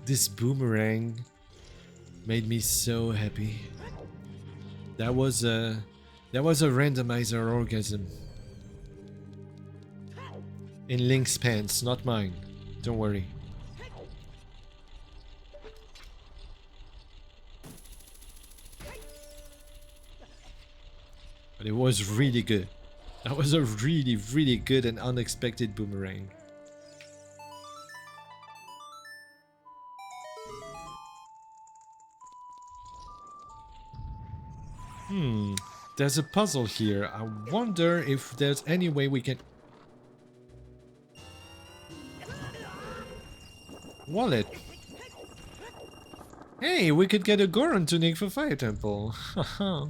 [SPEAKER 1] This boomerang made me so happy. That was a randomizer orgasm. In Link's pants, not mine. Don't worry. But it was really good. That was a really, really good and unexpected boomerang. There's a puzzle here. I wonder if there's any way we can... Wallet. Hey, we could get a Goron tunic for Fire Temple. Haha.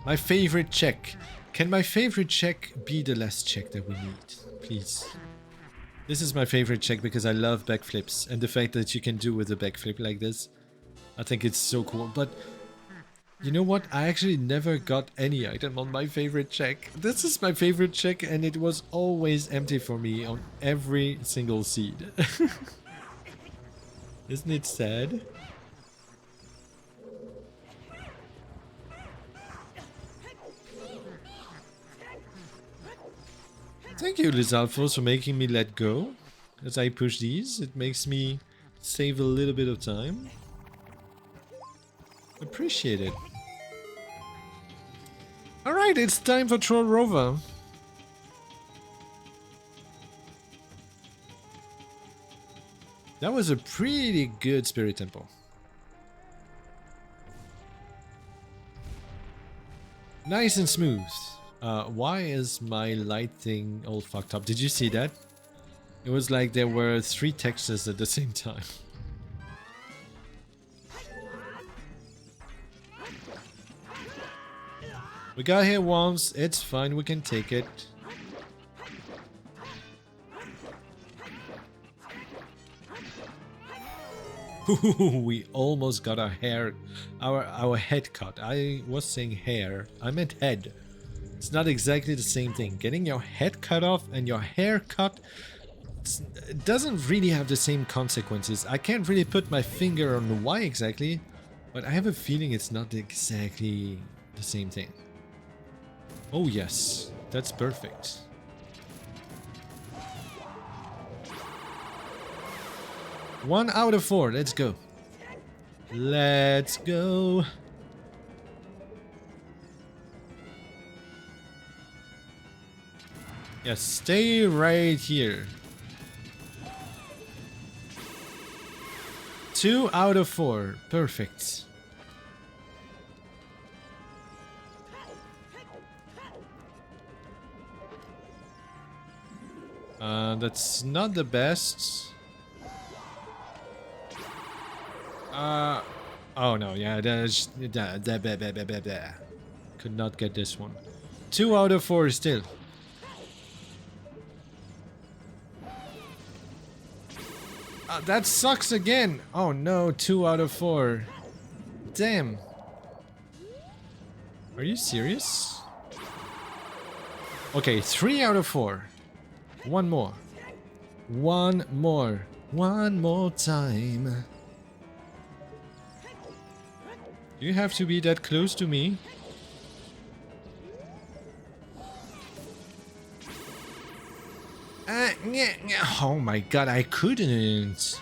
[SPEAKER 1] My favorite check. Can my favorite check be the last check that we need? Please. This is my favorite check because I love backflips. And the fact that you can do with a backflip like this. I think it's so cool. But you know what? I actually never got any item on my favorite check. This is my favorite check and it was always empty for me on every single seed. Isn't it sad? Thank you, Lizalfos, for making me let go. As I push these, it makes me save a little bit of time. Appreciate it. Alright, it's time for Troll Rover. That was a pretty good Spirit Temple. Nice and smooth. Why is my light thing all fucked up? Did you see that? It was like there were 3 textures at the same time. We got here once, it's fine, we can take it. We almost got our head cut. I was saying hair, I meant head. It's not exactly the same thing. Getting your head cut off and your hair cut, it doesn't really have the same consequences. I can't really put my finger on why exactly, but I have a feeling it's not exactly the same thing. Oh yes, that's perfect. One out of 4, let's go. Let's go. Yes, stay right here. 2 out of 4, perfect. That's not the best. Oh no, yeah, could not get this one. 2 out of 4 still. That sucks again. Oh no, 2 out of 4. Damn. Are you serious? Okay, 3 out of 4. One more. One more. One more time. Do you have to be that close to me? Oh my god, I couldn't.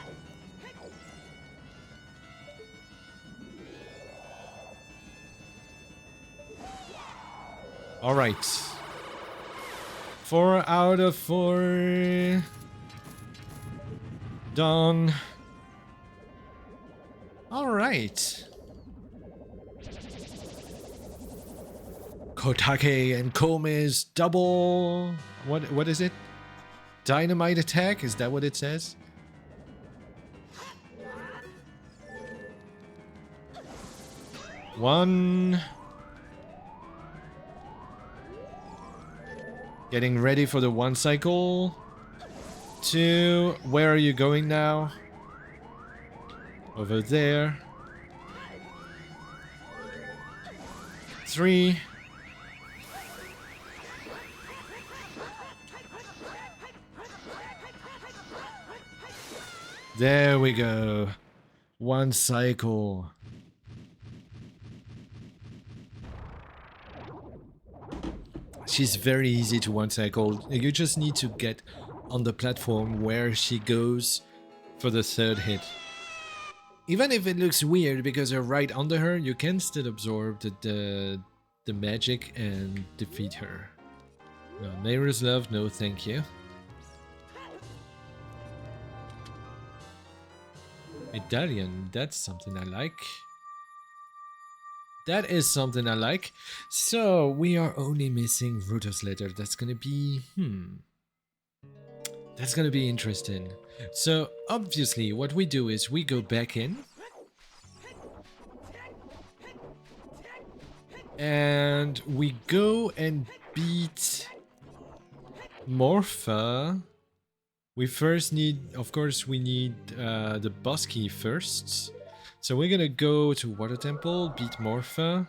[SPEAKER 1] Alright. 4 out of 4. Done. Alright. Kotake and Kome's double... What is it? Dynamite attack? Is that what it says? One. Getting ready for the 1 cycle. 2. Where are you going now? Over there. 3. There we go. 1 cycle. She's very easy to 1 cycle. You just need to get on the platform where she goes for the 3rd hit. Even if it looks weird because you're right under her, you can still absorb the magic and defeat her. No, Neighbor's Love, no thank you. Medallion, that's something I like. That is something I like. So, we are only missing Ruto's letter. That's gonna be... That's gonna be interesting. So, obviously, what we do is we go back in. And we go and beat Morpha. We first need, of course, we need the boss key first. So we're gonna go to Water Temple, beat Morpha.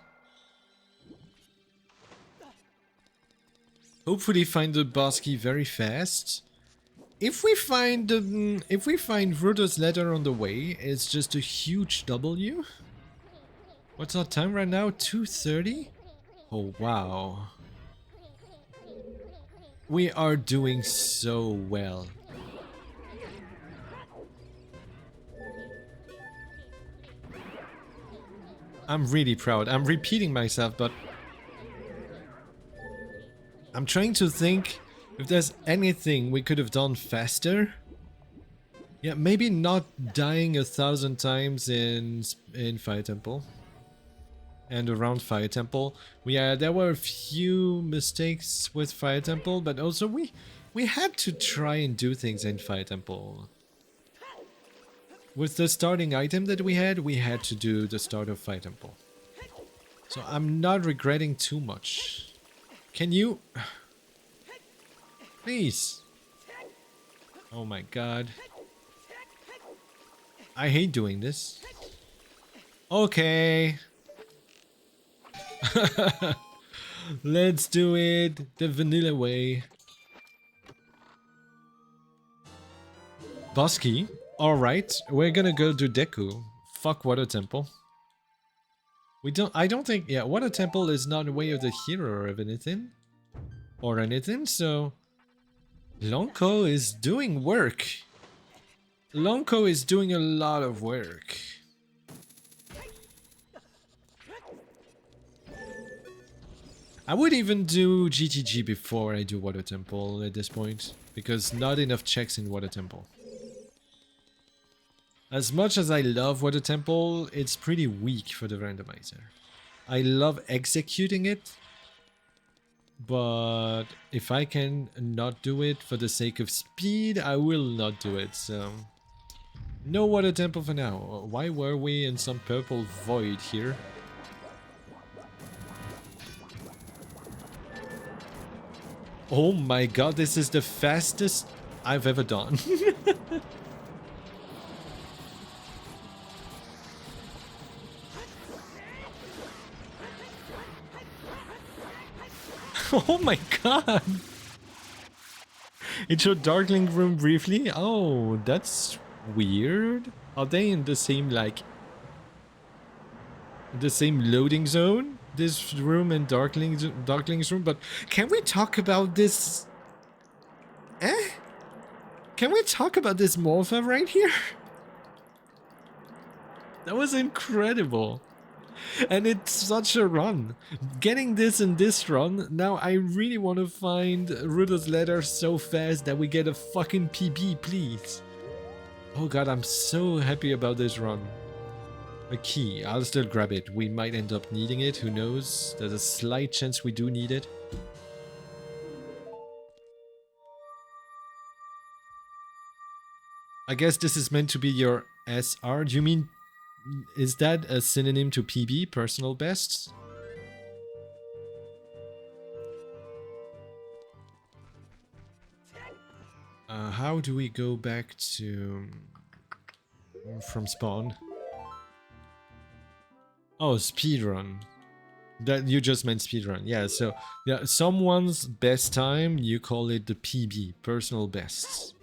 [SPEAKER 1] Hopefully find the boss key very fast. If we find Rudo's letter on the way, it's just a huge W. What's our time right now? 2:30? Oh wow. We are doing so well. I'm really proud. I'm repeating myself, but I'm trying to think if there's anything we could have done faster. Yeah, maybe not dying 1,000 times in Fire Temple. And around Fire Temple. There were a few mistakes with Fire Temple, but also we had to try and do things in Fire Temple. With the starting item that we had to do the start of Fire Temple. So I'm not regretting too much. Can you... Please. Oh my god. I hate doing this. Okay. Let's do it the vanilla way. Boss key. Alright, we're gonna go do Deku. Fuck Water Temple. I don't think, yeah, Water Temple is not a way of the hero or of anything. Or anything, so... Lonko is doing work. Lonko is doing a lot of work. I would even do GTG before I do Water Temple at this point. Because not enough checks in Water Temple. As much as I love Water Temple, it's pretty weak for the randomizer. I love executing it, but if I can not do it for the sake of speed, I will not do it, so... No Water Temple for now. Why were we in some purple void here? Oh my god, this is the fastest I've ever done. Oh my god! It showed Darkling Room briefly? Oh, that's weird. Are they in the same, like... the same loading zone? This room and Darkling's room? But can we talk about this... Can we talk about this Morpha right here? That was incredible. And it's such a run. Getting this in this run, now I really want to find Rudo's letter so fast that we get a fucking PB, please. Oh god, I'm so happy about this run. A key, I'll still grab it. We might end up needing it, who knows? There's a slight chance we do need it. I guess this is meant to be your SR. Do you mean... is that a synonym to PB, personal bests? How do we go back to... from spawn? Oh, speedrun. That you just meant speedrun. Yeah, so yeah, someone's best time, you call it the PB, personal bests.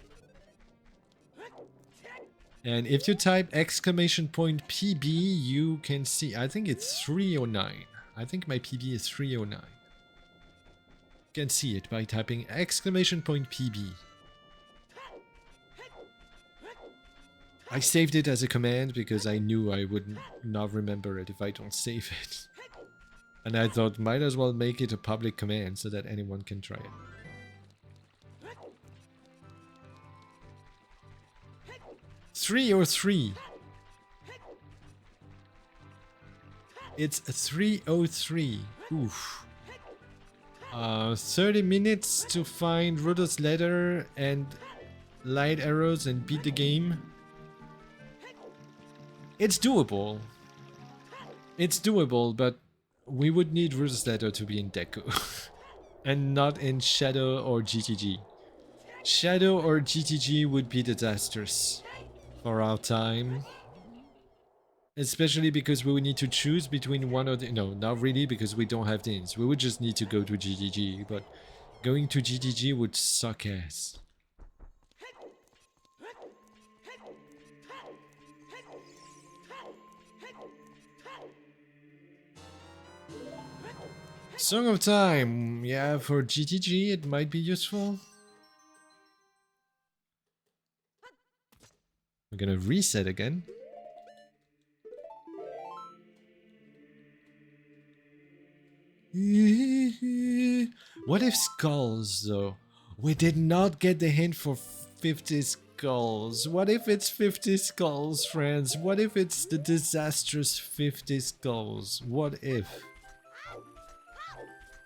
[SPEAKER 1] And if you type exclamation point PB, you can see, I think it's 309. I think my PB is 309. You can see it by typing exclamation point PB. I saved it as a command because I knew I would not remember it if I don't save it. And I thought might as well make it a public command so that anyone can try it. 303. It's 303. Oof. 30 minutes to find Rudo's letter and light arrows and beat the game. It's doable. It's doable, but we would need Rudo's letter to be in Deku. And not in Shadow or GTG. Shadow or GTG would be disastrous for our time. Especially because we would need to choose between one or the... No, not really, because we don't have dins. We would just need to go to GGG, but going to GGG would suck ass. Song of Time. Yeah, for GTG it might be useful. We're gonna reset again. What if skulls, though? We did not get the hint for 50 skulls. What if it's 50 skulls, friends? What if it's the disastrous 50 skulls? What if?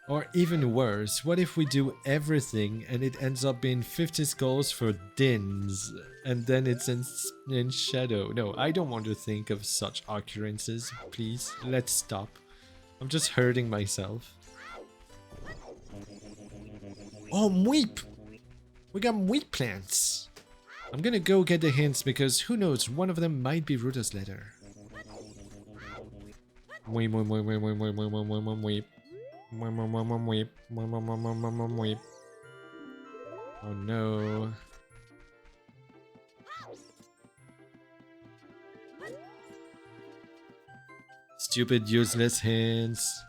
[SPEAKER 1] Or even worse, what if we do everything and it ends up being 50 skulls for dins, and then it's in shadow? No, I don't want to think of such occurrences. Please, let's stop. I'm just hurting myself. Oh, Mweep! We got Mweep plants! I'm gonna go get the hints because who knows, one of them might be Ruda's letter. Mweep, mweep, mweep, mweep, mweep, mweep, mweep, mweep, mweep, mweep. Oh no. Stupid useless hints.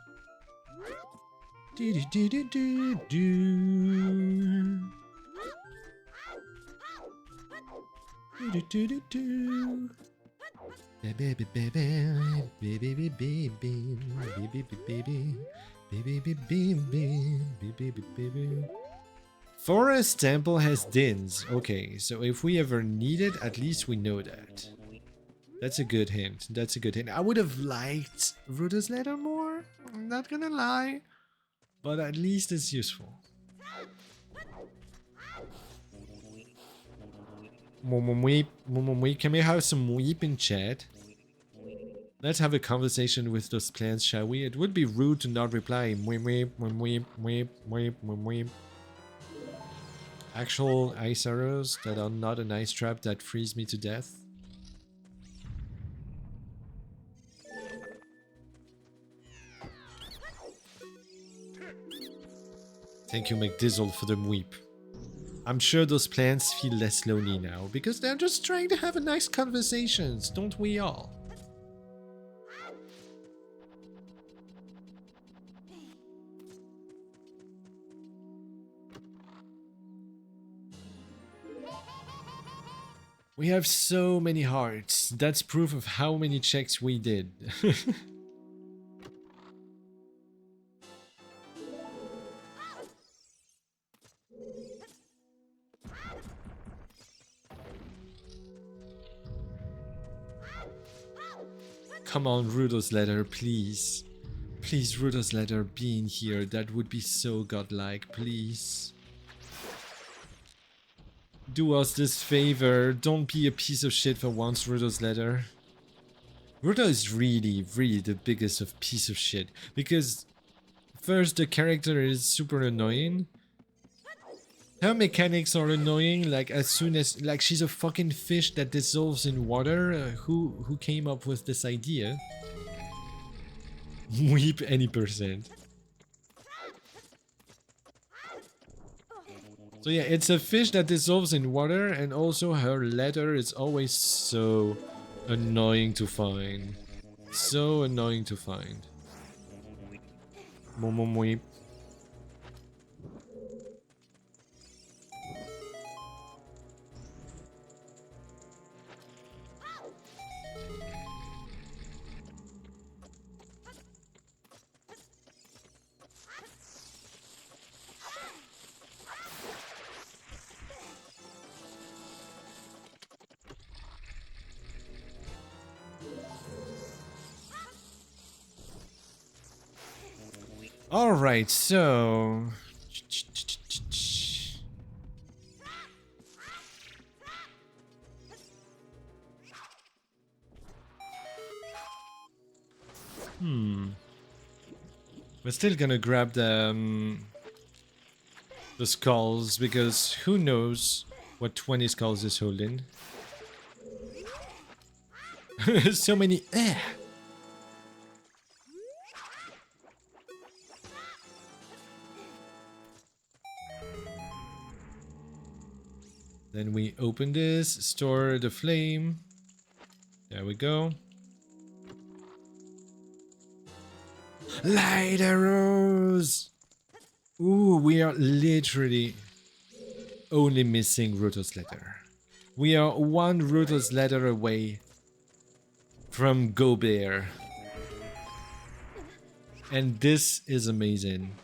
[SPEAKER 1] Do do do do do do. Do do do do. Baby baby baby baby baby baby baby baby baby. Forest Temple has dins. Okay, so if we ever need it, at least we know that. That's a good hint. That's a good hint. I would have liked Ruda's letter more. I'm not gonna lie. But at least it's useful. Weep. Can we have some weep in chat? Let's have a conversation with those plants, shall we? It would be rude to not reply. Actual ice arrows that are not an ice trap that freeze me to death. Thank you, McDizzle, for the weep. I'm sure those plants feel less lonely now, because they're just trying to have a nice conversations, don't we all? We have so many hearts. That's proof of how many checks we did. Come on, Rudo's letter, please. Please, Rudo's letter, be in here. That would be so godlike, please. Do us this favor. Don't be a piece of shit for once, Rudo's letter. Rudo is really, really the biggest of piece of shit. Because first, the character is super annoying. Her mechanics are annoying, like as soon as, like she's a fucking fish that dissolves in water. Who came up with this idea? Weep any percent. So yeah, it's a fish that dissolves in water, and also her letter is always so annoying to find. So annoying to find. Weep. Alright, so... We're still gonna grab the skulls, because who knows what 20 skulls is holding. So many eh. Then we open this, store the flame. There we go. Light arrows! Ooh, we are literally only missing Ruto's letter. We are one Ruto's letter away from Go Bear. And this is amazing.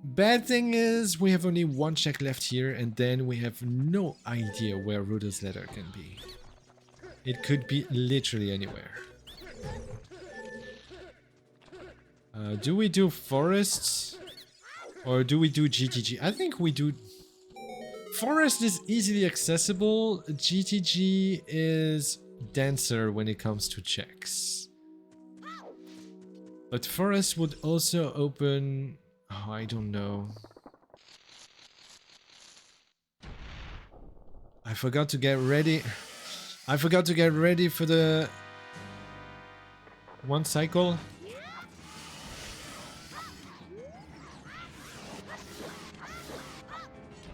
[SPEAKER 1] Bad thing is, we have only one check left here, and then we have no idea where Ruto's letter can be. It could be literally anywhere. Do we do forests? Or do we do GTG? I think we do... Forest is easily accessible. GTG is denser when it comes to checks. But forest would also open... Oh, I don't know. I forgot to get ready. I forgot to get ready for the... one cycle.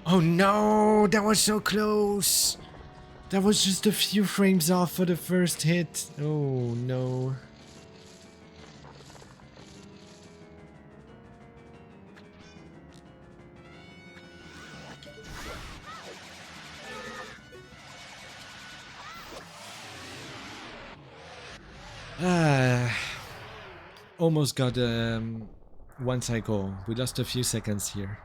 [SPEAKER 1] Oh no, that was so close. That was just a few frames off for the first hit. Oh no. Almost got one cycle. We lost a few seconds here.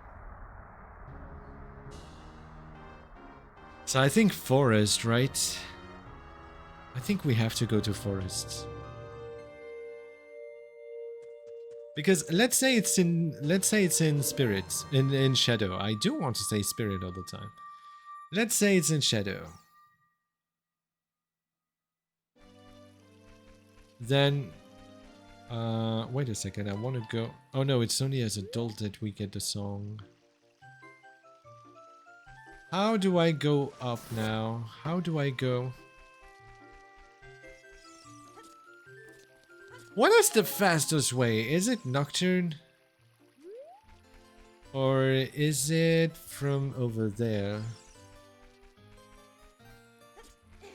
[SPEAKER 1] So I think forest, right? I think we have to go to forest. Because let's say it's in spirit, in shadow. I do want to say spirit all the time. Let's say it's in shadow. Then wait a second, I want to go... Oh no, it's only as adult that we get the song. How do I go up now? How do I go? What is the fastest way? Is it Nocturne? Or is it from over there?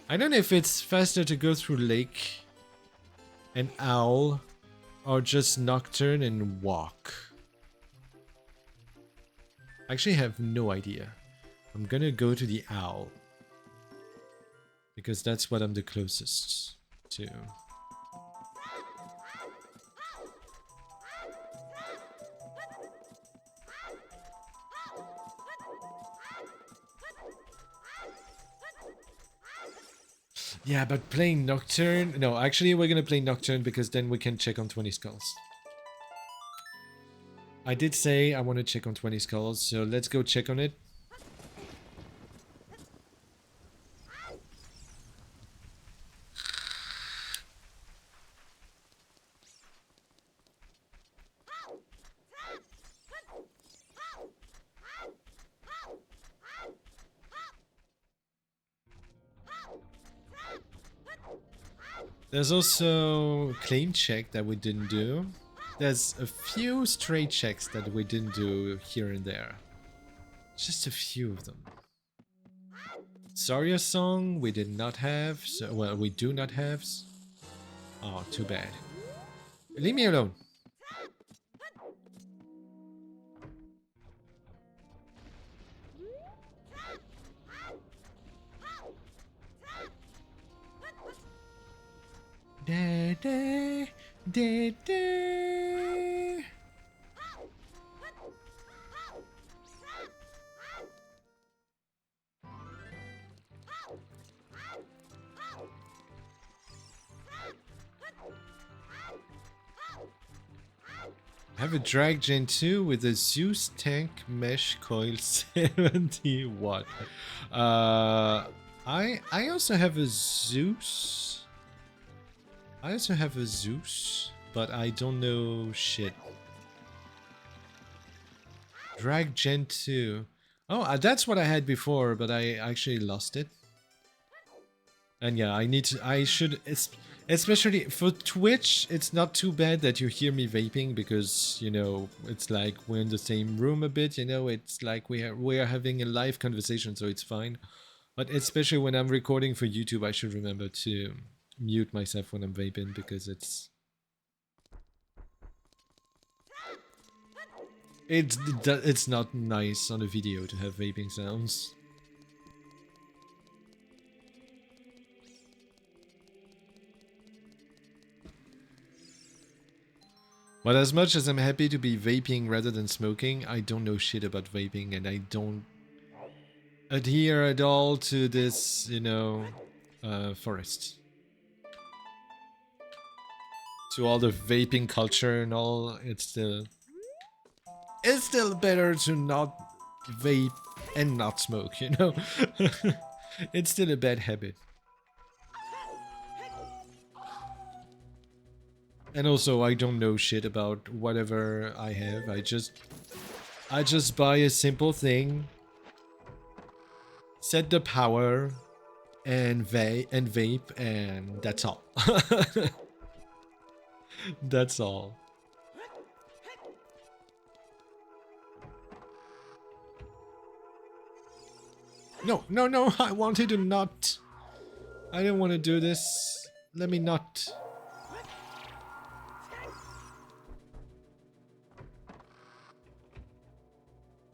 [SPEAKER 1] I don't know if it's faster to go through Lake and Owl or just Nocturne and walk. I actually have no idea. I'm gonna go to the Owl because that's what I'm the closest to. Yeah, but playing Nocturne... No, actually we're gonna play Nocturne because then we can check on 20 skulls. I did say I want to check on 20 skulls, so let's go check on it. There's also claim check that we didn't do. There's a few stray checks that we didn't do here and there. Just a few of them. Zarya song we did not have. So, well, we do not have. Oh, too bad. Leave me alone. Da, da, da, da. I have a drag gen 2 with a Zeus tank mesh coil 70 watt. I also have a Zeus. I also have a Zeus, but I don't know shit. Drag Gen 2. Oh, that's what I had before, but I actually lost it. And yeah, I should, especially for Twitch, it's not too bad that you hear me vaping because, you know, it's like we're in the same room a bit, you know, it's like we are having a live conversation, so it's fine. But especially when I'm recording for YouTube, I should remember to mute myself when I'm vaping because it's not nice on a video to have vaping sounds. But as much as I'm happy to be vaping rather than smoking, I don't know shit about vaping and I don't adhere at all to this, you know, forest. To all the vaping culture and all, it's still better to not vape and not smoke, you know? It's still a bad habit. And also, I don't know shit about whatever I have. I just buy a simple thing, set the power, and vape, and that's all. That's all. No, no, no, I wanted to not. I don't want to do this. Let me not.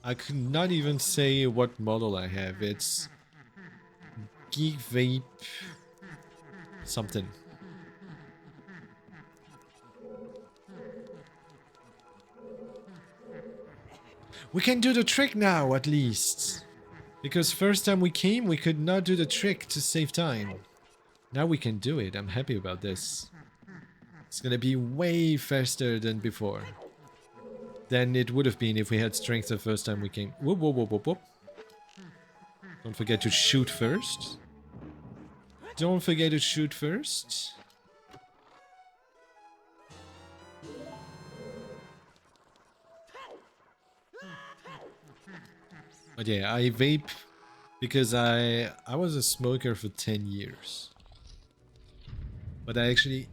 [SPEAKER 1] I could not even say what model I have. It's Geek Vape something. We can do the trick now, at least. Because first time we came, we could not do the trick to save time. Now we can do it. I'm happy about this. It's gonna be way faster than before. Than it would have been if we had strength the first time we came. Whoop, whoop, whoop, whoop, whoop. Don't forget to shoot first. Don't forget to shoot first. But yeah, I vape because I was a smoker for 10 years. But I actually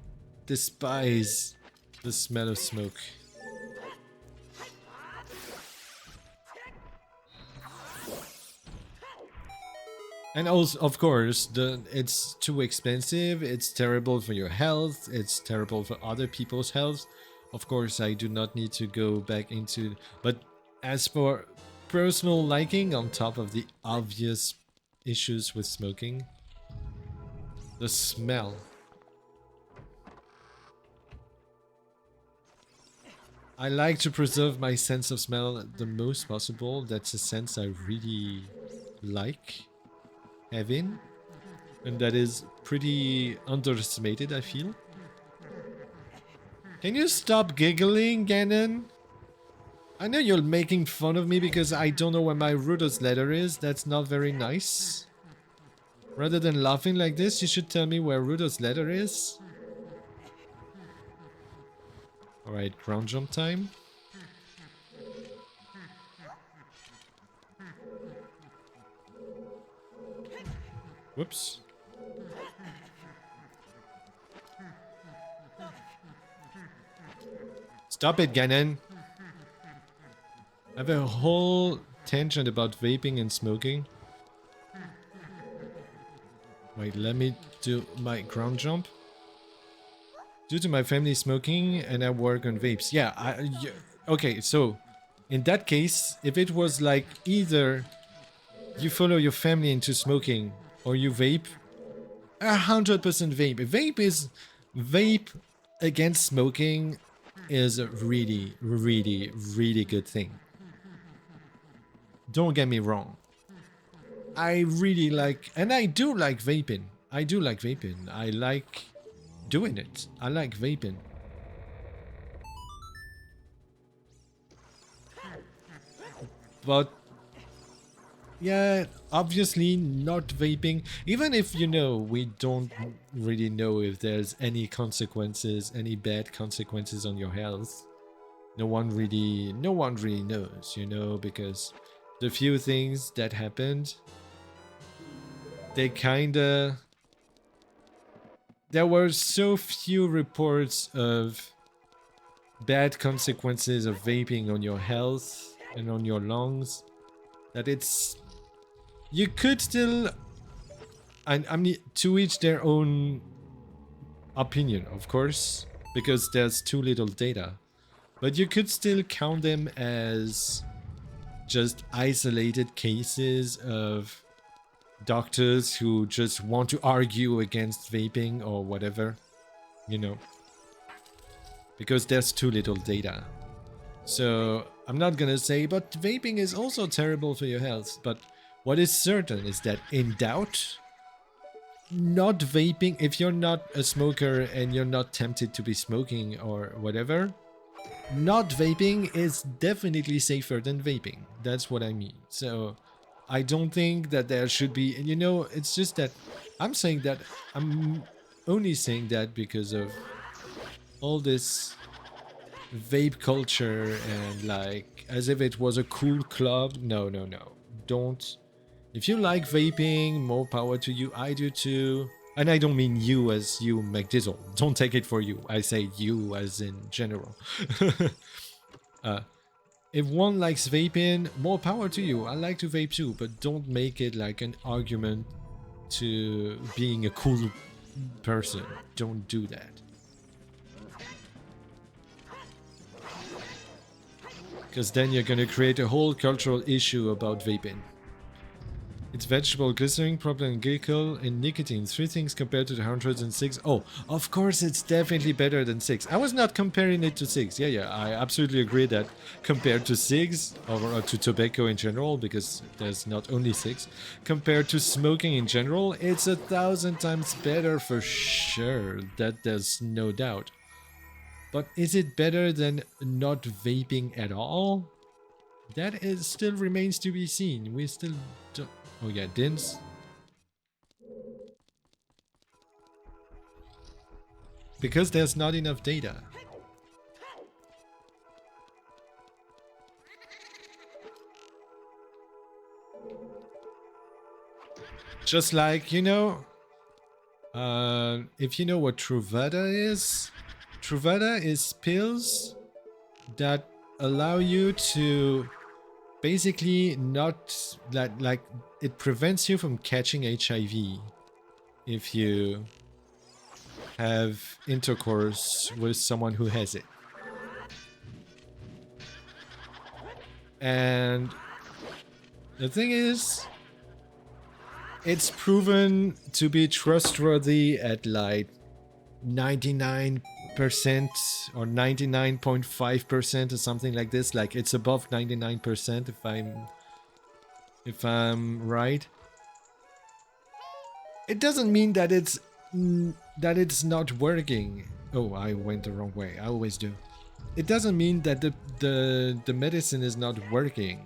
[SPEAKER 1] despise the smell of smoke. And also, of course, it's too expensive, it's terrible for your health, it's terrible for other people's health. Of course, I do not need to go back into... But as for personal liking, on top of the obvious issues with smoking, the smell. I like to preserve my sense of smell the most possible. That's a sense I really like having, and that is pretty underestimated, I feel. Can you stop giggling, Ganon? I know you're making fun of me because I don't know where my Rudo's letter is. That's not very nice. Rather than laughing like this, you should tell me where Rudo's letter is. Alright, ground jump time. Whoops. Stop it, Ganon. I have a whole tangent about vaping and smoking. Wait, let me do my ground jump. Due to my family smoking and I work on vapes. Yeah, okay, so in that case, if it was like either you follow your family into smoking or you vape, 100% vape. Vape against smoking is a really, really, really good thing. Don't get me wrong. I really like, and I do like vaping. I like doing it. I like vaping. But yeah, obviously not vaping. Even if, you know, we don't really know if there's any consequences, any bad consequences on your health. No one really knows, you know, because the few things that happened, they kinda there were so few reports of bad consequences of vaping on your health and on your lungs that it's, you could still, I mean, to each their own opinion, of course, because there's too little data, but you could still count them as just isolated cases of doctors who just want to argue against vaping or whatever, you know, because there's too little data. So I'm not gonna say, but vaping is also terrible for your health. But what is certain is that in doubt, not vaping, if you're not a smoker and you're not tempted to be smoking or whatever, not vaping is definitely safer than vaping. That's what I mean. So I don't think that there should be, and you know, it's just that I'm saying that, I'm only saying that because of all this vape culture and like as if it was a cool club. No, no, no. Don't. If you like vaping, more power to you. I do too. And I don't mean you as you, McDizzle. Don't take it for you. I say you as in general. If one likes vaping, more power to you. I like to vape too, but don't make it like an argument to being a cool person. Don't do that. Because then you're gonna create a whole cultural issue about vaping. It's vegetable, glycerin, propylene glycol, and nicotine. 3 things compared to the 106. Oh, of course it's definitely better than 6. I was not comparing it to 6. Yeah, I absolutely agree that compared to 6, or to tobacco in general, because there's not only 6, compared to smoking in general, it's 1,000 times better for sure. That there's no doubt. But is it better than not vaping at all? That is still remains to be seen. We still don't... Oh yeah, Dins. Because there's not enough data. Just like, you know, if you know what Truvada is pills that allow you to basically not, like it prevents you from catching HIV if you have intercourse with someone who has it. And the thing is, it's proven to be trustworthy at like 99% or 99.5% or something like this. Like it's above 99% if I'm right. It doesn't mean that it's not working. Oh, I went the wrong way. I always do. It doesn't mean that the medicine is not working,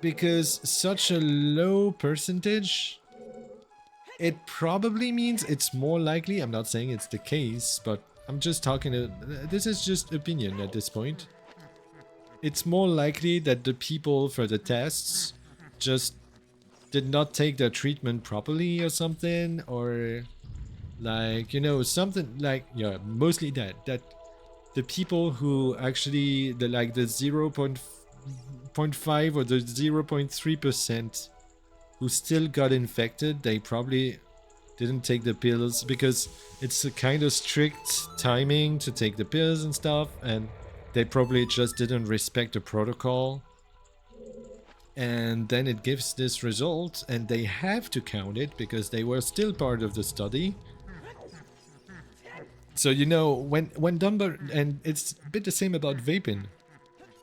[SPEAKER 1] because such a low percentage, it probably means it's more likely. I'm not saying it's the case, but I'm just talking. This is just opinion at this point. It's more likely that the people for the tests just did not take their treatment properly or something, or like, you know, something like, yeah, mostly that the people who actually, the 0.5 or the 0.3% who still got infected, they probably didn't take the pills, because it's a kind of strict timing to take the pills and stuff, and they probably just didn't respect the protocol. And then it gives this result, and they have to count it because they were still part of the study. So, you know, when number, and it's a bit the same about vaping,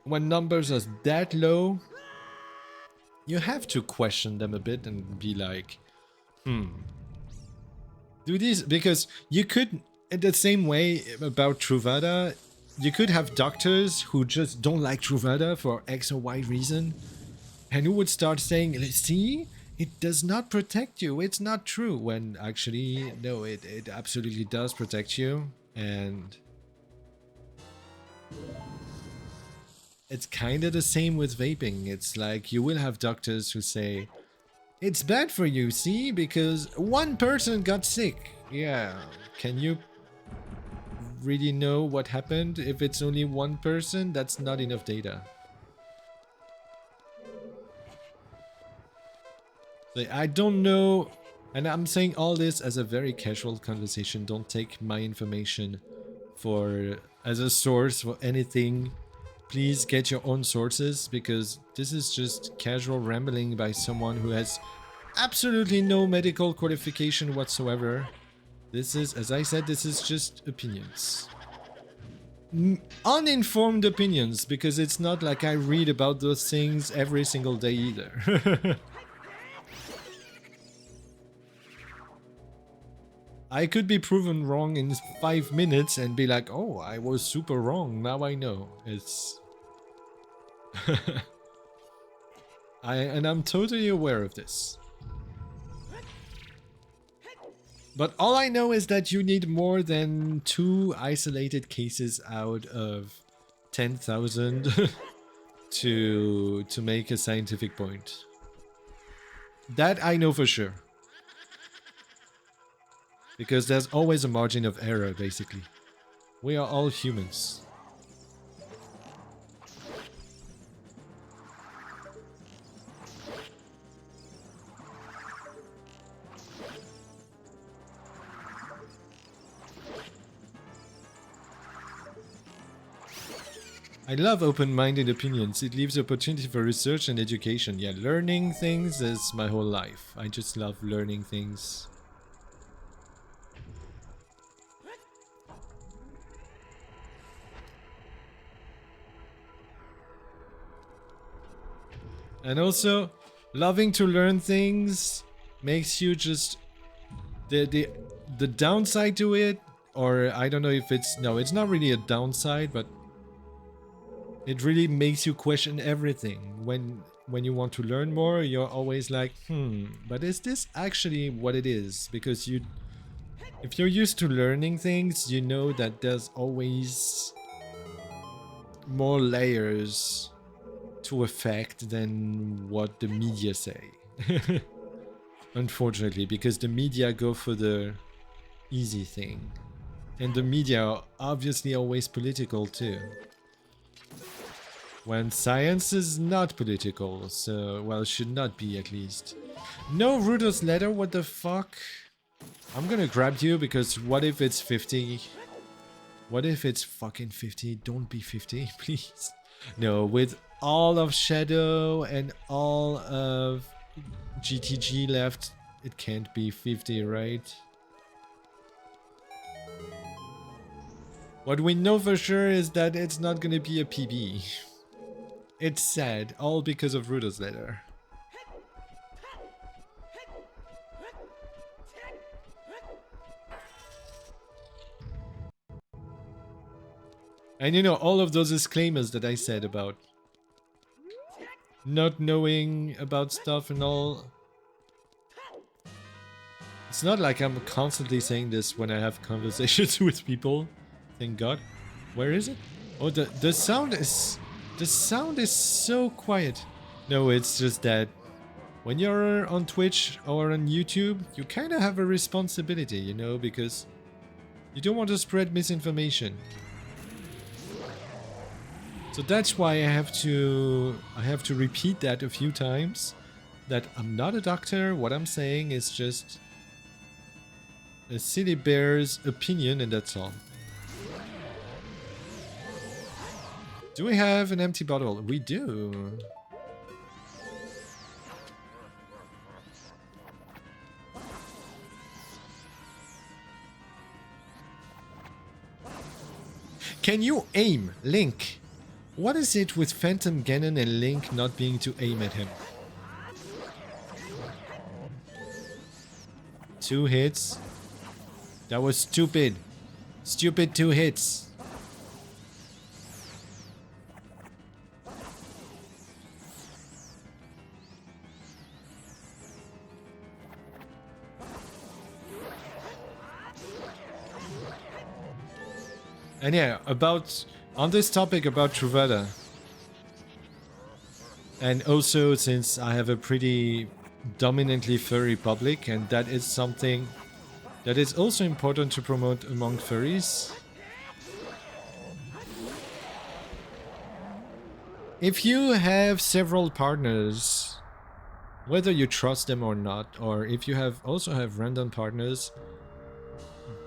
[SPEAKER 1] when numbers are that low, you have to question them a bit and be like, do these, because you could, in the same way about Truvada, you could have doctors who just don't like Truvada for X or Y reason, and who would start saying, see, it does not protect you, it's not true, when actually, no, it absolutely does protect you. And it's kind of the same with vaping. It's like you will have doctors who say, It's bad for you, see? Because one person got sick. Yeah. Can you really know what happened? If it's only one person, that's not enough data. So I don't know. And I'm saying all this as a very casual conversation. Don't take my information for as a source for anything. Please get your own sources, because this is just casual rambling by someone who has absolutely no medical qualification whatsoever. This is, as I said, this is just opinions. Uninformed opinions, because it's not like I read about those things every single day either. I could be proven wrong in 5 minutes and be like, oh, I was super wrong, now I know. It's... and I'm totally aware of this. But all I know is that you need more than 2 isolated cases out of 10,000 to make a scientific point. That I know for sure. Because there's always a margin of error, basically. We are all humans. I love open-minded opinions. It leaves opportunity for research and education. Yeah, learning things is my whole life. I just love learning things. And also, loving to learn things makes you just... The downside to it, or I don't know if it's... No, it's not really a downside, but... It really makes you question everything. When you want to learn more, you're always like, but is this actually what it is? Because if you're used to learning things, you know that there's always more layers to affect than what the media say. Unfortunately, because the media go for the easy thing. And the media are obviously always political too. When science is not political, so, well, should not be at least. No Rudo's letter, what the fuck? I'm gonna grab you because what if it's 50? What if it's fucking 50? Don't be 50, please. No, with all of Shadow and all of GTG left, it can't be 50, right? What we know for sure is that it's not gonna be a PB. It's sad, all because of Rudo's letter. And you know, all of those disclaimers that I said about not knowing about stuff and all. It's not like I'm constantly saying this when I have conversations with people. Thank God. Where is it? Oh, the sound is... The sound is so quiet. No, it's just that when you're on Twitch or on YouTube, you kind of have a responsibility, you know, because you don't want to spread misinformation. So that's why I have to repeat that a few times, that I'm not a doctor. What I'm saying is just a silly bear's opinion, and that's all. Do we have an empty bottle? We do. Can you aim, Link? What is it with Phantom Ganon and Link not being to aim at him? 2 hits? That was stupid. Stupid 2 hits. And yeah, on this topic about Truvada, and also since I have a pretty dominantly furry public, and that is something that is also important to promote among furries. If you have several partners, whether you trust them or not, or if you also have random partners,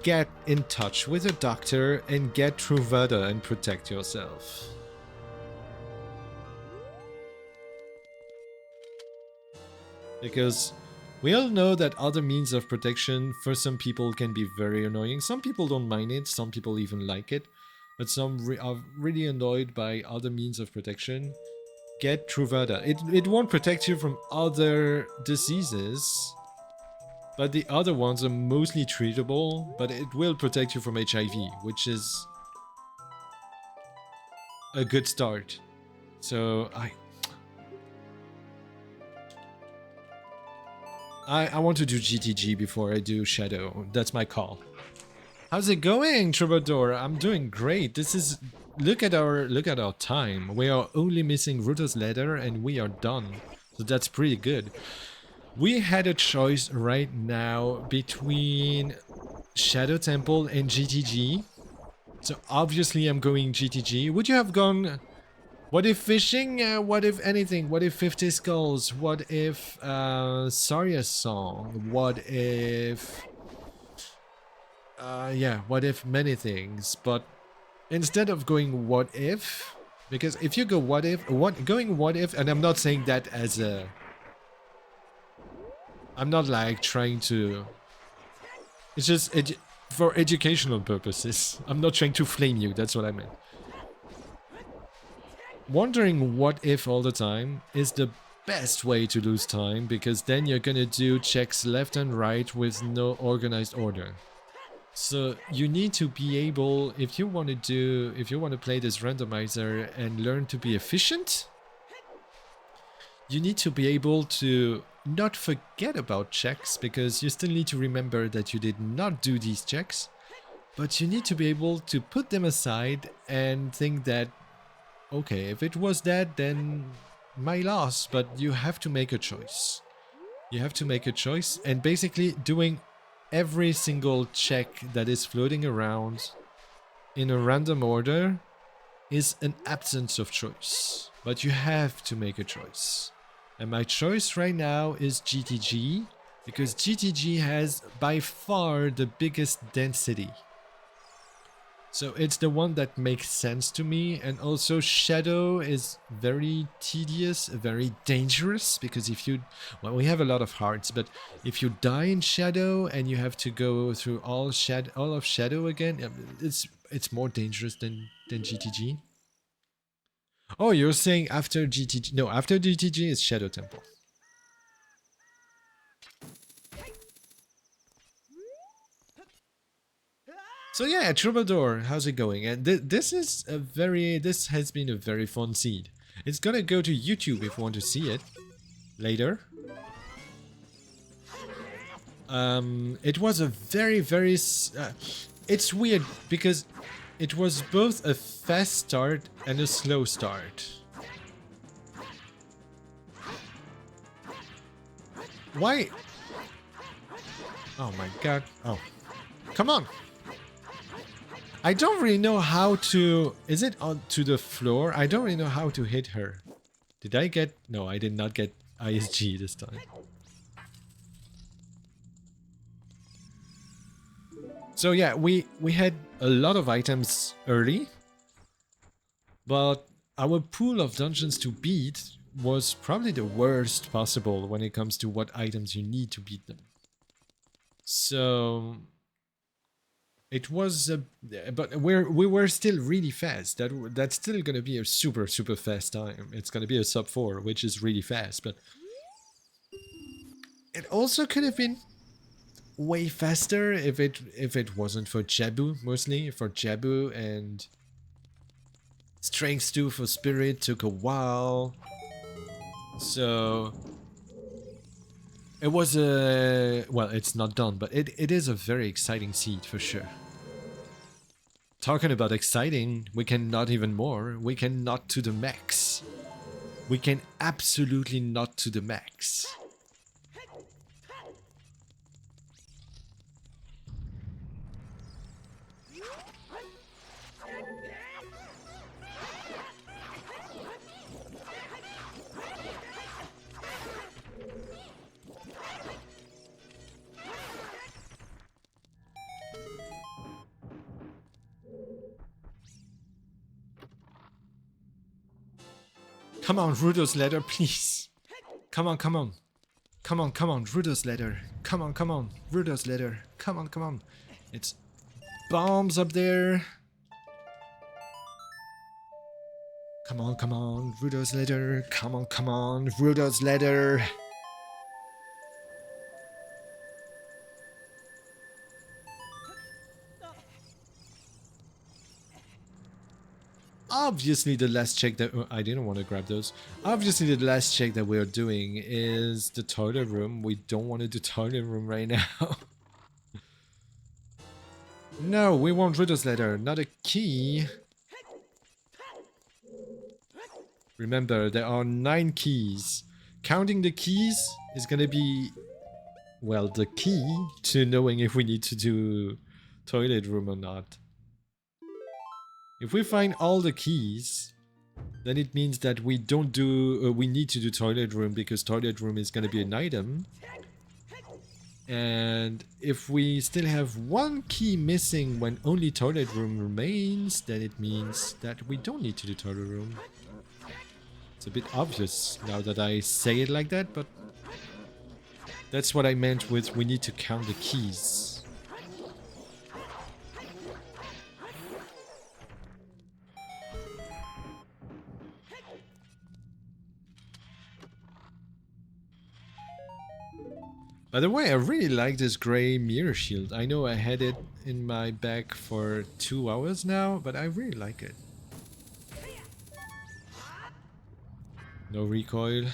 [SPEAKER 1] get in touch with a doctor and get Truvada and protect yourself. Because we all know that other means of protection for some people can be very annoying. Some people don't mind it, some people even like it, but some are really annoyed by other means of protection. Get Truvada. It won't protect you from other diseases, but the other ones are mostly treatable, but it will protect you from HIV, which is a good start. So I want to do GTG before I do Shadow. That's my call. How's it going, Troubadour? I'm doing great. This is look at our time. We are only missing Ruta's ladder and we are done. So that's pretty good. We had a choice right now between Shadow Temple and GTG. So obviously I'm going GTG. Would you have gone what if fishing? What if anything? What if 50 skulls? What if Sarya's song? What if yeah, what if many things? But instead of going what if, because if you go what if, going what if, and I'm not saying that as a, I'm not like trying to, it's just for educational purposes. I'm not trying to flame you, that's what I meant. Wondering what if all the time is the best way to lose time, because then you're gonna do checks left and right with no organized order. So you need to be able, if you want to play this randomizer and learn to be efficient, you need to be able to not forget about checks, because you still need to remember that you did not do these checks, but you need to be able to put them aside and think that, okay, if it was that, then my loss, but you have to make a choice. You have to make a choice, and basically doing every single check that is floating around in a random order is an absence of choice. But you have to make a choice. And my choice right now is GTG, because GTG has by far the biggest density. So it's the one that makes sense to me, and also Shadow is very tedious, very dangerous, because if you, well, we have a lot of hearts, but if you die in Shadow and you have to go through all of Shadow again, it's more dangerous than GTG. Oh, you're saying after GTG? No, after GTG is Shadow Temple. So yeah, Troubadour, how's it going? And this has been a very fun seed. It's gonna go to YouTube if you want to see it later. It was a very it's weird because it was both a fast start and a slow start. Why? Oh my god! Oh, come on! I don't really know how to... Is it onto the floor? I don't really know how to hit her. Did I get... No, I did not get ISG this time. So yeah, we had a lot of items early, but our pool of dungeons to beat was probably the worst possible when it comes to what items you need to beat them. So... It was, but we were still really fast. That's still gonna be a super fast time. It's gonna be a sub 4, which is really fast. But it also could have been way faster if it wasn't for Jabu, mostly for Jabu, and Strength 2 for Spirit took a while. So it was a... Well, it's not done, but it is a very exciting seed for sure. Talking about exciting, we can not even more. We can not to the max. We can absolutely not to the max. Come on, Rudo's ladder, please. Come on, come on. Come on, come on, Rudo's ladder. Come on, Rudo's ladder. Come on. It's bombs up there. Come on, Rudo's ladder. Come on, Rudo's ladder. Obviously the last check that I didn't want to grab those. Obviously the last check that we're doing is the toilet room. We don't want to do toilet room right now. No, we want Riddle's letter, not a key. Remember, there are 9 keys. Counting the keys is gonna be, well, the key to knowing if we need to do toilet room or not. If we find all the keys, then it means that we don't do, we need to do toilet room because toilet room is gonna be an item. And if we still have 1 key missing when only toilet room remains, then it means that we don't need to do toilet room. It's a bit obvious now that I say it like that, but that's what I meant with we need to count the keys. By the way, I really like this grey mirror shield. I know I had it in my bag for 2 hours now, but I really like it. No recoil.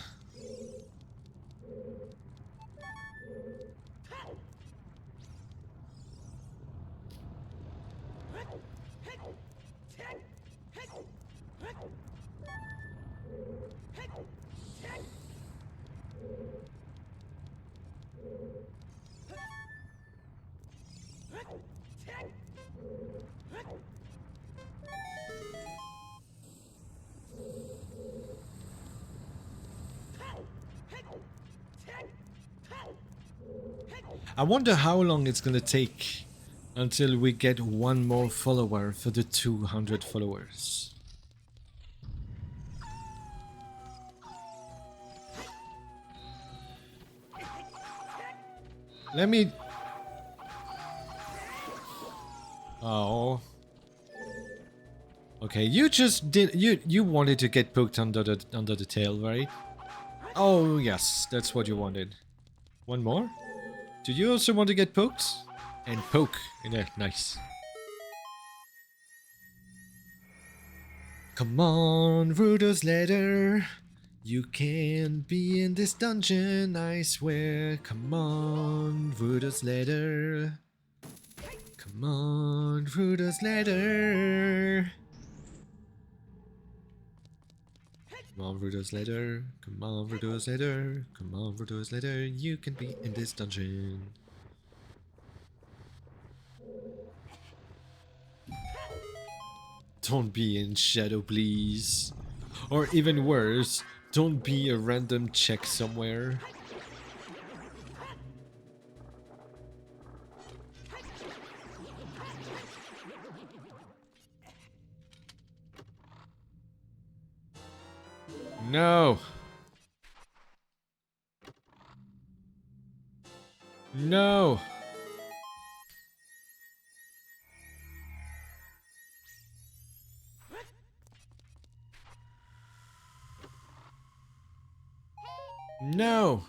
[SPEAKER 1] I wonder how long it's gonna take until we get 1 more follower for the 200 followers. Let me... Oh. Okay, you just did... You wanted to get poked under the tail, right? Oh, yes, that's what you wanted. 1 more? Do you also want to get poked? And poke in there, nice. Come on, Rudo's ladder. You can't be in this dungeon, I swear. Come on, Rudo's ladder. Come on, Rudo's ladder. Come on, Rudo's ladder. Come on, Rudo's ladder. Come on, Rudo's ladder. You can be in this dungeon. Don't be in shadow, please. Or even worse, don't be a random check somewhere. No. No. No.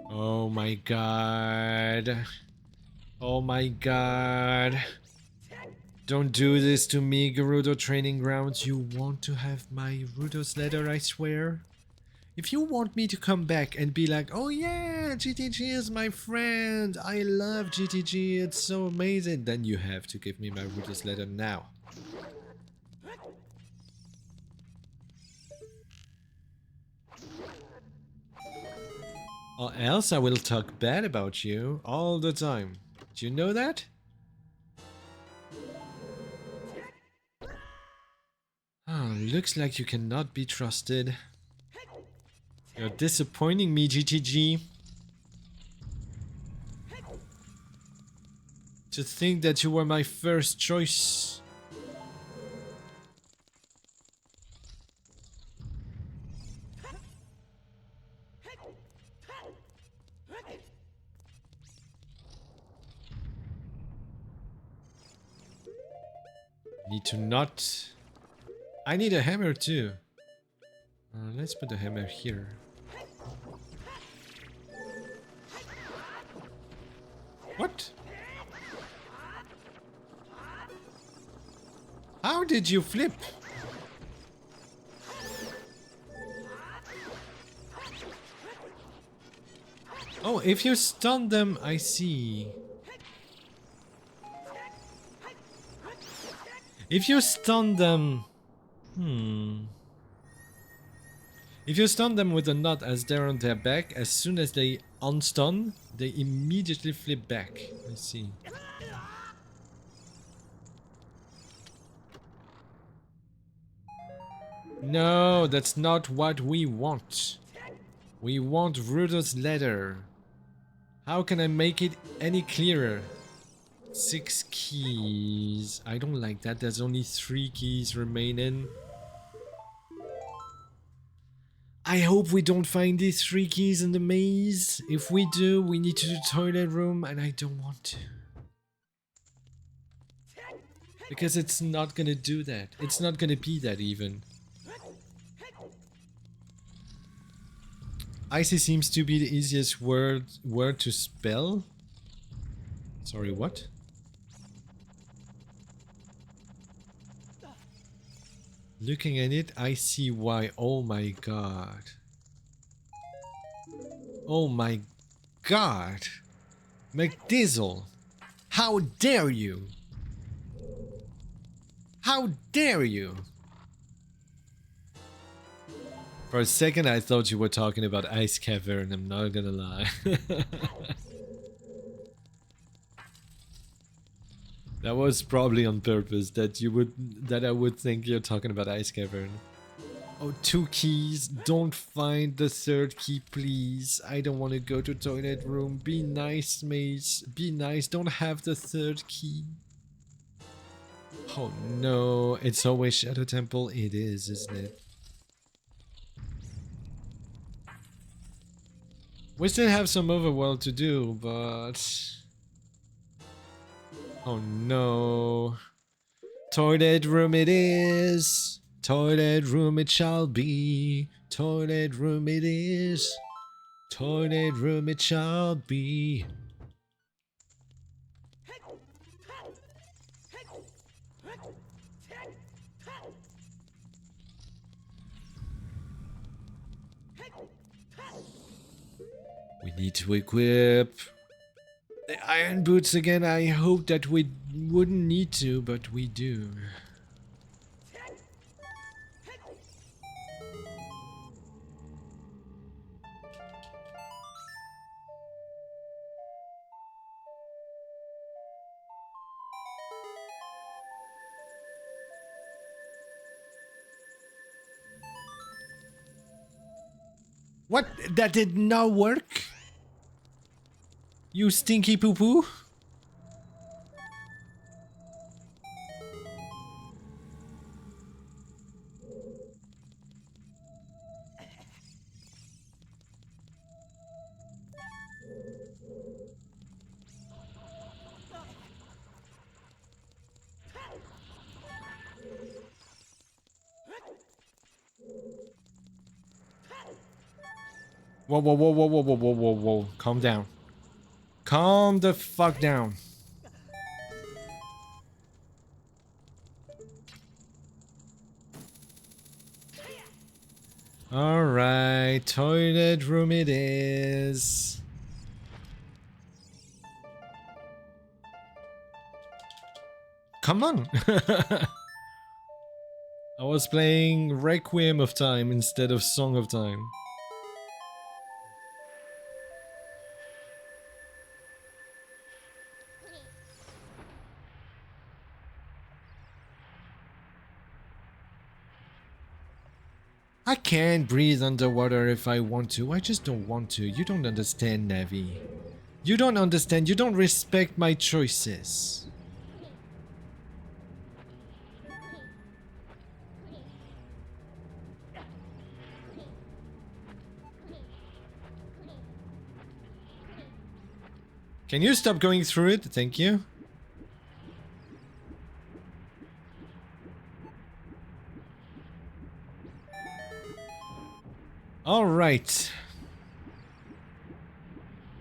[SPEAKER 1] Oh my god. Oh my god. Don't do this to me, Gerudo Training Grounds. You want to have my Rudo's letter, I swear. If you want me to come back and be like, oh yeah, GTG is my friend, I love GTG, it's so amazing, then you have to give me my Rudo's letter now. Or else I will talk bad about you all the time. Do you know that? Ah, looks like you cannot be trusted. You're disappointing me, GTG. To think that you were my first choice. Need to not... I need a hammer too. Let's put the hammer here. What? How did you flip? Oh, if you stun them, I see. If you stun them... If you stun them with a knot as they're on their back, as soon as they unstun, they immediately flip back. I see. No, that's not what we want. We want Rudo's letter. How can I make it any clearer? 6 keys. I don't like that. There's only 3 keys remaining. I hope we don't find these 3 keys in the maze. If we do, we need to do the toilet room, and I don't want to. Because it's not gonna do that. It's not gonna be that even. Icy seems to be the easiest word to spell. Sorry, what? Looking at it, I see why. Oh my god. Oh my god. McDizzle. How dare you? How dare you? For a second I thought you were talking about Ice Cavern, I'm not gonna lie. That was probably on purpose, that I would think you're talking about Ice Cavern. Oh, 2 keys. Don't find the 3rd key, please. I don't want to go to toilet room. Be nice, maze. Be nice. Don't have the 3rd key. Oh no, it's always Shadow Temple. It is, isn't it? We still have some overworld to do, but... Oh no. Toilet room it is. Toilet room it shall be. Toilet room it is. Toilet room it shall be. We need to equip the iron boots again. I hope that we wouldn't need to, but we do. What? That did not work? You stinky poo-poo? Whoa, whoa, whoa, whoa, whoa, whoa, whoa, whoa, whoa. Calm down. Calm the fuck down. Alright, toilet room it is. Come on! I was playing Requiem of Time instead of Song of Time. I can't breathe underwater if I want to. I just don't want to. You don't understand, Navi. You don't understand. You don't respect my choices. Can you stop going through it? Thank you. All right.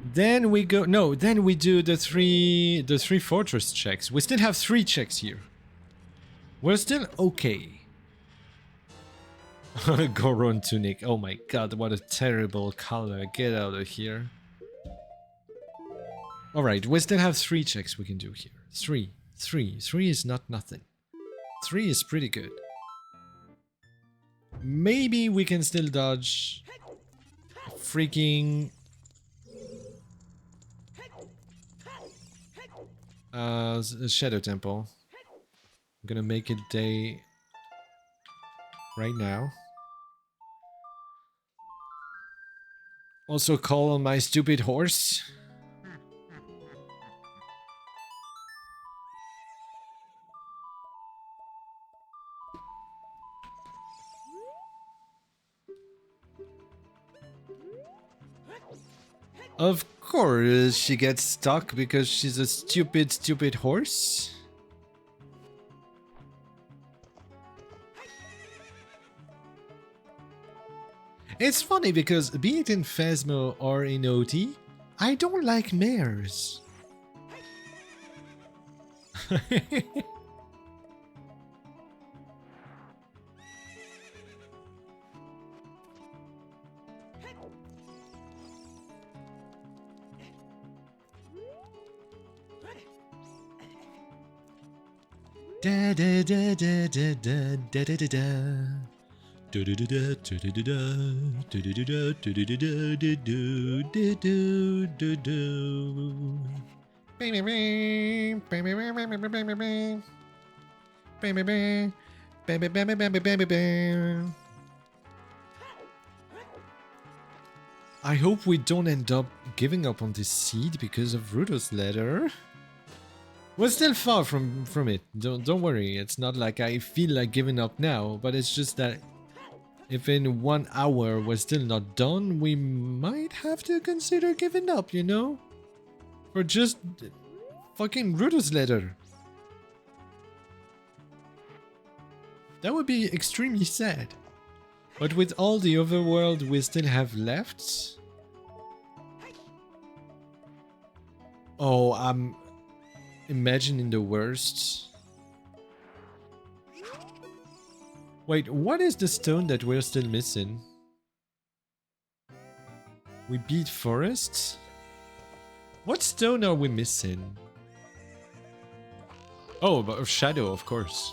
[SPEAKER 1] Then we go. No, then we do the three fortress checks. We still have 3 checks here. We're still okay. Goron tunic. Oh my god, what a terrible color. Get out of here. Alright, we still have 3 checks we can do here. 3. 3 is not nothing. 3 is pretty good. Maybe we can still dodge freaking Shadow Temple. I'm gonna make it day right now. Also call on my stupid horse. Of course she gets stuck because she's a stupid horse. It's funny because be it in Phasmo or in OT, I don't like mares. Da da da da da da da da da da. Do do do do do do do do do do do do do do do do do do do. Baby baby baby baby baby baby baby baby baby baby baby. I hope we don't end up giving up on this seed because of Rudo's letter. We're still far from it. Don't worry. It's not like I feel like giving up now, but it's just that if in 1 hour we're still not done, we might have to consider giving up, you know? For just fucking Rudo's letter. That would be extremely sad. But with all the overworld we still have left... Oh, I'm imagining the worst. Wait, what is the stone that we're still missing? We beat forests? What stone are we missing? Oh, but shadow, of course.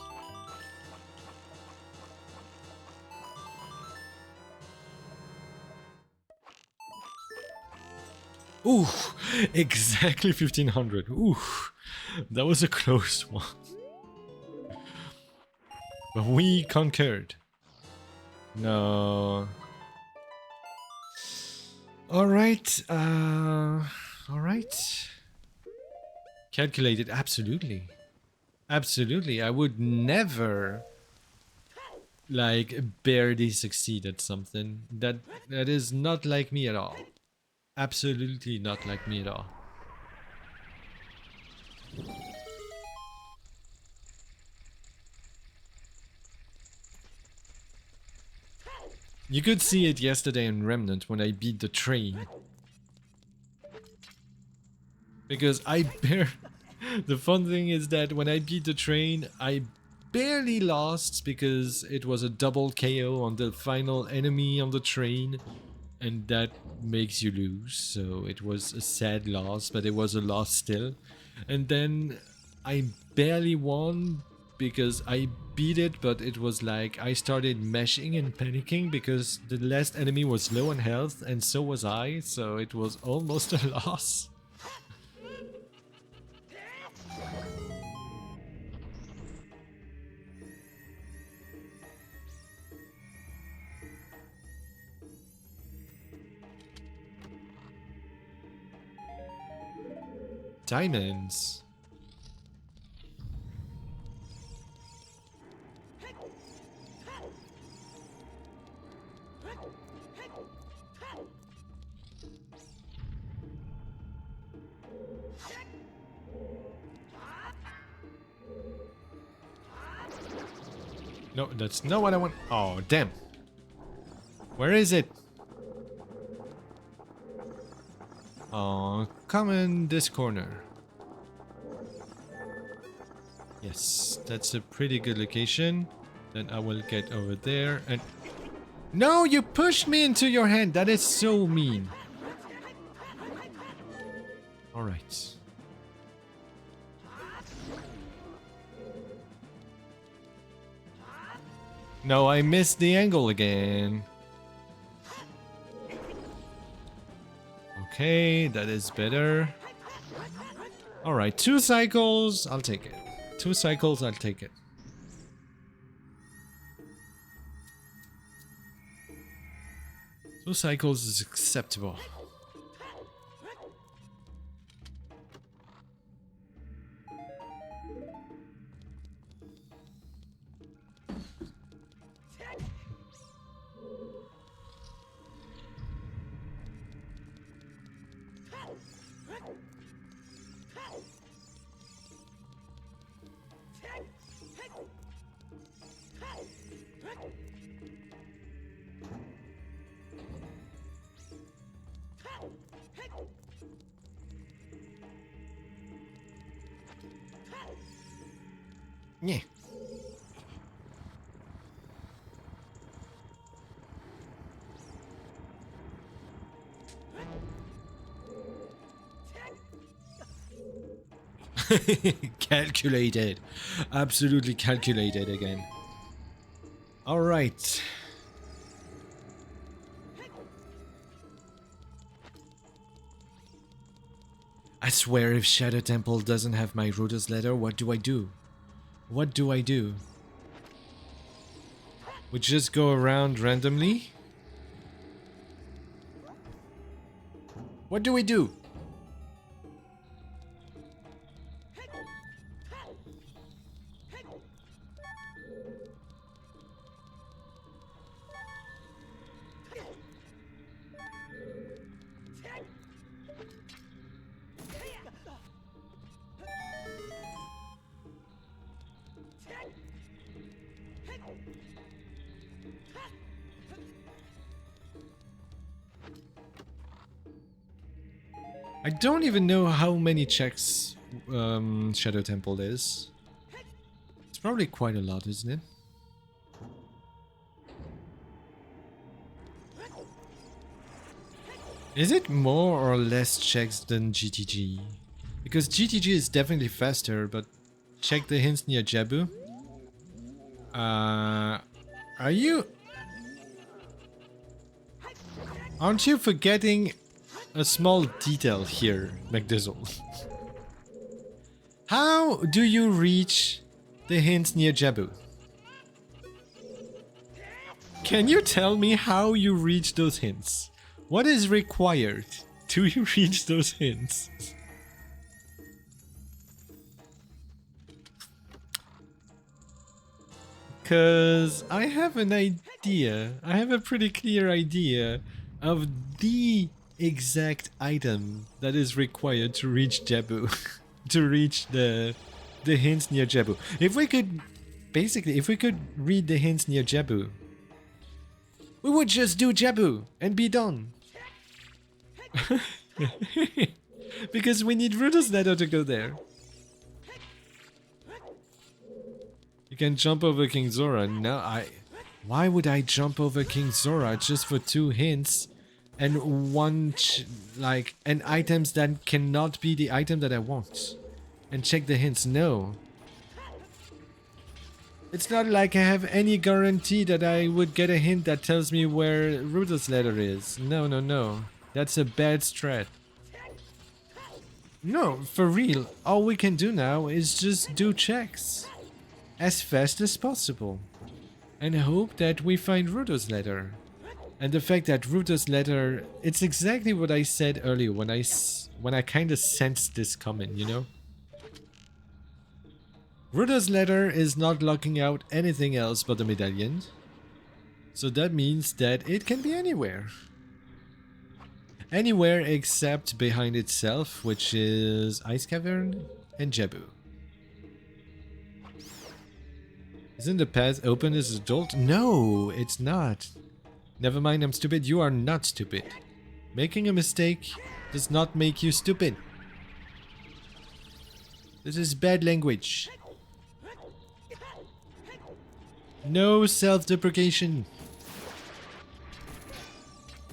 [SPEAKER 1] Ooh, exactly 1500. Ooh, that was a close one. But we conquered. No. Alright, alright. Calculated, absolutely. Absolutely, I would never like barely succeed at something. That is not like me at all. Absolutely not like me at all. You could see it yesterday in Remnant when I beat the train. Because the fun thing is that when I beat the train, I barely lost because it was a double KO on the final enemy on the train. And that makes you lose, so it was a sad loss, but it was a loss still. And then I barely won because I beat it, but it was like I started meshing and panicking because the last enemy was low on health and so was I, so it was almost a loss. Diamonds. No, that's not what I want. Oh, damn. Where is it? Oh, come in this corner. Yes, that's a pretty good location. Then I will get over there and... No, you pushed me into your hand. That is so mean. Alright. No, I missed the angle again. Okay, that is better. Alright, 2 cycles, I'll take it. 2 cycles, I'll take it. Two cycles is acceptable. Yeah. Calculated. Absolutely calculated again. All right. I swear if Shadow Temple doesn't have my Ruda's letter, what do I do? What do I do? We just go around randomly? What do we do? I don't even know how many checks Shadow Temple is. It's probably quite a lot, isn't it? Is it more or less checks than GTG? Because GTG is definitely faster, but check the hints near Jabu. Are you... Aren't you forgetting a small detail here, McDizzle? How do you reach the hints near Jabu? Can you tell me how you reach those hints? What is required to reach those hints? Because I have an idea. I have a pretty clear idea of the exact item that is required to reach Jabu. To reach the hints near Jabu. If we could... Basically, if we could read the hints near Jabu, we would just do Jabu and be done. Because we need Ruda's ladder to go there. You can jump over King Zora. No, why would I jump over King Zora just for 2 hints and one and items that cannot be the item that I want? And check the hints. No. It's not like I have any guarantee that I would get a hint that tells me where Ruda's ladder is. No, no, no. That's a bad strat. No, for real. All we can do now is just do checks as fast as possible and hope that we find Ruda's ladder. And the fact that Ruda's ladder, it's exactly what I said earlier when I when I kind of sensed this coming, you know? Ruda's letter is not locking out anything else but the medallion. So that means that it can be anywhere. Anywhere except behind itself, which is Ice Cavern and Jabu. Isn't the path open as an adult? No, it's not. Never mind, I'm stupid. You are not stupid. Making a mistake does not make you stupid. This is bad language. No self-deprecation.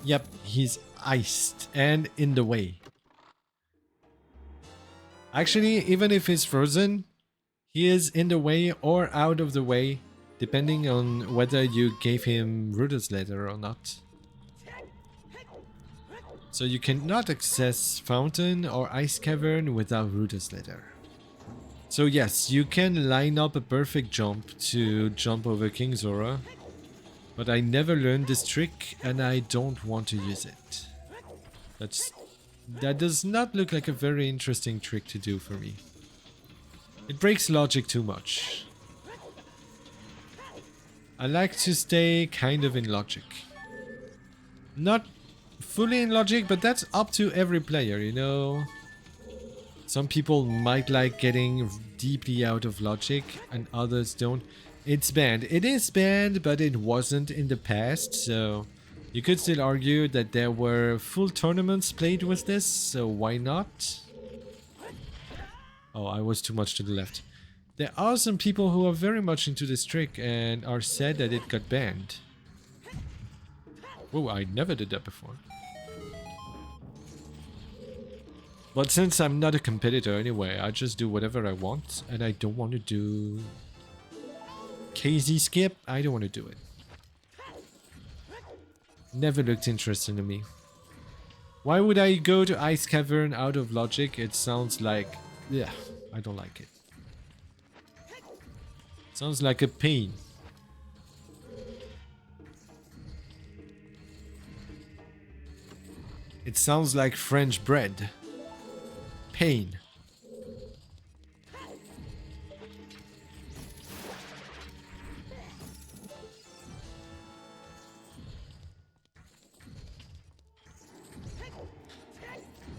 [SPEAKER 1] Yep, he's iced and in the way. Actually, even if he's frozen, he is in the way or out of the way, depending on whether you gave him Ruda's letter or not. So you cannot access Fountain or Ice Cavern without Ruda's letter. So yes, you can line up a perfect jump to jump over King Zora, but I never learned this trick and I don't want to use it. That does not look like a very interesting trick to do for me. It breaks logic too much. I like to stay kind of in logic. Not fully in logic, but that's up to every player, you know? Some people might like getting deeply out of logic and others don't. It's banned. It is banned, but it wasn't in the past, so you could still argue that there were full tournaments played with this, so why not? Oh, I was too much to the left. There are some people who are very much into this trick and are sad that it got banned. Oh, I never did that before. But since I'm not a competitor anyway, I just do whatever I want, and I don't want to do KZ skip. I don't want to do it. Never looked interesting to me. Why would I go to Ice Cavern out of logic? It sounds like... yeah, I don't like it. Sounds like a pain. It sounds like French bread. Pain.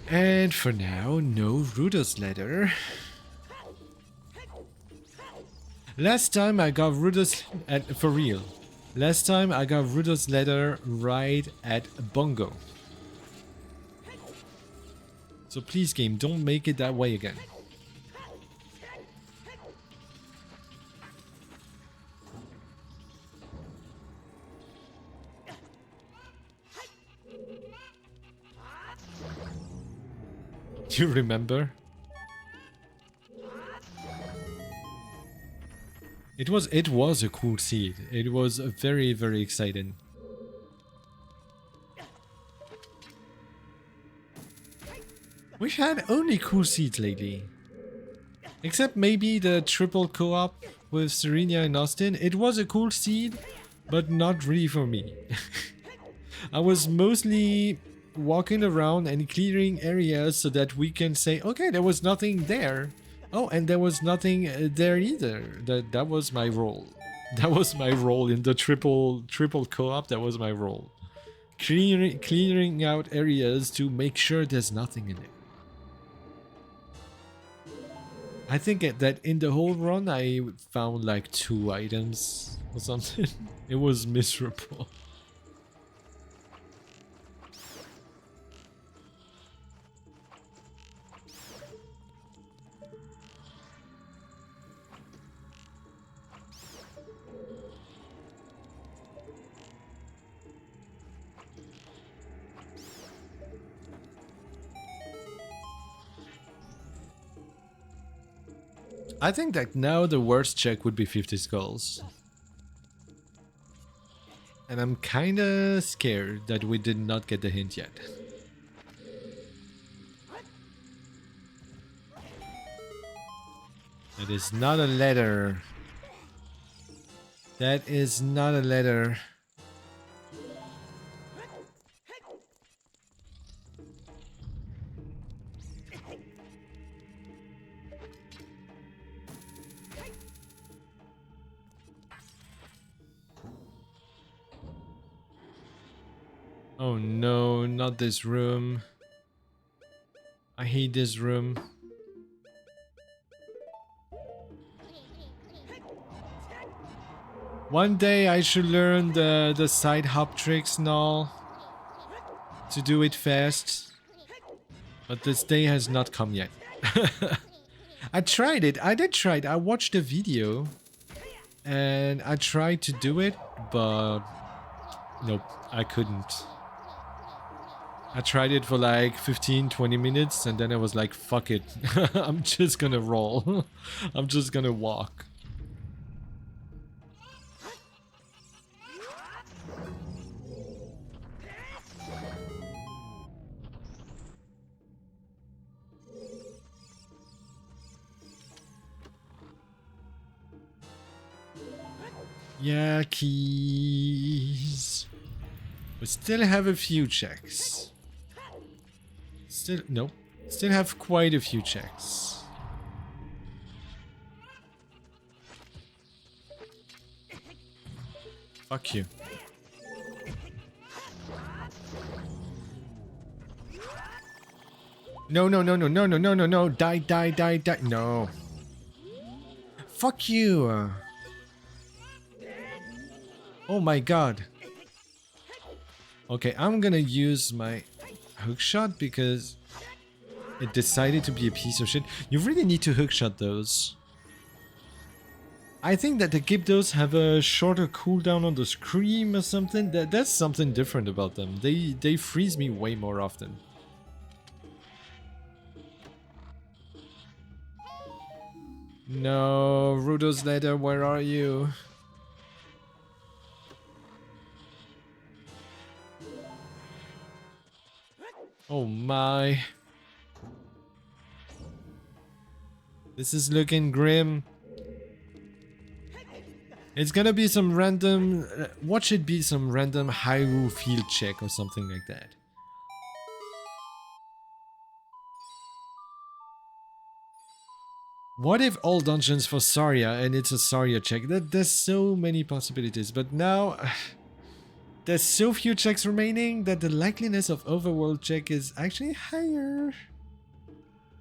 [SPEAKER 1] And for now, no Ruda's letter. Last time I got Ruda's... for real. Last time I got Ruda's letter right at Bongo. So please game, don't make it that way again. Do you remember? It was a cool seed. It was very, very exciting. We've had only cool seeds lately. Except maybe the triple co-op with Serena and Austin. It was a cool seed, but not really for me. I was mostly walking around and clearing areas so that we can say, okay, there was nothing there. Oh, and there was nothing there either. That was my role. That was my role in the triple co-op. That was my role. Clearing out areas to make sure there's nothing in it. I think that in the whole run I found like 2 items or something. It was miserable. I think that now the worst check would be 50 skulls. And I'm kinda scared that we did not get the hint yet. That is not a letter. That is not a letter. Oh no, not this room. I hate this room. One day I should learn the side hop tricks and all to do it fast. But this day has not come yet. I tried it. I did try it. I watched a video and I tried to do it, but nope, I couldn't. I tried it for like 15-20 minutes and then I was like, fuck it. I'm just gonna roll. I'm just gonna walk. Yeah, keys. We still have a few checks. Nope. Still have quite a few checks. Fuck you. No, no, no, no, no, no, no, no, no. Die, die, die, die. No. Fuck you. Oh my god. Okay, I'm gonna use my hookshot because it decided to be a piece of shit. You really need to hookshot those. I think that the Gyptos have a shorter cooldown on the scream or something. That's something different about them. They freeze me way more often. No, Rudo's letter, where are you? Oh my. This is looking grim. It's gonna be some random... What should be some random Hyrule field check or something like that? What if all dungeons for Saria and it's a Saria check? There's so many possibilities, but now... There's so few checks remaining that the likeliness of overworld check is actually higher.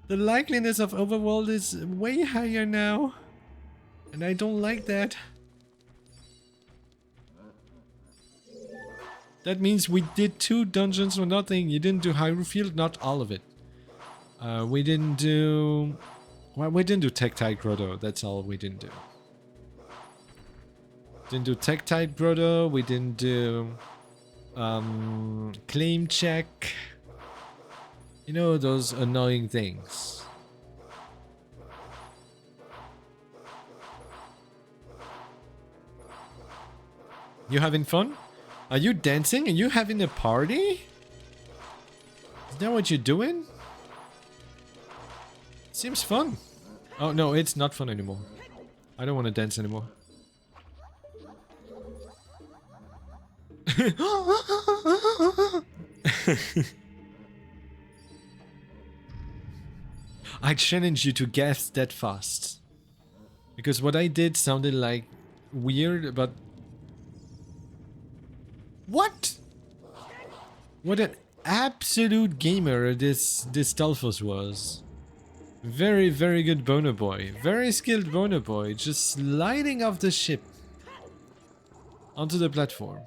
[SPEAKER 1] The likeliness of overworld is way higher now. And I don't like that. That means we did 2 dungeons for nothing. You didn't do Hyrule Field, not all of it. We didn't do... Well, we didn't do Tektite Grotto, that's all we didn't do. Didn't do Tektite Grotto, we didn't do claim check. You know, those annoying things. You having fun? Are you dancing? Are you having a party? Is that what you're doing? Seems fun. Oh no, it's not fun anymore. I don't want to dance anymore. I challenge you to guess that fast. Because what I did sounded like weird, but... What? What an absolute gamer this Stalfos was. Very, very good boner boy. Very skilled boner boy. Just sliding off the ship. Onto the platform.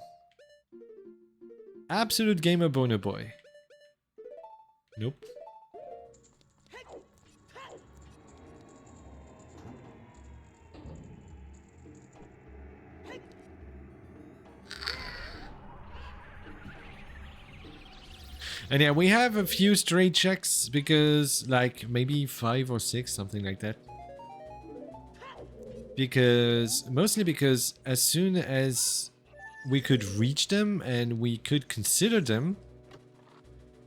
[SPEAKER 1] Absolute gamer boner boy. Nope. And yeah, we have a few straight checks because, like, maybe 5 or 6, something like that. Mostly because as soon as we could reach them and we could consider them,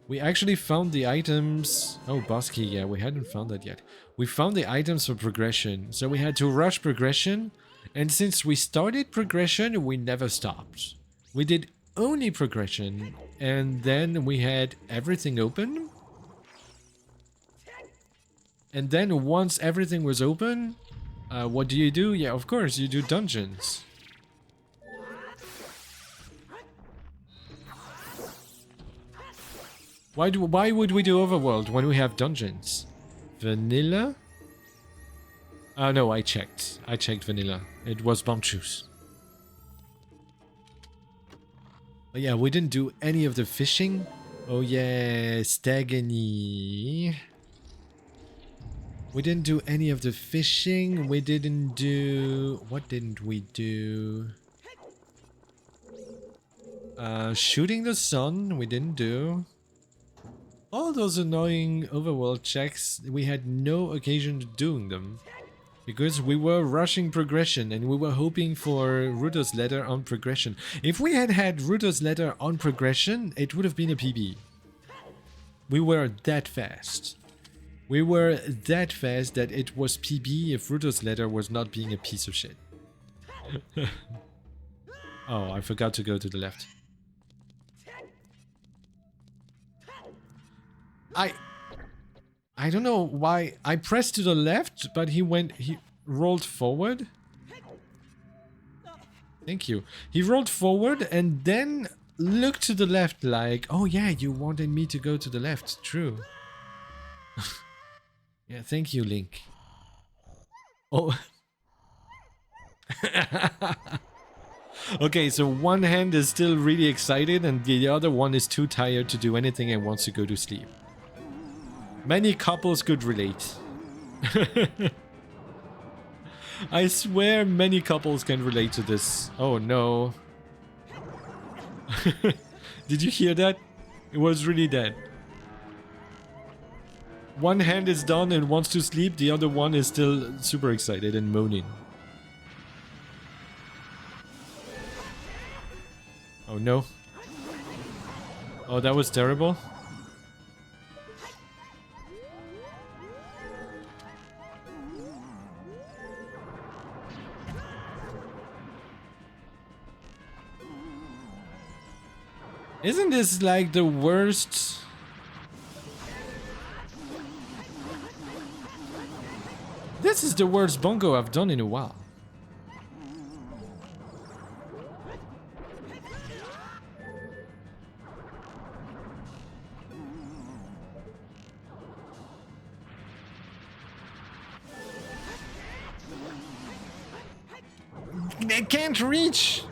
[SPEAKER 1] we actually found the items. Oh, boss key, yeah, we hadn't found that yet. We found the items for progression, so we had to rush progression. And since we started progression, we never stopped. We did only progression, and then we had everything open. And then once everything was open, what do? Yeah, of course, you do dungeons. Why would we do overworld when we have dungeons? Vanilla? No, I checked. I checked vanilla. It was Bonchus. But yeah, we didn't do any of the fishing. Oh yeah, Stagany. We didn't do any of the fishing. We didn't do... What didn't we do? Shooting the sun, we didn't do. All those annoying overworld checks, we had no occasion to doing them. Because we were rushing progression and we were hoping for Ruto's letter on progression. If we had had Ruto's letter on progression, it would have been a PB. We were that fast. We were that fast that it was PB if Ruto's letter was not being a piece of shit. Oh, I forgot to go to the left. I don't know why I pressed to the left, but he rolled forward. Thank you. He rolled forward and then looked to the left like, oh yeah, you wanted me to go to the left. True. Yeah, thank you, Link. Oh. Okay, so one hand is still really excited and the other one is too tired to do anything and wants to go to sleep. Many couples could relate. I swear many couples can relate to this. Oh no. Did you hear that? It was really dead. One hand is done and wants to sleep, the other one is still super excited and moaning. Oh no. Oh, that was terrible. Isn't this like the worst? This is the worst bongo I've done in a while. They can't reach!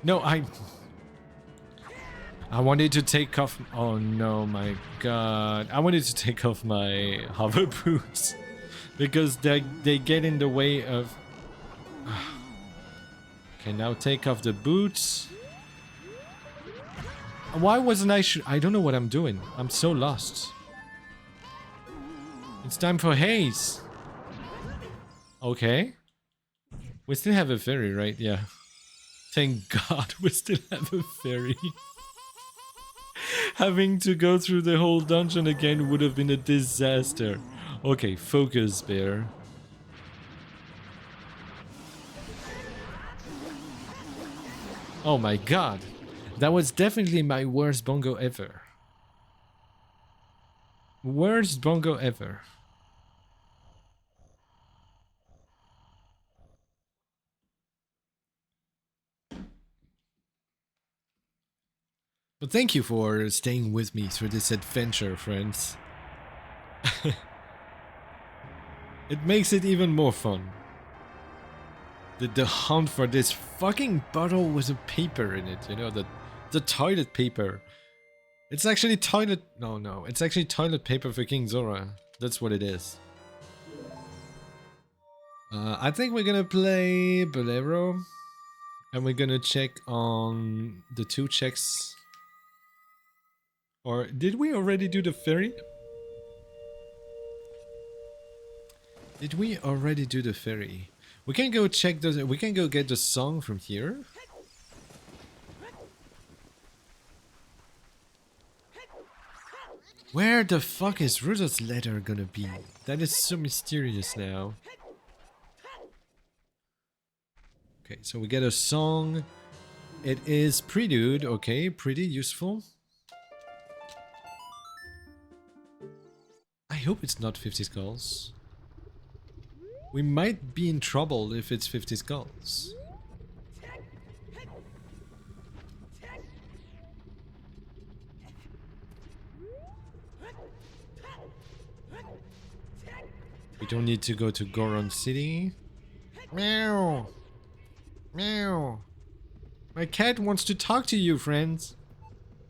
[SPEAKER 1] No, I wanted to take off... Oh no, my god. I wanted to take off my hover boots. Because they get in the way of... Okay, now take off the boots. Why wasn't I... I don't know what I'm doing. I'm so lost. It's time for haze. Okay. We still have a ferry, right? Yeah. Thank God we still have a ferry. Having to go through the whole dungeon again would have been a disaster. Okay, focus, bear. Oh my god. That was definitely my worst bongo ever. Worst bongo ever. But thank you for staying with me through this adventure, friends. It makes it even more fun. The hunt for this fucking bottle with a paper in it, you know, the toilet paper. It's actually toilet... No, it's actually toilet paper for King Zora. That's what it is. I think we're gonna play Bolero. And we're gonna check on the two checks. Or did we already do the ferry? Did we already do the ferry? We can go check the... We can go get the song from here. Where the fuck is Ruto's letter gonna be? That is so mysterious now. Okay, so we get a song. It is Prelude, okay, pretty useful. I hope it's not 50 skulls. We might be in trouble if it's 50 skulls. We don't need to go to Goron City. Meow. Meow. My cat wants to talk to you, friends.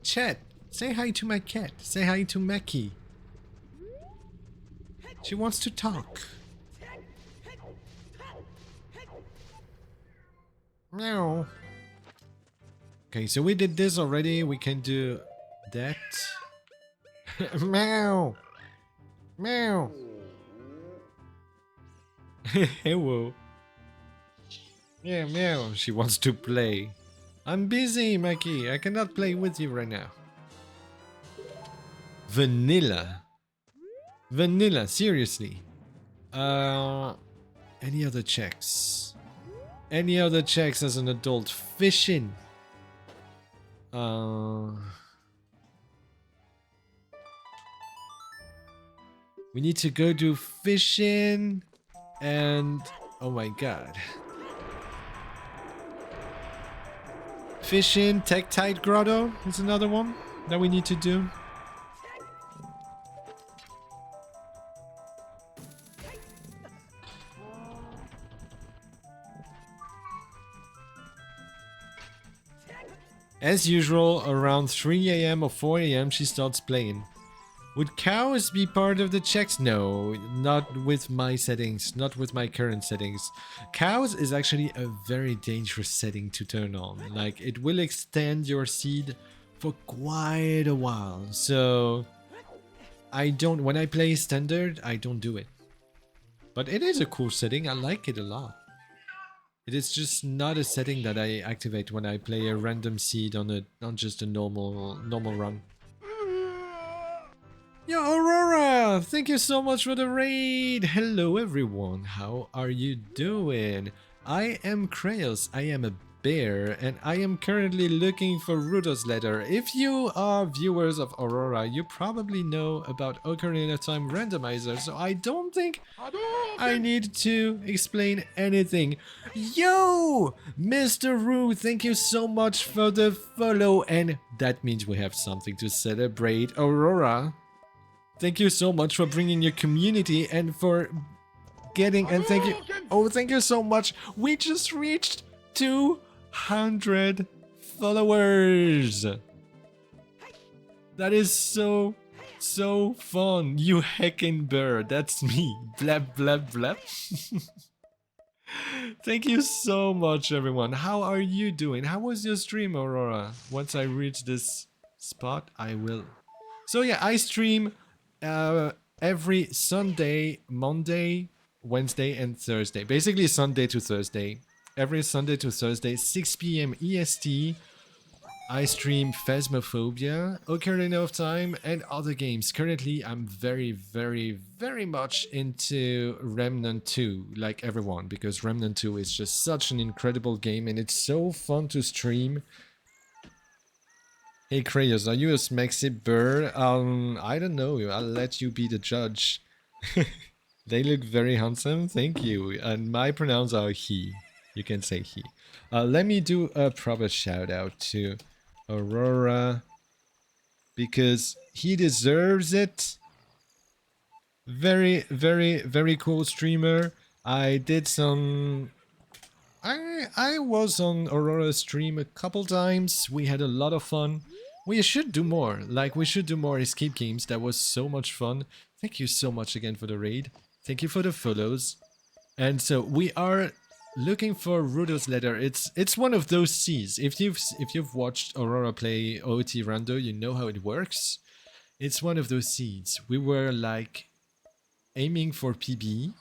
[SPEAKER 1] Chat, say hi to my cat. Say hi to Mackie. She wants to talk. Meow. Okay, so we did this already. We can do that. Meow. Meow. Hello. Yeah, meow. She wants to play. I'm busy, Mackie. I cannot play with you right now. Vanilla. Vanilla, seriously. Any other checks? Any other checks as an adult? Fishing. We need to go do fishing. And oh my god. Fishing, Tektite Grotto is another one that we need to do. As usual, around 3 AM or 4 AM she starts playing. Would cows be part of the checks? No, not with my settings, not with my current settings. Cows is actually a very dangerous setting to turn on. Like, it will extend your seed for quite a while. So, when I play standard, I don't do it. But it is a cool setting, I like it a lot. It is just not a setting that I activate when I play a random seed on just a normal run. Yo, Aurora! Thank you so much for the raid! Hello everyone, how are you doing? I am Kraos, I am a bear, and I am currently looking for Rudo's letter. If you are viewers of Aurora, you probably know about Ocarina Time Randomizer, so I don't think I need to explain anything. Yo! Mr. Roo, thank you so much for the follow, and that means we have something to celebrate. Aurora, thank you so much for bringing your community and for getting, and thank you so much. We just reached 200 followers. That is so fun. You heckin' bird, that's me. Blab blab blab. Thank you so much, everyone. How are you doing? How was your stream, Aurora? Once I reach this spot, I will. So yeah, I stream every Sunday, Monday, Wednesday, and Thursday. Basically Sunday to Thursday. Every Sunday to Thursday, 6 PM EST. I stream Phasmophobia, Ocarina of Time, and other games. Currently, I'm very much into Remnant 2, like everyone, because Remnant 2 is just such an incredible game, and it's so fun to stream. Hey Kraos, are you a Smexy bird? I don't know, I'll let you be the judge. They look very handsome, thank you, and my pronouns are he. You can say he. Let me do a proper shout out to Aurora, because he deserves it. Very cool streamer. I did some... I was on Aurora's stream a couple times. We had a lot of fun. We should do more. Like, we should do more escape games. That was so much fun. Thank you so much again for the raid. Thank you for the follows. And so we are looking for Rudo's letter. It's one of those C's. If you've watched Aurora play OT Rando, you know how it works. It's one of those seeds. We were like aiming for PB,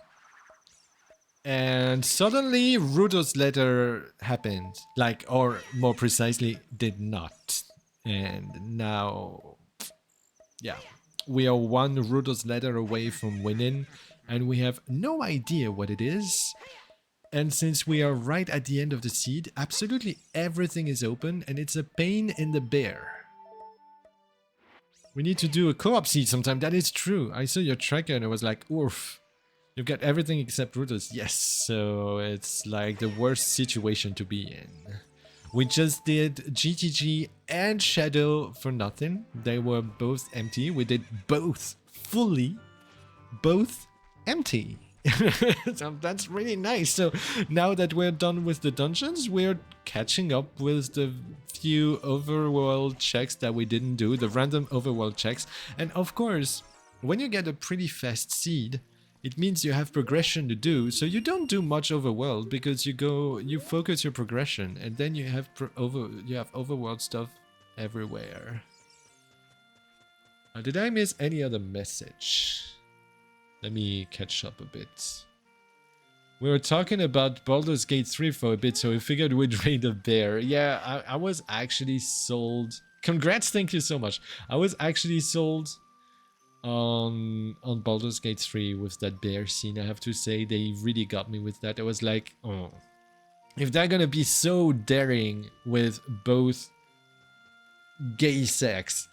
[SPEAKER 1] and suddenly Rudo's letter happened. Like, or more precisely, did not. And now, yeah, we are one Rudo's letter away from winning, and we have no idea what it is. And since we are right at the end of the seed, absolutely everything is open, and it's a pain in the bear. We need to do a co-op seed sometime. That is true. I saw your tracker and I was like, oof. You've got everything except Rudos. Yes, so it's like the worst situation to be in. We just did GTG and Shadow for nothing. They were both empty. We did both fully, both empty. So that's really nice. So now that we're done with the dungeons, we're catching up with the few overworld checks that we didn't do, the random overworld checks. And of course, when you get a pretty fast seed, it means you have progression to do. So you don't do much overworld because you focus your progression, and then you have overworld stuff everywhere. Did I miss any other message? Let me catch up a bit. We were talking about Baldur's Gate 3 for a bit, so we figured we'd raid a bear. Yeah, I was actually sold. Congrats, thank you so much. I was actually sold on Baldur's Gate 3 with that bear scene. I have to say, they really got me with that. I was like, oh, if they're gonna be so daring with both gay sex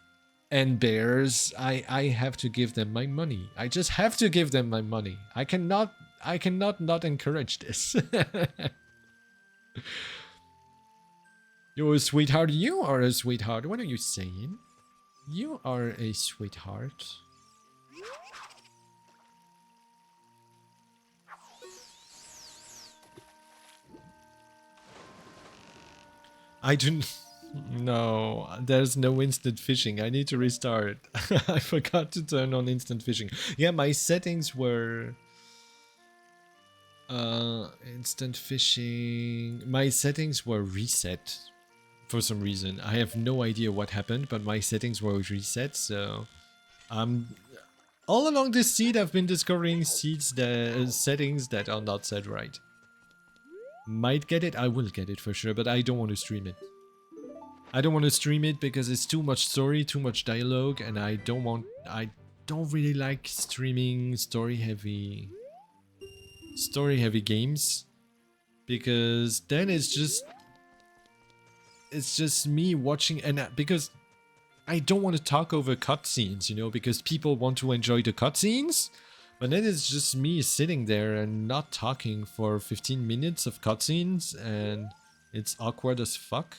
[SPEAKER 1] and bears, I have to give them my money. I just have to give them my money. I cannot not encourage this. You're a sweetheart. You are a sweetheart. What are you saying? You are a sweetheart. I do. No, there's no instant fishing. I need to restart. I forgot to turn on instant fishing. Yeah, my settings were instant fishing. My settings were reset for some reason. I have no idea what happened, but my settings were reset. So all along this seed, I've been discovering settings that are not set right. Might get it. I will get it for sure, but I don't want to stream it. I don't want to stream it because it's too much story, too much dialogue, and I don't really like streaming story heavy games, because then it's just me watching, and because I don't want to talk over cutscenes, you know, because people want to enjoy the cutscenes, but then it's just me sitting there and not talking for 15 minutes of cutscenes, and it's awkward as fuck.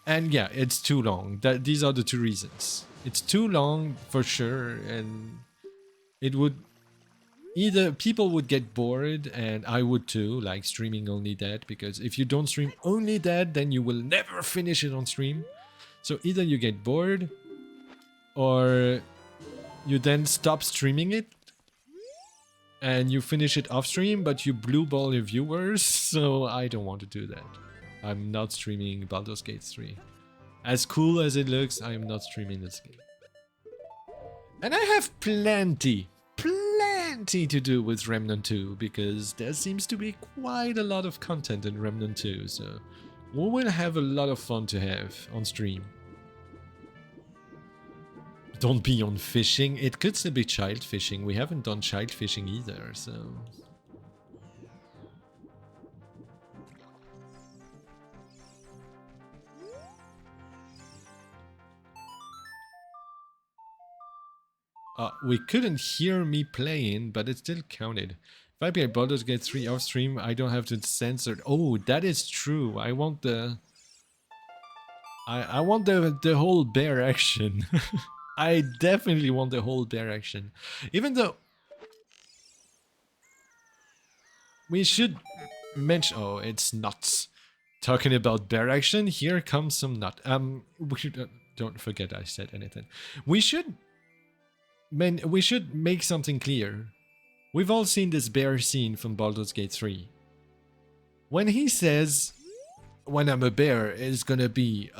[SPEAKER 1] And yeah, it's too long. These are the two reasons. It's too long for sure, and it would either people would get bored, and I would too, like streaming only that, because if you don't stream only that, then you will never finish it on stream. So either you get bored, or you then stop streaming it and you finish it off stream, but you blue ball your viewers. So I don't want to do that. I'm not streaming Baldur's Gate 3. As cool as it looks, I am not streaming this game. And I have plenty to do with Remnant 2, because there seems to be quite a lot of content in Remnant 2, so we will have a lot of fun to have on stream. Don't be on fishing. It could still be child fishing. We haven't done child fishing either, so... we couldn't hear me playing, but it still counted. If I play Baldur's Gate 3 off stream, I don't have to censor. Oh, that is true. I want the... I want the whole bear action. I definitely want the whole bear action. Even though... we should mention... oh, it's nuts. Talking about bear action, here comes some nut. We should... don't forget I said anything. We should make something clear. We've all seen this bear scene from Baldur's Gate 3. When he says, when I'm a bear, it's gonna be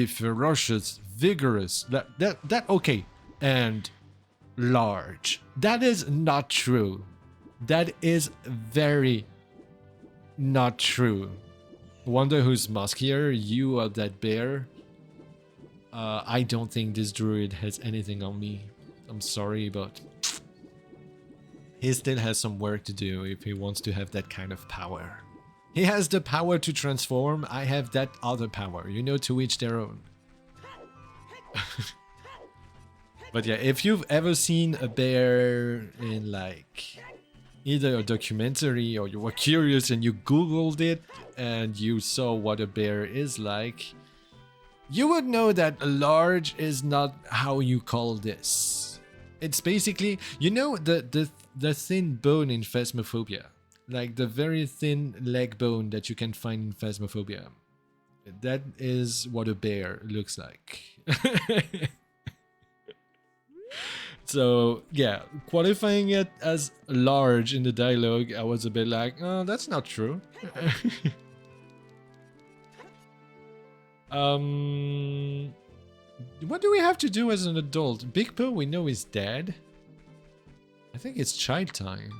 [SPEAKER 1] ferocious, vigorous, that okay, and large. That is not true. That is very not true. Wonder who's muskier, you or that bear? I don't think this druid has anything on me. I'm sorry, but he still has some work to do if he wants to have that kind of power. He has the power to transform, I have that other power, you know, to each their own. But yeah, if you've ever seen a bear in like either a documentary, or you were curious and you googled it and you saw what a bear is like, you would know that large is not how you call this. It's basically, you know, the thin bone in Phasmophobia, like the very thin leg bone that you can find in Phasmophobia. That is what a bear looks like. So yeah, qualifying it as large in the dialogue, I was a bit like, oh, that's not true. What do we have to do as an adult? Big Po, we know is dead. I think it's child time.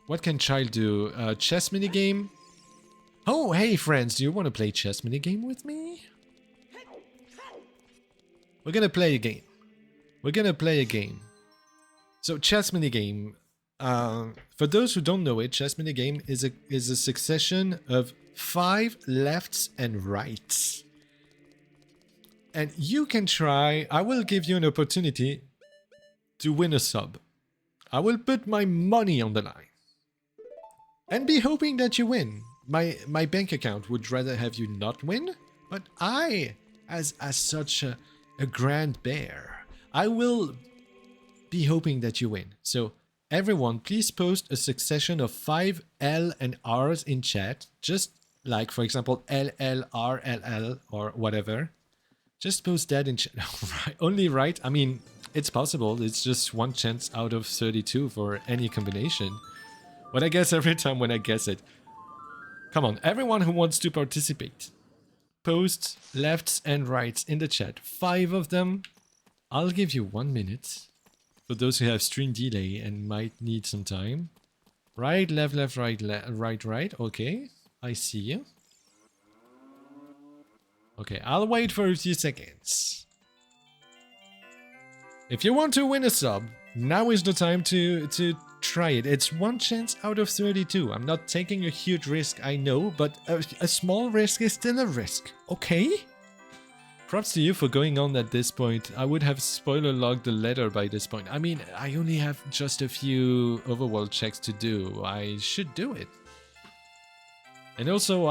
[SPEAKER 1] What can child do? Chess minigame? Oh, hey friends, do you want to play chess minigame with me? We're gonna play a game. We're gonna play a game. So chess minigame. For those who don't know it, chess minigame is a succession of 5 lefts and rights. And you can try, I will give you an opportunity to win a sub. I will put my money on the line. And be hoping that you win. My bank account would rather have you not win, but I, as such a grand bear, I will be hoping that you win. So everyone, please post a succession of 5 L and R's in chat. Just like, for example, L, L, R, L, L, or whatever. Just post that in chat. Only right? I mean, it's possible. It's just 1 chance out of 32 for any combination. But I guess every time when I guess it. Come on, everyone who wants to participate. Post lefts and rights in the chat. 5 of them. I'll give you 1 minute. For those who have stream delay and might need some time. Right, left, left, right, right, right. Okay, I see you. Okay, I'll wait for a few seconds. If you want to win a sub, now is the time to try it. It's 1 chance out of 32. I'm not taking a huge risk, I know, but a small risk is still a risk, okay? Props to you for going on at this point. I would have spoiler logged the letter by this point. I mean, I only have just a few overworld checks to do. I should do it. And also,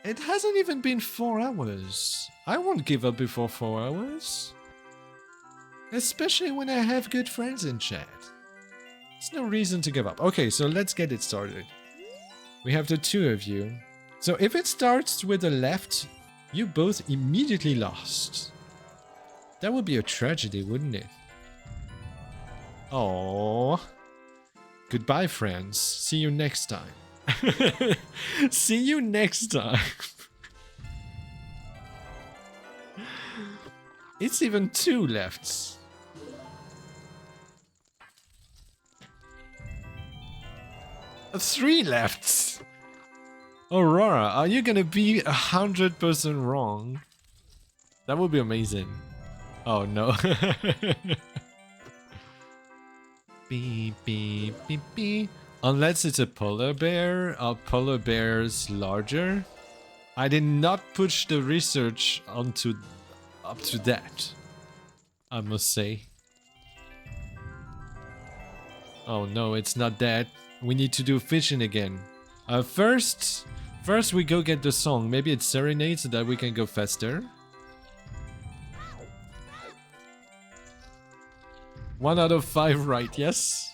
[SPEAKER 1] it hasn't even been 4 hours. I won't give up before 4 hours. Especially when I have good friends in chat. There's no reason to give up. Okay, so let's get it started. We have the 2 of you. So if it starts with a left, you both immediately lost. That would be a tragedy, wouldn't it? Oh. Goodbye, friends. See you next time. See you next time. It's even 2 lefts. Three lefts. Aurora, are you gonna be 100% wrong? That would be amazing. Oh no. Beep, beep, beep, beep. Unless it's a polar bear, are polar bears larger? I did not push the research up to that, I must say. Oh no, it's not that. We need to do fishing again. First we go get the song. Maybe it's Serenade so that we can go faster. 1 out of 5 right, yes.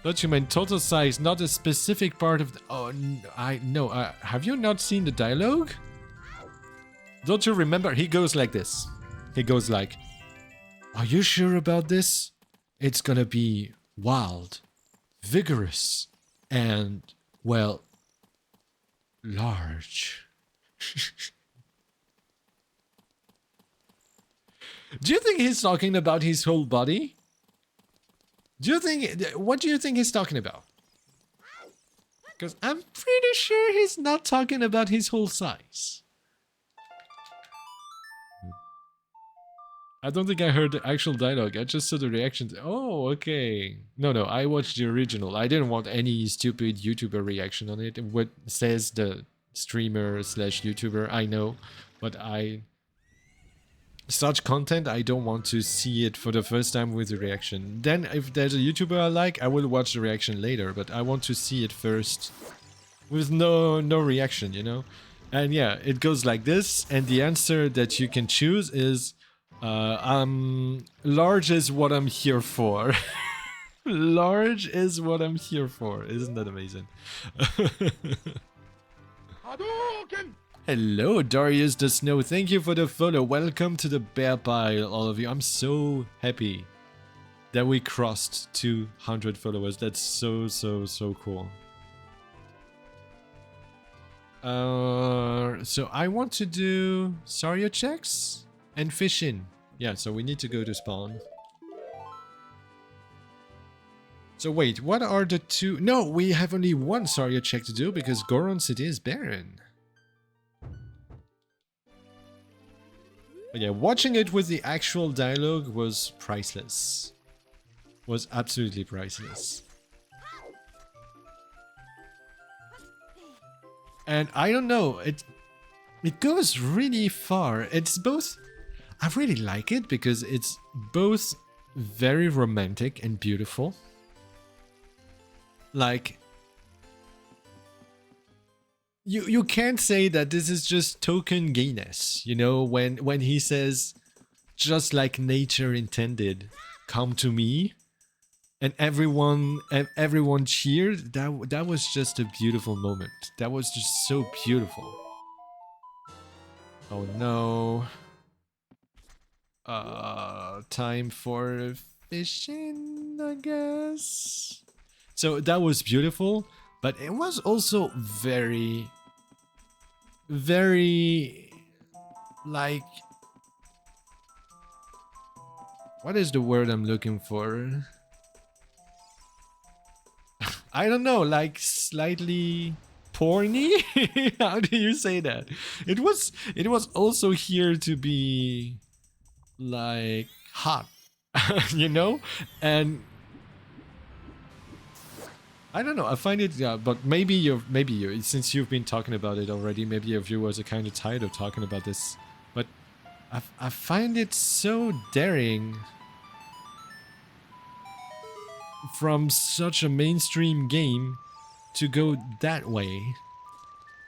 [SPEAKER 1] Don't you mean total size, not a specific part of the... Oh, no, have you not seen the dialogue? Don't you remember? He goes like this. He goes like, are you sure about this? It's gonna be wild, vigorous, and, well, large. Do you think he's talking about his whole body? What do you think he's talking about? Because I'm pretty sure he's not talking about his whole size. I don't think I heard the actual dialogue. I just saw the reactions. Oh, okay. No, I watched the original. I didn't want any stupid YouTuber reaction on it. What says the streamer / YouTuber, I know. But such content, I don't want to see it for the first time with the reaction. Then, if there's a YouTuber I like, I will watch the reaction later. But I want to see it first with no reaction, you know? And yeah, it goes like this, and the answer that you can choose is large is what I'm here for. Large is what I'm here for. Isn't that amazing? Hello, Darius the Snow. Thank you for the follow. Welcome to the bear pile, all of you. I'm so happy that we crossed 200 followers. That's so cool. So I want to do Saria checks and fishing. Yeah, so we need to go to spawn. So wait, what are the two? No, we have only one Saria check to do because Goron City is barren. But yeah, watching it with the actual dialogue was priceless. Was absolutely priceless. And I don't know, it goes really far. It's both, I really like it because it's both very romantic and beautiful. Like, you can't say that this is just token gayness, you know, when he says, just like nature intended, come to me, and everyone cheered. That was just a beautiful moment. That was just so beautiful. Oh no. Time for fishing, I guess. So that was beautiful, but it was also very, like, what is the word I'm looking for? I don't know, like slightly porny? How do you say that? It was also here to be like hot, you know? And I don't know, I find it, yeah, but maybe you, since you've been talking about it already, maybe your viewers are kind of tired of talking about this, but I find it so daring from such a mainstream game to go that way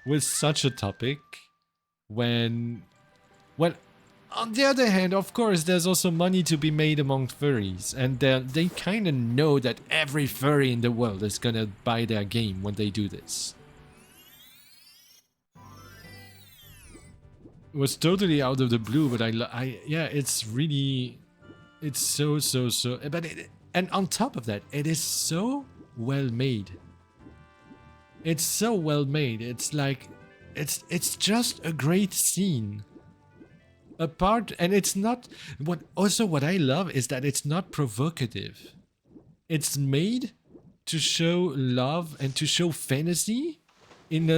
[SPEAKER 1] with such a topic when, well, on the other hand, of course, there's also money to be made among furries, and they kind of know that every furry in the world is gonna buy their game when they do this. It was totally out of the blue, but yeah, it's really, it's so, but and on top of that, it is so well made. It's so well made. It's like, it's just a great scene. Apart, and it's not, what I love is that it's not provocative. It's made to show love and to show fantasy in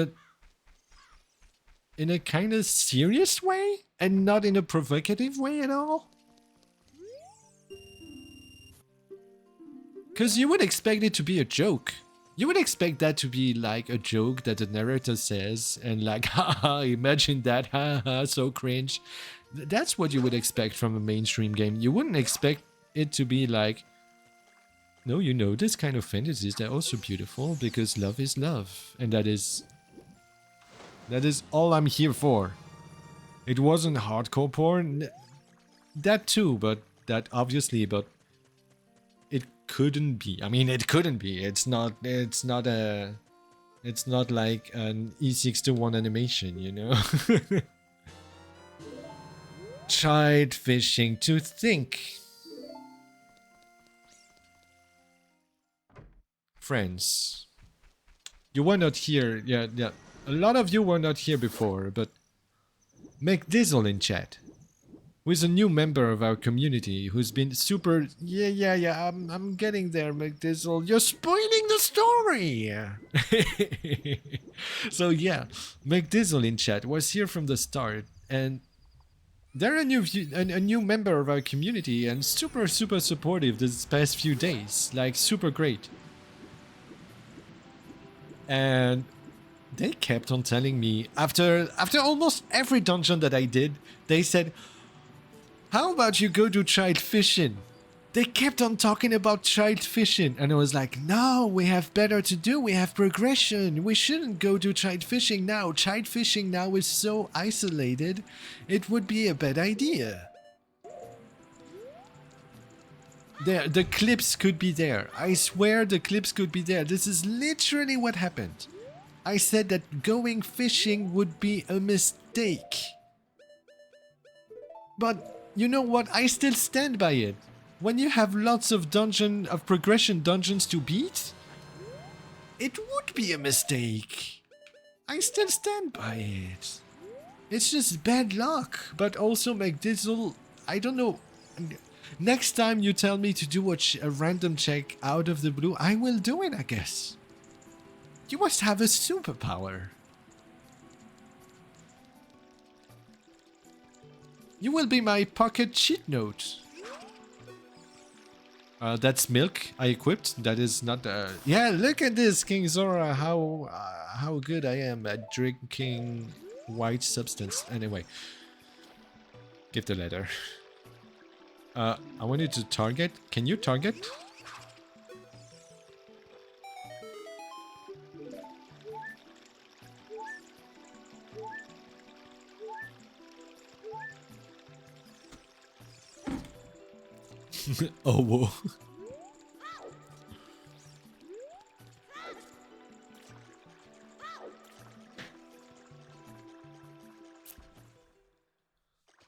[SPEAKER 1] a kind of serious way and not in a provocative way at all. Because you would expect it to be a joke. You would expect that to be like a joke that the narrator says and like, haha, imagine that, haha, so cringe. That's what you would expect from a mainstream game. You wouldn't expect it to be like, no, you know, this kind of fantasies, they're also beautiful because love is love. And that is all I'm here for. It wasn't hardcore porn. That too, but that obviously, but it couldn't be. I mean, it couldn't be. It's not like an E6-1 animation, you know? Tried fishing to think. Friends, you were not here. Yeah. A lot of you were not here before, but McDizzle in chat, who is a new member of our community, who's been super. Yeah. I'm getting there, McDizzle. You're spoiling the story. So yeah, McDizzle in chat was here from the start, and they're a new member of our community and super supportive this past few days, like super great. And they kept on telling me after almost every dungeon that I did, they said, "How about you go to try fishing?" They kept on talking about child fishing, and I was like, no, we have better to do. We have progression. We shouldn't go to child fishing now. Child fishing now is so isolated. It would be a bad idea. The clips could be there. I swear the clips could be there. This is literally what happened. I said that going fishing would be a mistake. But you know what? I still stand by it. When you have lots of progression dungeons to beat, it would be a mistake. I still stand by it. It's just bad luck, but also McDizzle, I don't know. Next time you tell me to do a random check out of the blue, I will do it, I guess. You must have a superpower. You will be my pocket cheat note. That's milk I equipped. That is not. Yeah, look at this, King Zora. How good I am at drinking white substance. Anyway, give the letter. I want you to target. Can you target? Oh, whoa.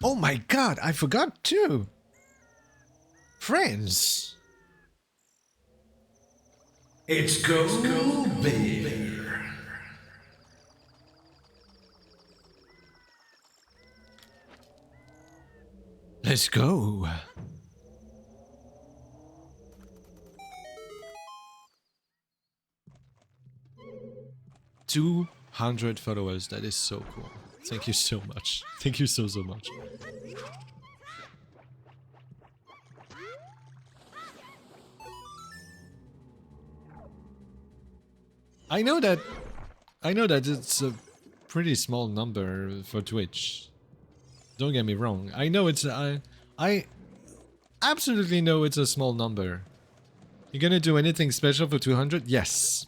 [SPEAKER 1] Oh my god, I forgot too. Friends.
[SPEAKER 2] It's go bear.
[SPEAKER 1] Let's go. $200 followers. That is so cool. Thank you so much. Thank you so much. I know that it's a pretty small number for Twitch. Don't get me wrong. I know it's I absolutely know it's a small number. You're gonna do anything special for 200? Yes.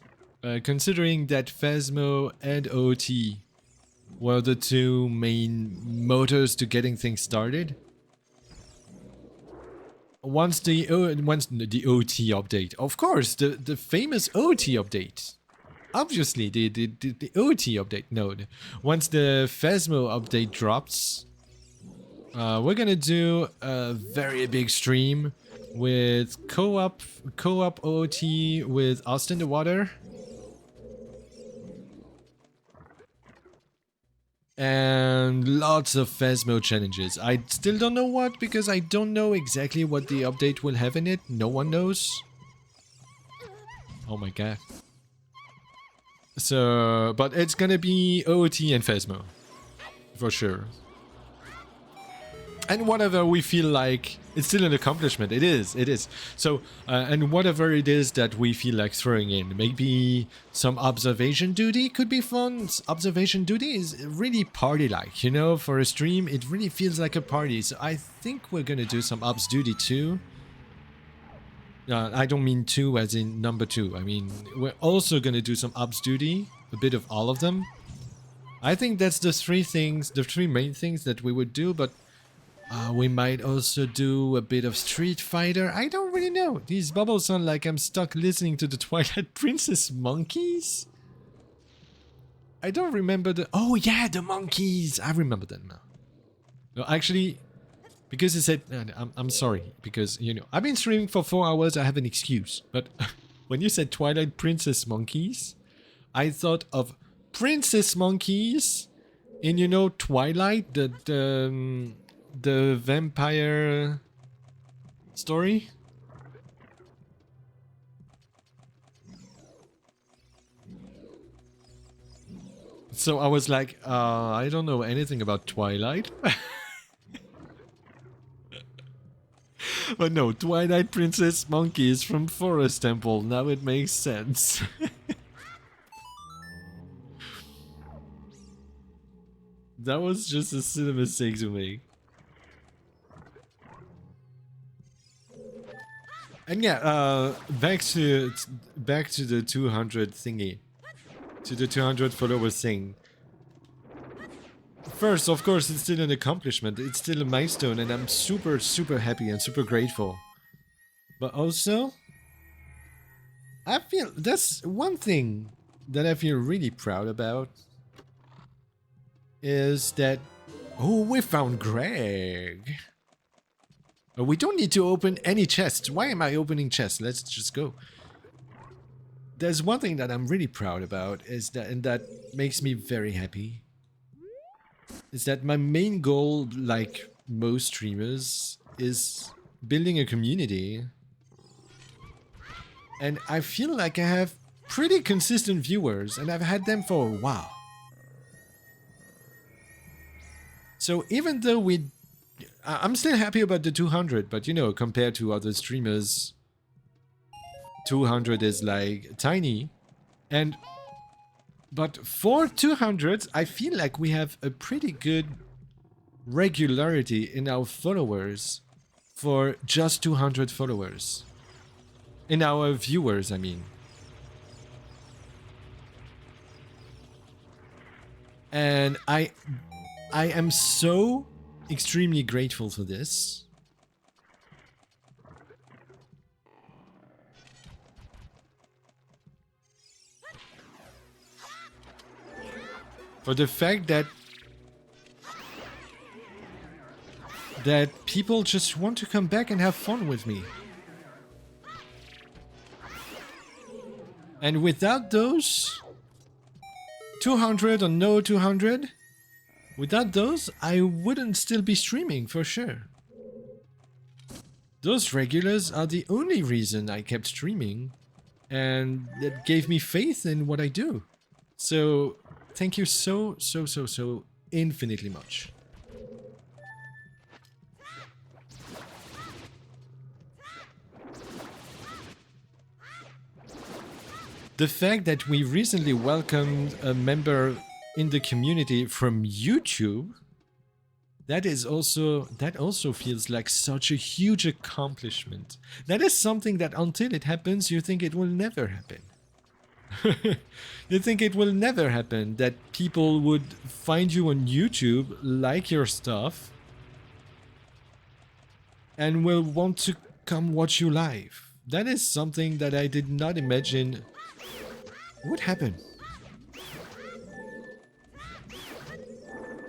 [SPEAKER 1] Considering that Phasmo and OT were the two main motors to getting things started. Once the OT update, of course, the famous OT update. Obviously, the OT update node. Once the Phasmo update drops, we're gonna do a very big stream with co-op OT with Austin the Water. And lots of Phasmo challenges. I still don't know what, because I don't know exactly what the update will have in it. No one knows. Oh my god. So, but it's gonna be OT and Phasmo. For sure. And whatever we feel like, it's still an accomplishment. It is. So, and whatever it is that we feel like throwing in, maybe some observation duty could be fun. Observation duty is really party-like, you know, for a stream, it really feels like a party. So I think we're gonna do some obs duty too. I don't mean 2 as in number 2. I mean, we're also gonna do some obs duty, a bit of all of them. I think that's the three main things that we would do, but we might also do a bit of Street Fighter. I don't really know. These bubbles sound like I'm stuck listening to the Twilight Princess monkeys. I don't remember the... Oh yeah, the monkeys! I remember them now. No, actually, because it said... I'm sorry, because, you know, I've been streaming for 4 hours, I have an excuse. But when you said Twilight Princess monkeys, I thought of Princess monkeys in, you know, Twilight, the vampire story. So I was like, I don't know anything about Twilight. But no, Twilight Princess monkeys from Forest Temple. Now it makes sense. That was just a silly mistake to make. And yeah, back to the 200 thingy, to the 200 followers thing. First, of course, it's still an accomplishment. It's still a milestone, and I'm super, super happy and super grateful. But also, I feel that's one thing that I feel really proud about is that, oh, we found Greg. We don't need to open any chests. Why am I opening chests? Let's just go. There's one thing that I'm really proud about is that, and that makes me very happy, is that my main goal, like most streamers, is building a community. And I feel like I have pretty consistent viewers, and I've had them for a while. So even though I'm still happy about the 200, but you know, compared to other streamers, 200 is like tiny. But for 200, I feel like we have a pretty good regularity in our followers for just 200 followers. In our viewers, I mean. And I am so extremely grateful for this. For the fact that people just want to come back and have fun with me. And without those 200 or no 200, without those, I wouldn't still be streaming for sure. Those regulars are the only reason I kept streaming, and that gave me faith in what I do. So thank you so infinitely much. The fact that we recently welcomed a member in the community from YouTube, that also feels like such a huge accomplishment. That is something that until it happens, you think it will never happen. You think it will never happen, that people would find you on YouTube, like your stuff, and will want to come watch you live. That is something that I did not imagine would happen.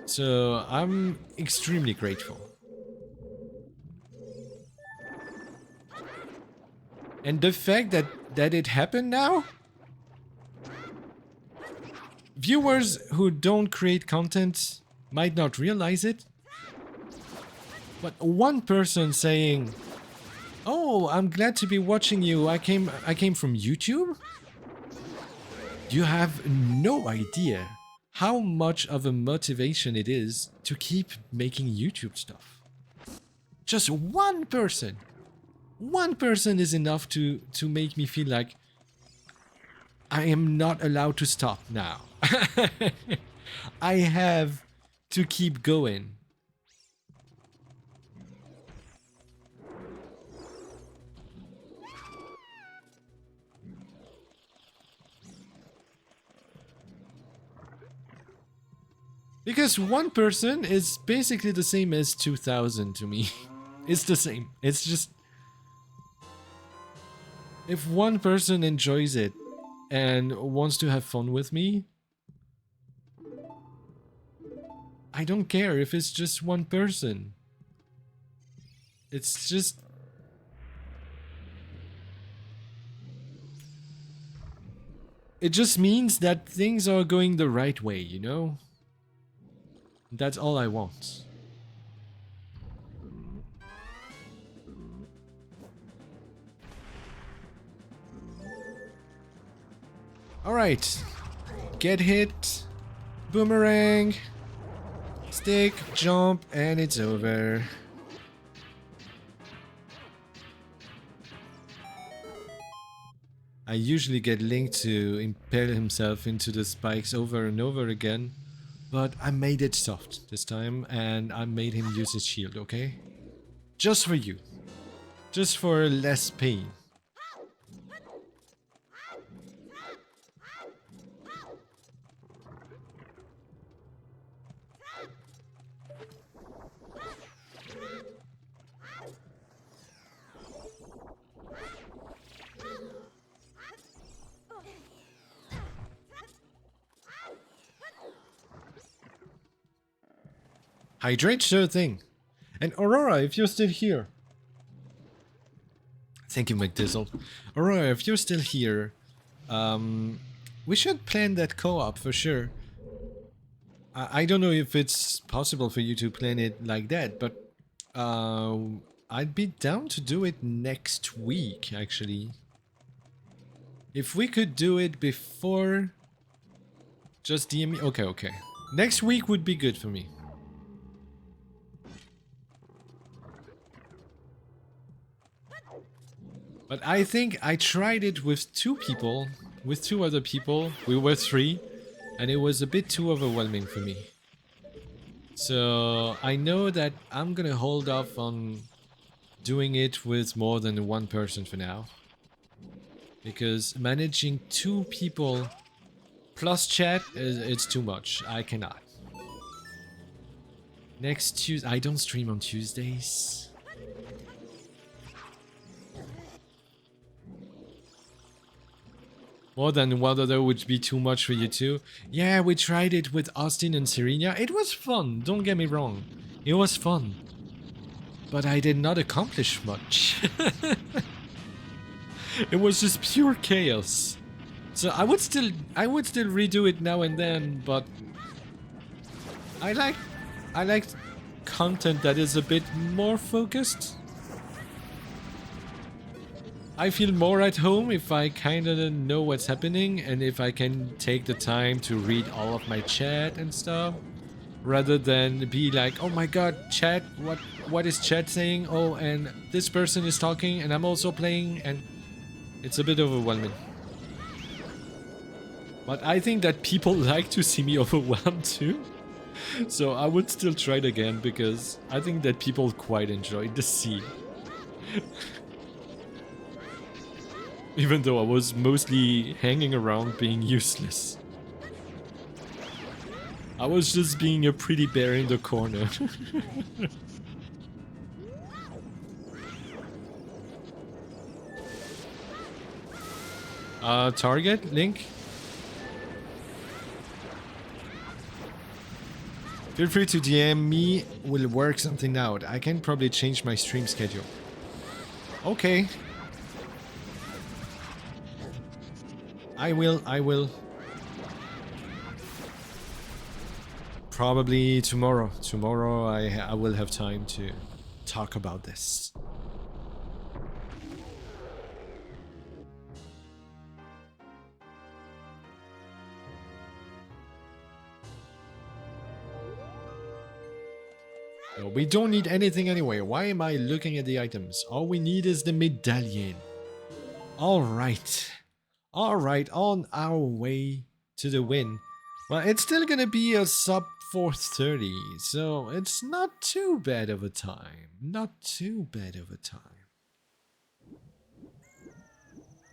[SPEAKER 1] So I'm extremely grateful. And the fact that it happened now, viewers who don't create content might not realize it, but one person saying, "Oh, I'm glad to be watching you. I came from YouTube." You have no idea how much of a motivation it is to keep making YouTube stuff. Just one person. One person is enough to make me feel like I am not allowed to stop now. I have to keep going. Because one person is basically the same as 2000 to me. It's the same. It's just, if one person enjoys it and wants to have fun with me, I don't care if it's just one person. It's just... it just means that things are going the right way, you know? That's all I want. Alright. Get hit. Boomerang. Stick, jump, and it's over. I usually get Link to impale himself into the spikes over and over again, but I made it soft this time, and I made him use his shield, okay? Just for you. Just for less pain. Hydrate, sure thing. And Aurora, if you're still here. Thank you, McDizzle. Aurora, if you're still here, we should plan that co-op for sure. I don't know if it's possible for you to plan it like that, but I'd be down to do it next week, actually. If we could do it before just DM me. Okay, okay. Next week would be good for me. But I think I tried it with two people, with two other people. We were three, and it was a bit too overwhelming for me. So I know that I'm gonna hold off on doing it with more than one person for now. Because managing two people plus chat, it's too much. I cannot. Next Tuesday, I don't stream on Tuesdays. More than one other would be too much for you too. Yeah, we tried it with Austin and Serena. It was fun, don't get me wrong. It was fun. But I did not accomplish much. It was just pure chaos. So I would still redo it now and then, but I like content that is a bit more focused. I feel more at home if I kinda know what's happening and if I can take the time to read all of my chat and stuff, rather than be like, oh my god, chat, what is chat saying? Oh, and this person is talking and I'm also playing, and it's a bit overwhelming. But I think that people like to see me overwhelmed too. So I would still try it again because I think that people quite enjoyed the scene. Even though I was mostly hanging around being useless. I was just being a pretty bear in the corner. Target? Link? Feel free to DM me, we'll work something out. I can probably change my stream schedule. Okay. I will. Probably tomorrow. Tomorrow I will have time to talk about this. No, we don't need anything anyway. Why am I looking at the items? All we need is the medallion. Alright. Alright, on our way to the win. Well, it's still gonna be a sub 430, so it's not too bad of a time. Not too bad of a time.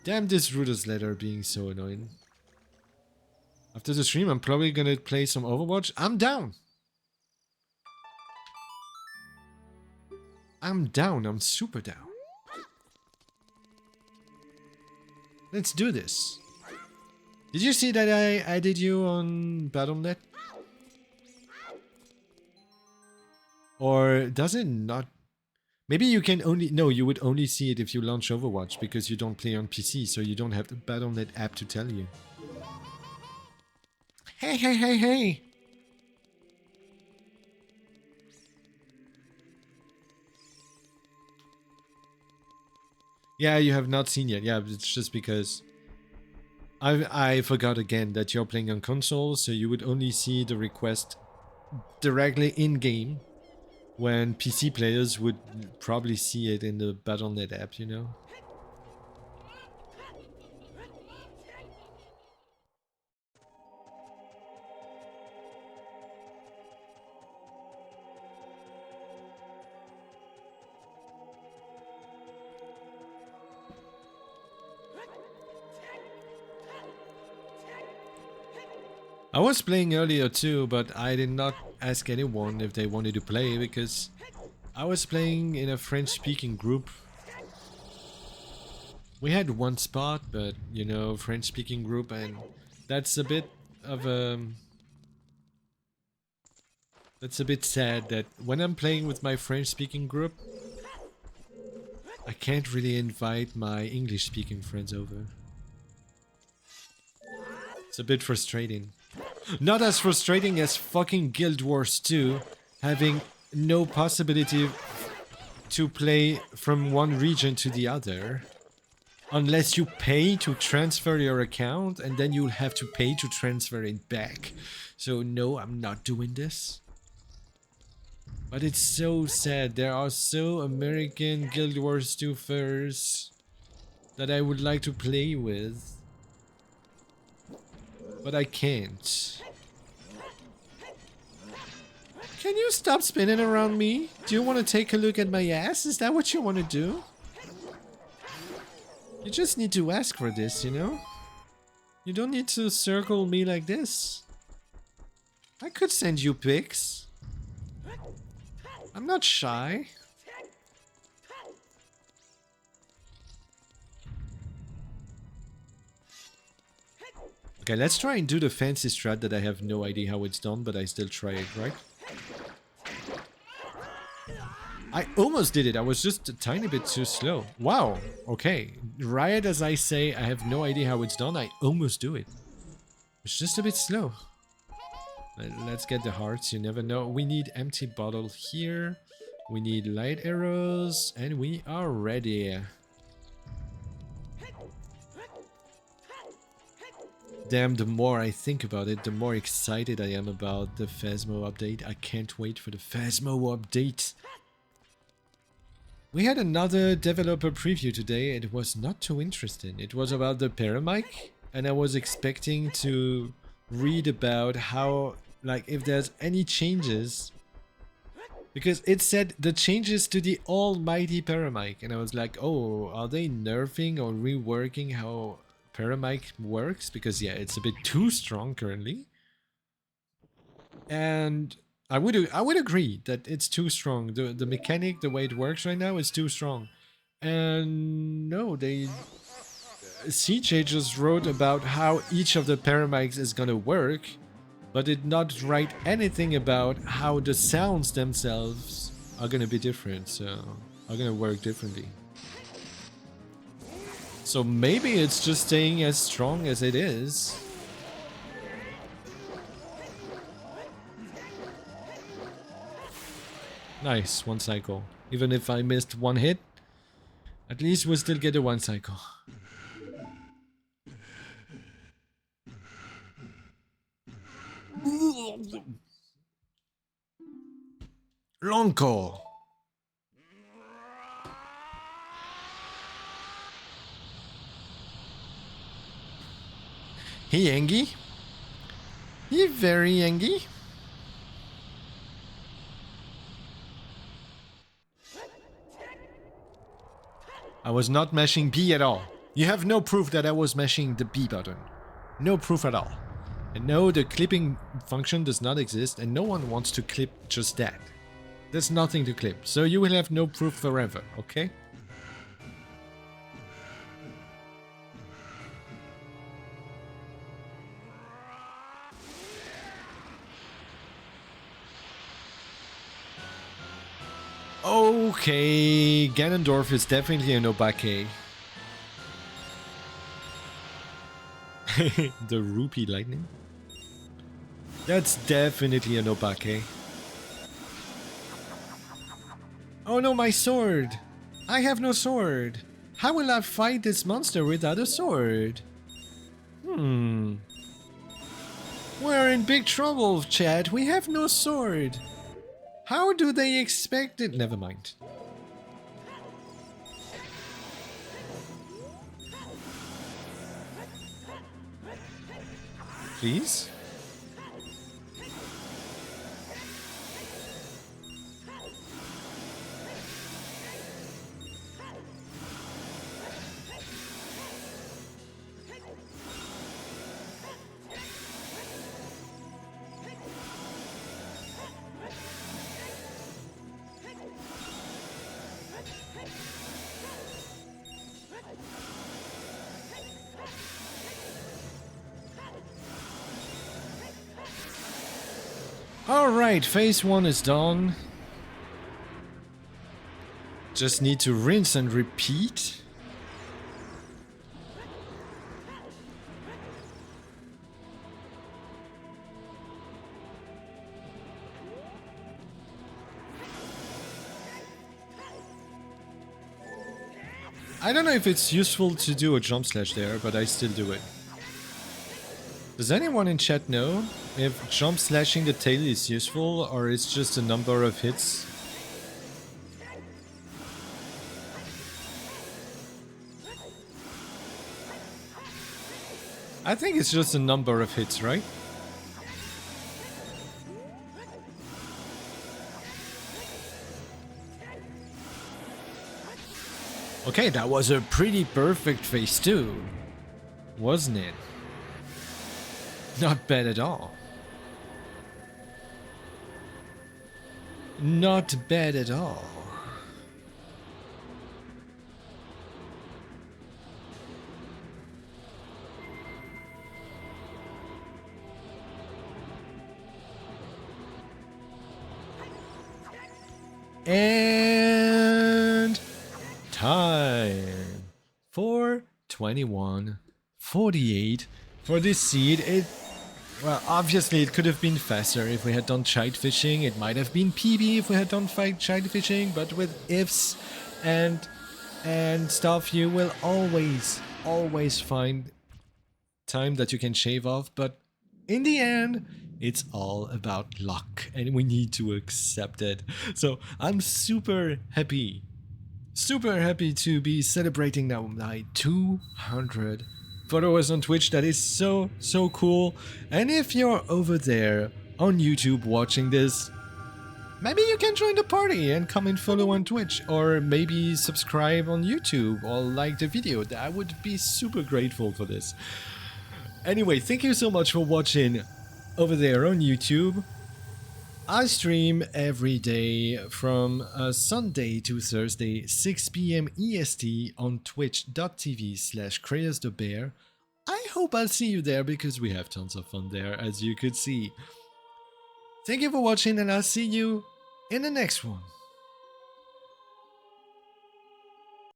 [SPEAKER 1] Damn this Ruder's letter being so annoying. After the stream, I'm probably gonna play some Overwatch. I'm down! I'm down, I'm super down. Let's do this. Did you see that I added you on Battle.net? Or does it not? Maybe you can only... No, you would only see it if you launch Overwatch because you don't play on PC, so you don't have the Battle.net app to tell you. Hey, hey, hey, hey! Yeah, you have not seen yet. Yeah, it's just because I forgot again that you're playing on console, so you would only see the request directly in-game, when PC players would probably see it in the Battle.net app, you know? I was playing earlier too, but I did not ask anyone if they wanted to play because I was playing in a French-speaking group. We had one spot, but you know, French-speaking group, and that's a bit of a... That's a bit sad that when I'm playing with my French-speaking group, I can't really invite my English-speaking friends over. It's a bit frustrating. Not as frustrating as fucking Guild Wars 2, having no possibility to play from one region to the other. Unless you pay to transfer your account, and then you'll have to pay to transfer it back. So no, I'm not doing this. But it's so sad. There are so American Guild Wars 2 furs that I would like to play with. But I can't. Can you stop spinning around me? Do you want to take a look at my ass? Is that what you want to do? You just need to ask for this, you know? You don't need to circle me like this. I could send you pics. I'm not shy. Okay, let's try and do the fancy strat that I have no idea how it's done, but I still try it, right? I almost did it. I was just a tiny bit too slow. Wow. Okay. Right as I say I have no idea how it's done, I almost do it. It's just a bit slow. Let's get the hearts. You never know. We need empty bottle here. We need light arrows. And we are ready. Damn, the more I think about it, the more excited I am about the Phasmo update. I can't wait for the Phasmo update. We had another developer preview today. It was not too interesting. It was about the Paramic, and I was expecting to read about how, like, if there's any changes. Because it said the changes to the almighty Paramic, and I was like, oh, are they nerfing or reworking how Paramic works? Because yeah, it's a bit too strong currently. And I would agree that it's too strong. The mechanic, the way it works right now, is too strong. And no, CJ just wrote about how each of the Paramics is gonna work, but did not write anything about how the sounds themselves are gonna be different, so are gonna work differently. So maybe it's just staying as strong as it is. Nice, one cycle. Even if I missed one hit, at least we'll still get a one cycle. Long call. He angry? He very angry? I was not mashing B at all. You have no proof that I was mashing the B button. No proof at all. And no, the clipping function does not exist, and no one wants to clip just that. There's nothing to clip, so you will have no proof forever, okay? Okay, Ganondorf is definitely an Obake. The rupee lightning? That's definitely an Obake. Oh no, my sword! I have no sword! How will I fight this monster without a sword? We're in big trouble, chat. We have no sword. How do they expect it? Never mind. Please? Alright, phase 1 is done. Just need to rinse and repeat. I don't know if it's useful to do a jump slash there, but I still do it. Does anyone in chat know if jump slashing the tail is useful or it's just a number of hits? I think it's just a number of hits, right? Okay, that was a pretty perfect phase 2, wasn't it? Not bad at all. Not bad at all. And time for 21:48 for this seed. Well, obviously it could have been faster if we had done chide fishing. It might have been PB if we had done chide fishing, but with ifs and stuff, you will always find time that you can shave off. But in the end, it's all about luck, and we need to accept it. So I'm super happy to be celebrating now my 200 followers on Twitch. That is so cool. And if you're over there on YouTube watching this, maybe you can join the party and come and follow on Twitch, or maybe subscribe on YouTube or like the video. I would be super grateful for this. Anyway, thank you so much for watching over there on YouTube. I stream every day from Sunday to Thursday, 6 p.m. EST on twitch.tv/KrayosTheBear. I hope I'll see you there because we have tons of fun there, as you could see. Thank you for watching, and I'll see you in the next one.